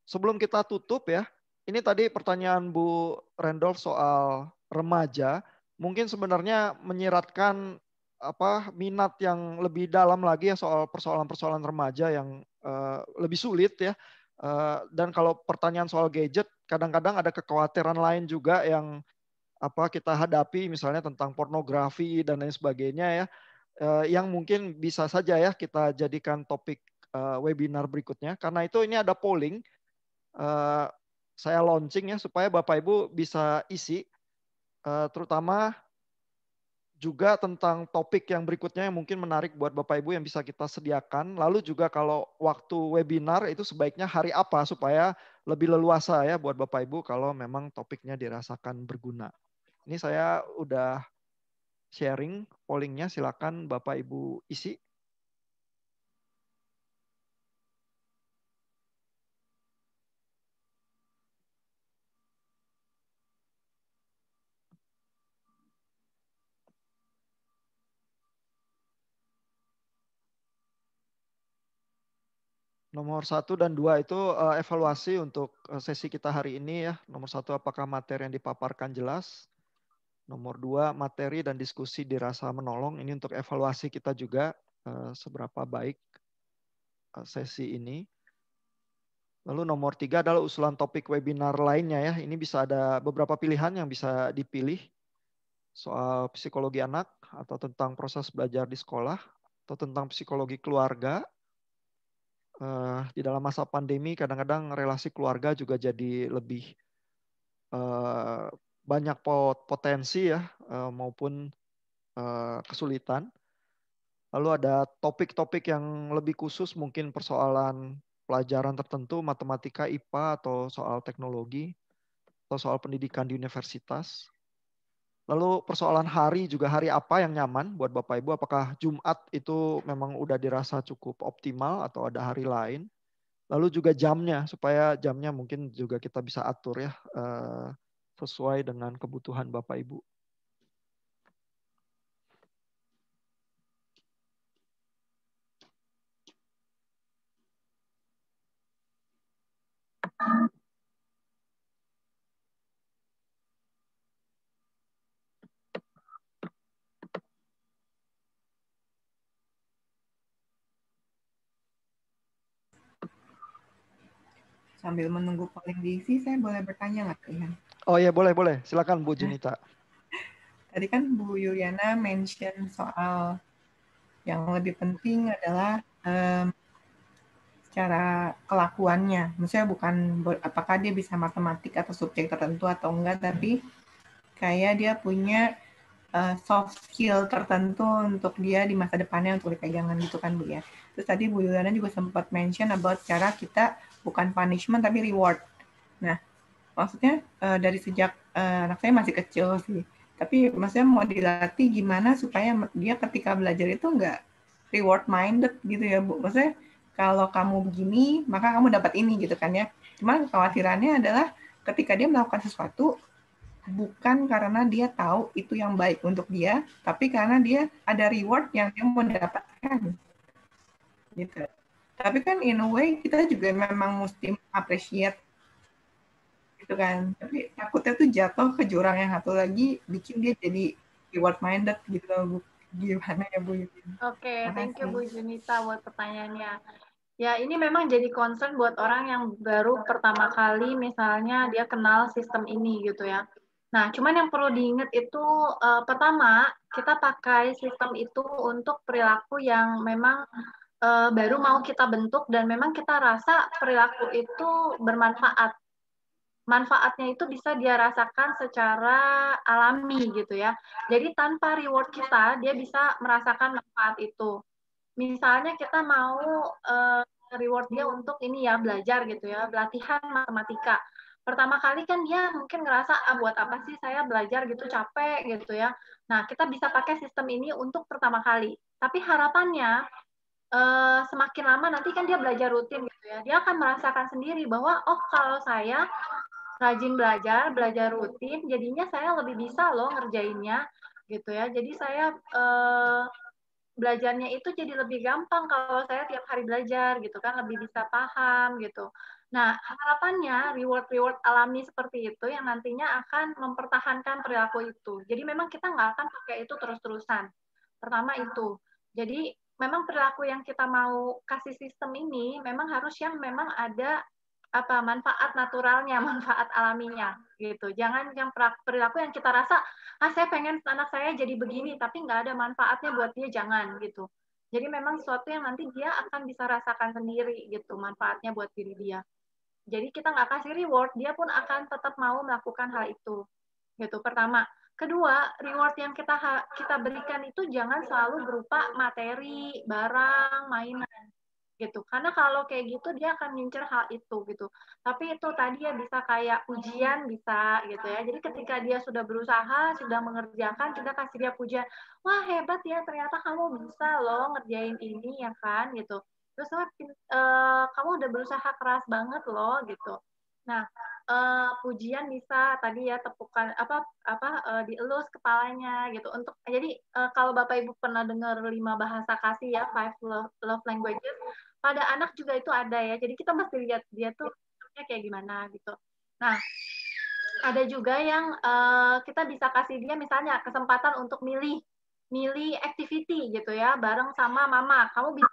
Sebelum kita tutup ya, ini tadi pertanyaan Bu Randolph soal remaja, mungkin sebenarnya menyiratkan minat yang lebih dalam lagi ya soal persoalan-persoalan remaja yang lebih sulit ya. Dan kalau pertanyaan soal gadget, kadang-kadang ada kekhawatiran lain juga yang kita hadapi, misalnya tentang pornografi dan lain sebagainya ya, yang mungkin bisa saja ya kita jadikan topik webinar berikutnya. Karena itu ini ada polling. Saya launching ya supaya Bapak Ibu bisa isi, terutama juga tentang topik yang berikutnya yang mungkin menarik buat Bapak Ibu yang bisa kita sediakan. Lalu juga kalau waktu webinar itu sebaiknya hari apa supaya lebih leluasa ya buat Bapak Ibu kalau memang topiknya dirasakan berguna. Ini saya udah sharing pollingnya, silakan Bapak Ibu isi. Nomor 1 dan 2 itu evaluasi untuk sesi kita hari ini ya. Nomor 1 apakah materi yang dipaparkan jelas. Nomor 2 materi dan diskusi dirasa menolong. Ini untuk evaluasi kita juga seberapa baik sesi ini. Lalu nomor 3 adalah usulan topik webinar lainnya ya. Ini bisa ada beberapa pilihan yang bisa dipilih. Soal psikologi anak atau tentang proses belajar di sekolah atau tentang psikologi keluarga. Di dalam masa pandemi kadang-kadang relasi keluarga juga jadi lebih banyak potensi ya maupun kesulitan. Lalu ada topik-topik yang lebih khusus, mungkin persoalan pelajaran tertentu, matematika, IPA, atau soal teknologi, atau soal pendidikan di universitas. Lalu persoalan hari juga, hari apa yang nyaman buat Bapak Ibu? Apakah Jumat itu memang udah dirasa cukup optimal atau ada hari lain? Lalu juga jamnya, supaya jamnya mungkin juga kita bisa atur ya, sesuai dengan kebutuhan Bapak Ibu. Sambil menunggu polling diisi, saya boleh bertanya nggak, Ihan? Oh iya, boleh. Silakan Bu Junita. Tadi kan Bu Yuliana mention soal yang lebih penting adalah secara kelakuannya. Maksudnya bukan apakah dia bisa matematik atau subjek tertentu atau enggak, tapi kayak dia punya soft skill tertentu untuk dia di masa depannya untuk dipegangan gitu kan Bu ya. Terus tadi Bu Yuliana juga sempat mention about cara kita bukan punishment tapi reward. Nah, maksudnya dari sejak anak saya masih kecil sih, tapi maksudnya mau dilatih gimana supaya dia ketika belajar itu enggak reward minded gitu ya Bu. Maksudnya kalau kamu begini maka kamu dapat ini gitu kan ya. Cuman kekhawatirannya adalah ketika dia melakukan sesuatu bukan karena dia tahu itu yang baik untuk dia, tapi karena dia ada reward yang dia mau dapatkan. Gitu. Tapi kan in a way kita juga memang mesti appreciate gitu kan. Tapi takutnya tuh jatuh ke jurang yang satu lagi bikin dia jadi reward minded gitu Bu. Gimana ya Bu? Oke, thank you Bu Junita buat pertanyaannya. Ya, ini memang jadi concern buat orang yang baru pertama kali misalnya dia kenal sistem ini gitu ya. Nah, cuman yang perlu diingat itu pertama, kita pakai sistem itu untuk perilaku yang memang baru mau kita bentuk dan memang kita rasa perilaku itu bermanfaat. Manfaatnya itu bisa dia rasakan secara alami gitu ya. Jadi tanpa reward kita, dia bisa merasakan manfaat itu. Misalnya kita mau reward dia untuk ini ya, belajar gitu ya, latihan matematika. Pertama kali kan dia mungkin ngerasa, buat apa sih saya belajar gitu, capek gitu ya. Nah, kita bisa pakai sistem ini untuk pertama kali. Tapi harapannya, semakin lama nanti kan dia belajar rutin gitu ya, dia akan merasakan sendiri bahwa, oh kalau saya rajin belajar rutin, jadinya saya lebih bisa loh ngerjainnya gitu ya. Jadi saya belajarnya itu jadi lebih gampang kalau saya tiap hari belajar gitu kan, lebih bisa paham gitu. Nah, harapannya reward-reward alami seperti itu yang nantinya akan mempertahankan perilaku itu. Jadi memang kita nggak akan pakai itu terus-terusan. Pertama itu. Jadi memang perilaku yang kita mau kasih sistem ini memang harus yang memang ada manfaat naturalnya, manfaat alaminya gitu. Jangan yang perilaku yang kita rasa saya pengen anak saya jadi begini tapi nggak ada manfaatnya buat dia, jangan gitu. Jadi memang sesuatu yang nanti dia akan bisa rasakan sendiri gitu manfaatnya buat diri dia. Jadi kita nggak kasih reward, dia pun akan tetap mau melakukan hal itu gitu. Pertama. Kedua, reward yang kita berikan itu jangan selalu berupa materi, barang, mainan gitu. Karena kalau kayak gitu dia akan ngincer hal itu gitu. Tapi itu tadi ya bisa kayak ujian bisa gitu ya. Jadi ketika dia sudah berusaha, sudah mengerjakan, kita kasih dia pujian. Wah, hebat ya, ternyata kamu bisa loh ngerjain ini ya kan gitu. Terus kamu udah berusaha keras banget loh gitu. Nah, pujian bisa tadi ya tepukan dielus kepalanya gitu. Untuk jadi kalau Bapak Ibu pernah dengar 5 bahasa kasih ya, 5 love languages, pada anak juga itu ada ya. Jadi kita mesti lihat dia tuh kayak gimana gitu. Nah, ada juga yang kita bisa kasih dia misalnya kesempatan untuk milih activity gitu ya, bareng sama mama. Kamu bisa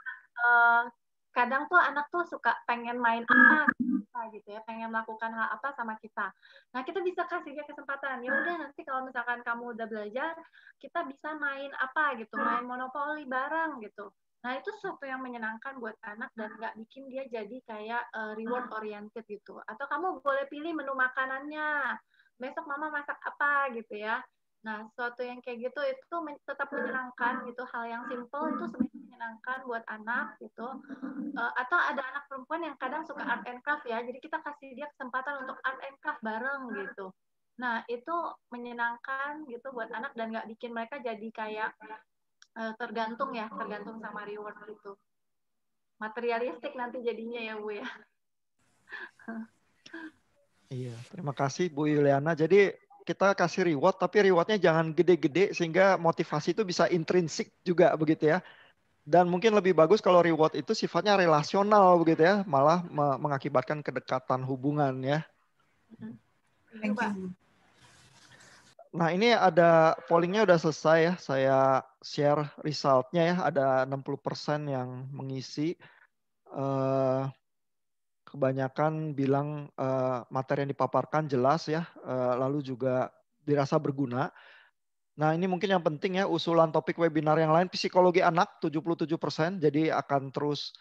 kadang tuh anak tuh suka pengen main apa gitu ya, pengen melakukan hal apa sama kita. Nah, kita bisa kasih dia kesempatan. Ya udah nanti kalau misalkan kamu udah belajar, kita bisa main apa gitu, main monopoli bareng gitu. Nah, itu sesuatu yang menyenangkan buat anak dan nggak bikin dia jadi kayak reward oriented gitu. Atau kamu boleh pilih menu makanannya. Besok mama masak apa gitu ya. Nah, sesuatu yang kayak gitu itu tetap menyenangkan gitu, hal yang simple itu sebenarnya menyenangkan buat anak gitu. Atau ada anak perempuan yang kadang suka art and craft ya, jadi kita kasih dia kesempatan untuk art and craft bareng gitu. Nah, itu menyenangkan gitu buat anak dan nggak bikin mereka jadi kayak tergantung sama reward gitu. Materialistik nanti jadinya ya Bu ya. Iya, terima kasih Bu Yuliana. Jadi kita kasih reward, tapi rewardnya jangan gede-gede sehingga motivasi itu bisa intrinsik juga begitu ya. Dan mungkin lebih bagus kalau reward itu sifatnya relasional begitu ya, malah mengakibatkan kedekatan hubungan ya. Thank you. Nah ini ada pollingnya udah selesai ya, saya share resultnya ya, ada 60% yang mengisi. Kebanyakan bilang materi yang dipaparkan jelas ya, lalu juga dirasa berguna. Nah ini mungkin yang penting ya, usulan topik webinar yang lain, psikologi anak 77%, jadi akan terus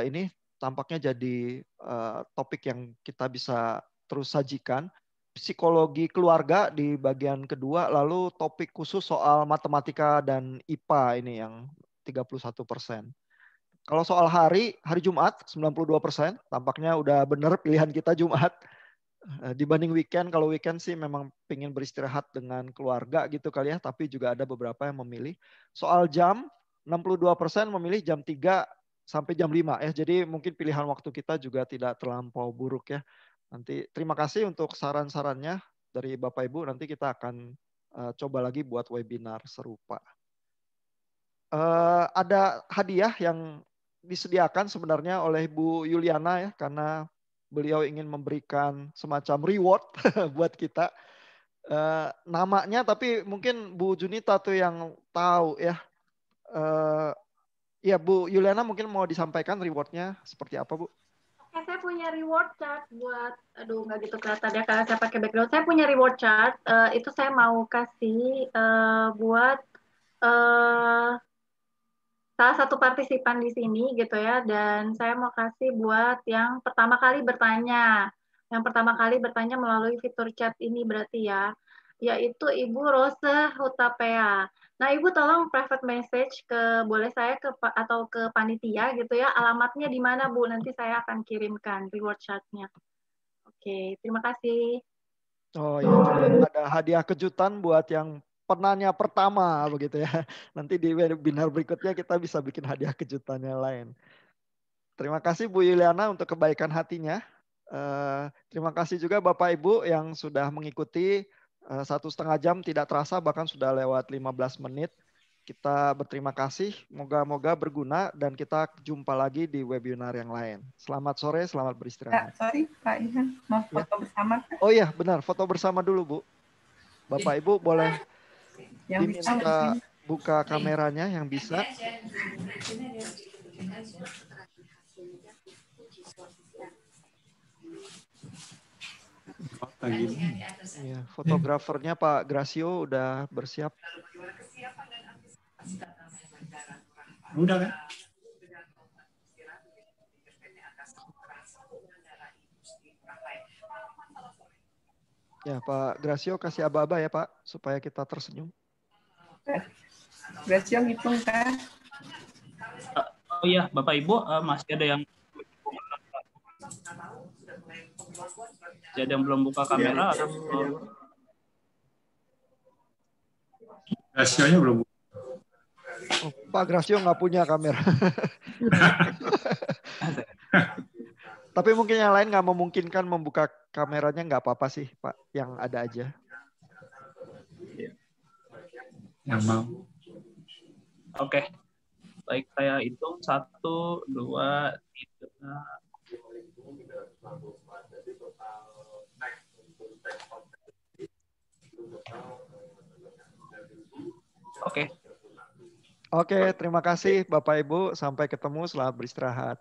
ini tampaknya jadi topik yang kita bisa terus sajikan. Psikologi keluarga di bagian kedua, lalu topik khusus soal matematika dan IPA ini yang 31%. Kalau soal hari Jumat 92%, tampaknya udah benar pilihan kita Jumat. Dibanding weekend, kalau weekend sih memang pengen beristirahat dengan keluarga gitu kali ya, tapi juga ada beberapa yang memilih. Soal jam, 62% memilih jam 3 sampai jam 5 ya. Jadi mungkin pilihan waktu kita juga tidak terlampau buruk ya. Nanti terima kasih untuk saran-sarannya dari Bapak Ibu, nanti kita akan coba lagi buat webinar serupa. Ada hadiah yang disediakan sebenarnya oleh Bu Yuliana ya, karena beliau ingin memberikan semacam reward buat kita. Namanya tapi mungkin Bu Junita tuh yang tahu ya. Ya Bu Yuliana mungkin mau disampaikan rewardnya seperti apa Bu? Oke, saya punya reward chart buat, aduh nggak gitu kelihatan ya karena saya pakai background. Saya punya reward chart, itu saya mau kasih buat salah satu partisipan di sini gitu ya, dan saya mau kasih buat yang pertama kali bertanya. Yang pertama kali bertanya melalui fitur chat ini berarti ya, yaitu Ibu Rose Hutapea. Nah, Ibu tolong private message boleh saya atau ke panitia gitu ya, alamatnya di mana Bu, nanti saya akan kirimkan reward chat-nya. Oke, terima kasih. Oh ya, ada hadiah kejutan buat yang penanya pertama begitu ya. Nanti di webinar berikutnya kita bisa bikin hadiah kejutannya lain. Terima kasih Bu Yuliana untuk kebaikan hatinya. Terima kasih juga Bapak Ibu yang sudah mengikuti 1,5 jam tidak terasa, bahkan sudah lewat 15 menit. Kita berterima kasih, moga-moga berguna dan kita jumpa lagi di webinar yang lain. Selamat sore, selamat beristirahat. Sorry Pak Ihan, mau foto bersama? Oh iya benar, foto bersama dulu Bu. Bapak Ibu boleh yang diminta buka kameranya yang bisa. Ya, fotografernya Pak Gracio udah bersiap. Udah kan? Ya Pak Gracio kasih aba-aba ya Pak, supaya kita tersenyum. Gracio ngitung kan? Oh iya Bapak Ibu, masih ada yang belum buka kamera atau Gracio-nya belum. Oh, Pak Gracio nggak punya kamera. Tapi mungkin yang lain nggak memungkinkan membuka kameranya, nggak apa-apa sih Pak, yang ada aja. Yang mau. Oke. Baik, saya hitung 1, 2, 3. Oke. Oke, terima kasih Bapak Ibu. Sampai ketemu, selamat beristirahat.